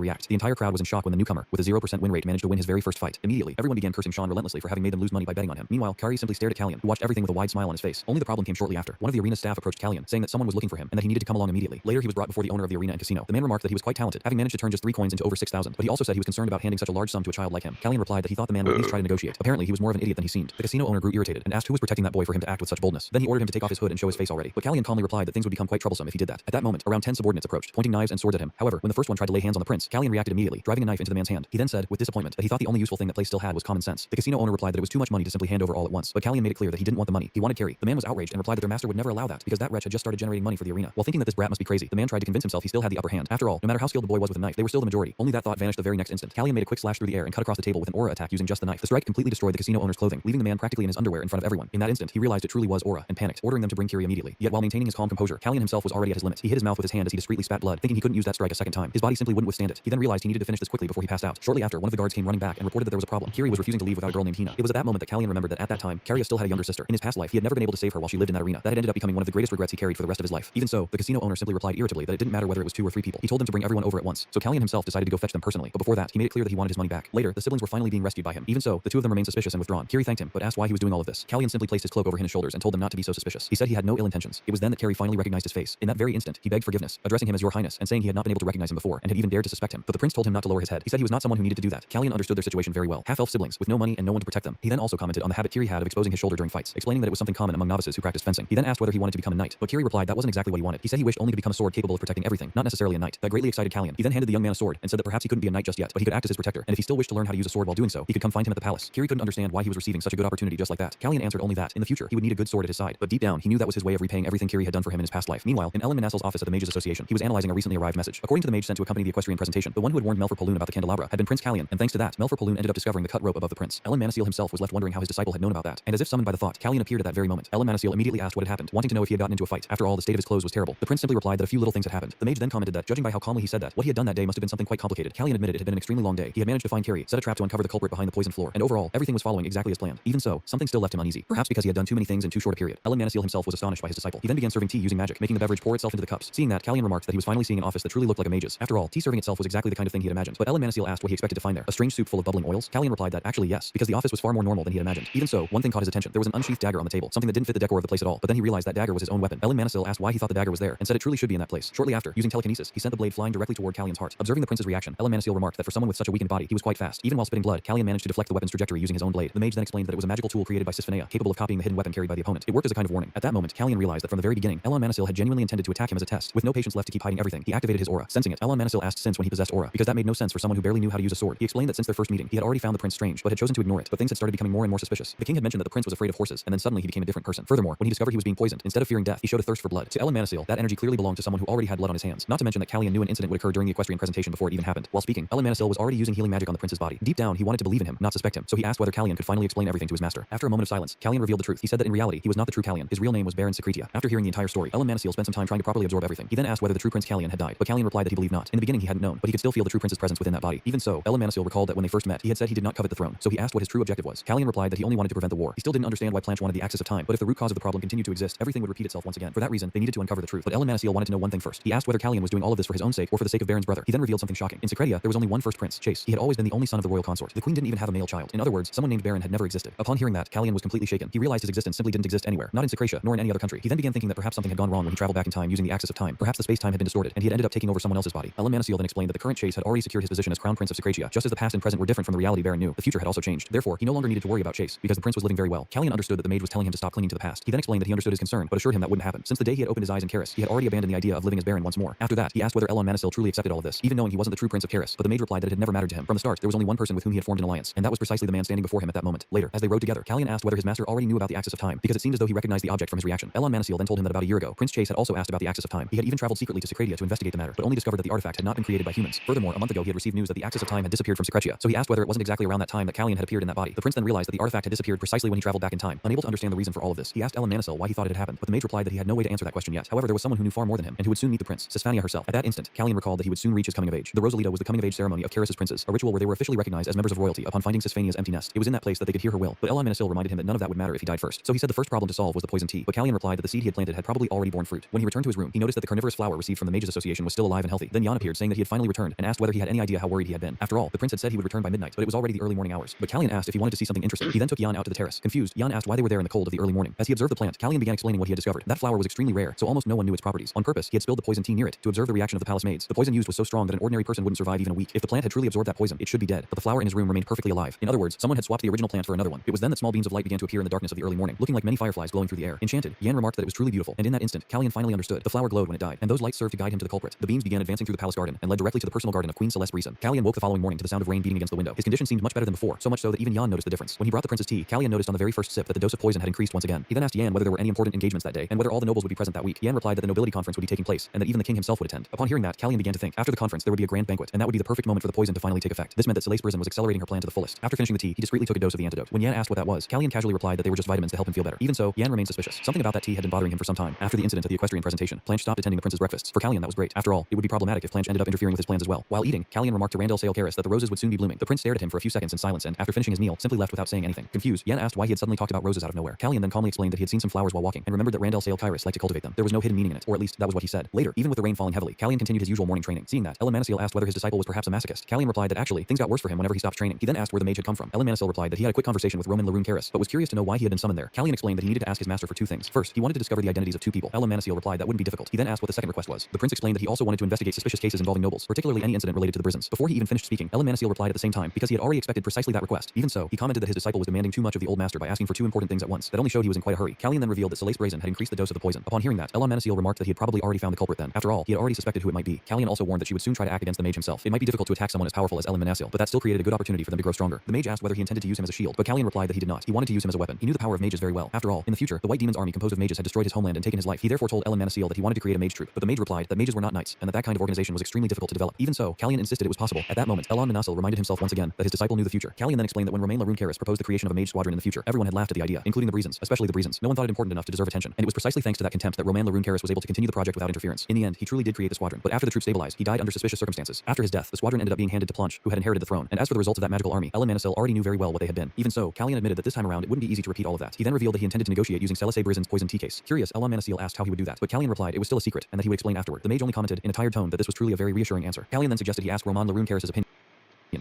react. The entire crowd was in shock when the newcomer, with a 0% win rate, managed to win his very first fight. Immediately, everyone began cursing Sean relentlessly for having made them lose money by betting on him. Meanwhile, Carrie simply stared at Callion, who watched everything with a wide smile on his face. Only the problem came shortly after. One of the arena staff approached Callion, saying that someone was looking for him and that he needed to come along immediately. Later, he was brought before the owner of the arena and casino. The man remarked that he was quite talented, having managed to turn just 3 coins into over 6,000. But he also said he was concerned about handing such a large sum to a child like him. Callion replied that he thought the man would at least try to negotiate. Apparently, he was more of an idiot than he seemed. The casino owner grew irritated and asked who was protecting that boy for him to act with such boldness. Then he ordered him to take off his hood and show his face already. But Callion calmly replied that things would become quite troublesome if he did that. At that moment, around 10 subordinates approached, pointing knives and swords at him. However, when the first one tried to lay hands on the prince, Callion reacted immediately, driving a knife into the man's hand. He then said, with disappointment, that he thought the only useful thing that place still had was common sense. The casino owner replied that it was too much money to simply hand over all at once, but Callion made it clear that he didn't want the money. He wanted Carrie. The man was outraged and replied that their master would never allow that because that wretch had just started generating money for the arena. While thinking that this brat must be crazy, the man tried to convince himself he still had the upper hand. After all, no matter how skilled the boy was with a knife, they were still the majority. Only that thought vanished the very next instant. Callion made a quick slash through the air and cut across the table with an aura attack using just the knife. The strike completely destroyed the casino owner's clothing, leaving the man practically in his underwear in front of everyone. In that instant, he realized it truly was aura and panicked, ordering them to bring Carrie immediately. Yet while maintaining his calm composure, Callion himself was already at his limit. He hit his mouth with his hand as he discreetly spat blood, thinking he couldn't use that strike a second time. His body simply wouldn't withstand it. He then realized he needed to finish this quickly before he passed out. Shortly after, one of the guards came running back and reported that there was a problem. Carrie was refusing to leave without a girl named Hina. It was at that moment that Callion remembered that at that time, Carrie still had a younger sister. In his past life, he had never been able to save her while she lived in that arena. That had ended up becoming one of the greatest regrets he carried for the rest of his life. Even so, the casino owner simply replied irritably that it didn't matter whether it was 2 or 3 people. He told them to bring everyone over at once. So Callion himself decided to go fetch them personally. But before that, he made it clear that he wanted his money back. Later, the siblings were finally being rescued by him. Even so, the 2 of them remained suspicious and withdrawn. Carrie thanked him, but asked why he was doing all of this. Callion simply placed his cloak over his shoulders and told them not to be so suspicious. He said he had no ill intentions. It was then that Carrie finally recognized his face. In that very instant, he begged forgiveness, addressing him as Your Highness and saying he had not been able to recognize him before and had even dared to suspect him. But the prince told him not to lower his head. He said he was not someone who needed to do that. Callion understood their situation very well. Half-elf siblings with no money and no one to protect them. He then also commented on the habit Carrie had of exposing his shoulder during fights, explaining that it was something common among novices who practiced fencing. He then asked whether he wanted to become a knight, but Carrie replied that wasn't exactly what he wanted. He said he wished only to become a sword capable of protecting everything, not necessarily a knight. That greatly excited Callion. He then handed the young man a sword and said that perhaps he couldn't be a knight just yet, but he could act as his protector, and if he still wished to learn how to use a sword while doing so, he could come find him at the palace. Carrie couldn't understand why he was receiving such a good opportunity just like that. Callion answered only that in the future he would need a good sword at his side, but deep down he knew that was his way of repaying everything Carrie had done for him in his past life. Meanwhile, in Everness's office at the Mages Association, he was analyzing a recently arrived message. According to the mage sent to accompany the equestrian presentation, the one who had warned Melforpaloon about the candelabra had been Prince Callion, and thanks to that, Melforpaloon ended up discovering the cut rope above the prince. Everness himself was left wondering how his disciple had known about that, and as if summoned by the thought, Callion appeared at that very moment. Everness immediately asked what had happened, wanting to know if he had gotten into a fight. After all, the state of his clothes was terrible. The prince simply replied that a few little things had happened. The mage then commented that, judging by how calmly he said that, what he had done that day must have been something quite complicated. Callion admitted it had been an extremely long day. He had managed to find Carrie, set a trap to uncover the culprit behind the poison floor, and overall, everything was following exactly as planned. Even so, something still left him uneasy. Perhaps because he had done too many things in too short a period. Everness himself was astonished by his disciple. He then began serving tea using magic, making the beverage pour itself into the cups. Seeing that, Callion remarked that he was finally seeing an office that truly looked like a mage's. After all, tea serving itself was exactly the kind of thing he had imagined. But Everness asked what he expected to find there. A strange soup full of bubbling oils? Callion replied that actually yes, because the office was far more normal than he had imagined. Even so, one thing caught his attention. There was an unsheathed dagger on the table, something that didn't fit the decor of the place at all. But then he realized that dagger was his own weapon. Everness asked why he thought the dagger was there and said it truly should be in that place. Shortly after, using telekinesis, he sent the blade flying directly toward Callion's heart. Observing the prince's reaction, Everness remarked that for someone with such a weakened body, he was quite fast. Even while spitting blood, Callion managed to deflect the weapon's trajectory using his own blade. The mage then explained that it was a magical tool created by Sisphonea, capable of copying the hidden weapon carried by the opponent. It worked as a kind of warning. At that moment, Callion realized that from the very beginning, Everness had genuinely intended to attack him as a test. With no patience left to keep hiding everything, he activated his aura. Sensing it, Everness asked since when he possessed aura, because that made no sense for someone who barely knew how to use a sword. He explained that since their first meeting, he had already found the prince strange, but had chosen to ignore it. But things had started becoming more and more suspicious. The king had mentioned that the prince was afraid of horses, and then suddenly he became a different person. Furthermore, when he discovered he was being poisoned, instead of fearing death, he showed a thirst for blood. To Everness, that energy clearly belonged to someone who already had blood on his hands. Not to mention that Callion knew an incident would occur during the equestrian presentation before it even happened. While speaking, Everness was already using healing magic on the prince's body. Deep down, he wanted to believe in him, not suspect him. So he asked whether Callion could finally explain everything to his master. After a moment of silence, Callion revealed the truth. He said that in reality, he was not the true Callion. His real name was Baron Secretia. After hearing the entire story, Everness spent some time trying to properly absorb everything. He then asked whether the true Prince Callion had died, but Callion replied that he believed not. In the beginning, he hadn't known, but he could still feel the true prince's presence within that body. Even so, Everness recalled that when they first met, he had said he did not covet the throne. So he asked what his true objective was. Callion replied that he only wanted to prevent the war. He still didn't understand why Planche wanted the axis of time, but if the root cause of the problem continued to exist, everything would repeat itself once again. For that reason, they needed to uncover the truth. But Everness wanted to know one thing first. He asked whether Callion was doing all of this for his own sake or for the sake of Baron's brother. He then revealed something shocking. In Secretia, there was only one first prince, Chase. He had always been the only son of the royal consort. The queen didn't even have a male child. In other words, someone named Baron had never existed. Upon hearing that, Callion was completely shaken. He realized his existence simply didn't exist anywhere, not in Secretia, nor in any other country. He then began thinking that perhaps something had gone wrong when he traveled back in time using the axis of time. Perhaps the space-time had been distorted, and he had ended up taking over someone else's body. Everness then explained that the current Chase had already secured his position as crown prince of Secretia. Just as the past and present were different from the reality Baron knew, the future had also changed. Therefore, he no longer needed to worry about Chase, because the prince was living very well. Callion understood that the mage was telling him to stop clinging to the past. He then explained that he understood his concern, but assured him that wouldn't happen. Since the day he had opened his eyes in Karis, he had already abandoned the idea of living as Baron once more. After that, he asked whether Everness truly accepted all of this, even knowing he wasn't the true prince of Karis. But the mage replied that it had never mattered to him. From the start, there was only one person with whom he had formed an alliance, and that was precisely the man standing before him at that moment. Later, as they rode together, Callion asked whether his master already knew about the axis of time, because it seemed as though he recognized the object from his reaction. Everness then told him that about a year ago, Prince Chase had also asked about the axis of time. He had even traveled secretly to Secretia to investigate the matter, but only discovered that the artifact had not been created by humans. Furthermore, a month ago he had received news that the axis of time had disappeared from Secretia, so he asked whether it wasn't exactly around that time that Callion had appeared in that body. The prince then realized that the artifact had disappeared precisely when he traveled back in time. Unable to understand the reason for all of this, he asked Everness why he thought it had happened, but the mage replied that he had no way to answer that question yet. However, there was someone who knew far more than him, and who would soon meet the prince, Sisphonea herself. At that instant, Callion recalled that he would soon reach his coming of age. The Rosalita was the coming of age ceremony of Karis's princes, a ritual where they were officially recognized as members of royalty upon finding Sisphonia's empty nest. It was in that place that they could hear her will, but Everness reminded him that none of that would matter if he died first. So he said the first problem to solve was the poison tea, but Callian replied that the seed he had planted had probably already borne fruit. When he returned to his room, he noticed that the carnivorous flower received from the Mages Association was still alive and healthy. Then Jan appeared, saying that he had finally returned, and asked whether he had any idea how worried he had been. After all, the prince had said he would return by midnight, but it was already the early morning hours. But Callian asked if he wanted to see something interesting. He then took Jan out to the terrace. Confused, Jan asked why they were there in the cold of the early morning. As he observed the plant, Callian began explaining what he had discovered. That flower was extremely rare, so almost no one knew its properties. On purpose, he had spilled the poison tea near it to observe the reaction of the palace maids. The poison used was so strong that an ordinary person wouldn't survive even a week. If the plant had truly absorbed that poison, it should be dead. But the flower in his room remained perfectly alive. In other words, someone had swapped the original plant for another one. It was then that small beams of light began to appear in the darkness of the early morning, looking like many fireflies glowing through the air. Enchanted, Jan remarked that it was truly beautiful, and in that instant, Callian finally understood. The flower glowed when it died, and those lights served to guide him to the culprit. The beams began advancing through the palace garden and led directly to the personal garden of Queen Celeste Reason. Callian woke the following morning to the sound of rain beating against the window. His condition seemed much better than before, so much so that even Jan noticed the difference. When he brought the prince's tea, Callian noticed on the very first sip that the dose of poison had increased once again. He then asked Jan whether there were any important engagements that day, and whether all the nobles would be present that week. Jan replied that the nobility conference would be taking place, and that even the king himself would attend. Upon hearing that, Callian began to think. After the conference, there would be a grand banquet, and that would be the perfect moment for the poison to finally take effect. This meant that Celeste Prison was accelerating her plan to the fullest. After finishing the tea, he discreetly took a dose of the antidote. When Jan asked what that was, Callian casually replied that they were just vitamins to help him feel better. Even so, Jan remained suspicious. Something about that tea had been bothering him for some time. After the incident at the equestrian presentation, Blanche stopped attending the prince's breakfasts. For Callian, that was great. After all, it would be problematic if Blanche ended up interfering with his plans as well. While eating, Callian remarked to Randall Sale Karras that the roses would soon be blooming. The prince stared at him for a few seconds in silence and, after finishing his meal, simply left without saying anything. Confused, Jan asked why he had suddenly talked about roses out of nowhere. Callian then calmly explained that he had seen some flowers while walking, and remembered that Randall Sale Karras liked to cultivate them. There was no hidden meaning in it, or at least that was what he said. Later, even with the rain falling heavily, Callian continued his usual morning training. Seeing that, Ella Manassil asked whether his disciple was perhaps a masochist. Callian replied that actually, things got worse for him whenever he stopped training. He then asked where the mage had come from. Ella Manassil replied that he had a quick conversation with Roman Laroon Karras, but was curious to know why he had been summoned there. Callian explained that he needed to ask his master for two things. First, he wanted to discover the identities of two people. Ella Manassil replied that wouldn't be difficult. He then asked what the second request was. The prince explained that he also wanted to investigate suspicious cases involving nobles, particularly any incident related to the prisons. Before he even finished speaking, Ella Manassil replied at the same time, because he had already expected precisely that request. Even so, he commented that his disciple was demanding too much of the old master by asking for two important things at once. That only showed he was in quite a hurry. Callian then revealed that Celeste Brazen had increased the dose of the poison. Upon hearing that, Ella Manassil remarked that he had probably already found the culprit then. After all, he had already suspected who it might be. Callian also warned that she would soon try to act against the mage himself. It might be difficult to attack someone as powerful as Ella Manassil, but that still created a good opportunity for them to grow stronger. The mage asked whether he intended to use him as a shield, but Callian replied that he did not. He wanted to use him as a weapon. He knew the power of mages very well. After all, in the future, the White Demon's army composed of mages had destroyed his homeland and taken his life. He therefore told Ella Manassil that he wanted to create a mage troop, but the mage replied that mages were not knights, and that kind of organization was extremely difficult to develop. Even so, Callian insisted it was possible. At that moment, Elon Manassil reminded himself once again that his disciple knew the future. Callian then explained that when Romain Laroon Karras proposed the creation of a mage squadron in the future, everyone had laughed at the idea, including the Breezens, especially the Breezens. No one thought it important enough to deserve attention, and it was precisely thanks to that contempt that Romain Laroon Karras was able to continue the project without interference. In the end, he truly did create the squadron, but after the troop stabilized, he died under suspicious circumstances. After his death, the squadron ended up being handed to Planche, who had inherited the throne, and as for the results of that magical army, Ella Manassil already knew very well what they had been. Even so, Callian admitted that this time around it wouldn't be easy to repeat all of that. He then revealed that he intended to negotiate using Celeste Brizen's poison tea case. Curious, Ella Manassil asked how he would do that, but Callian replied it was still a secret, and that he would explain afterward. The mage only commented in a tired tone that this was truly a very reassuring answer. Callian then suggested he ask Romain Laroon Karras' opinion,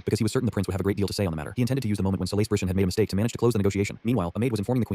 because he was certain the prince would have a great deal to say on the matter. He intended to use the moment when Celeste Brizen had made a mistake to manage to close the negotiation. Meanwhile, a maid was informing the queen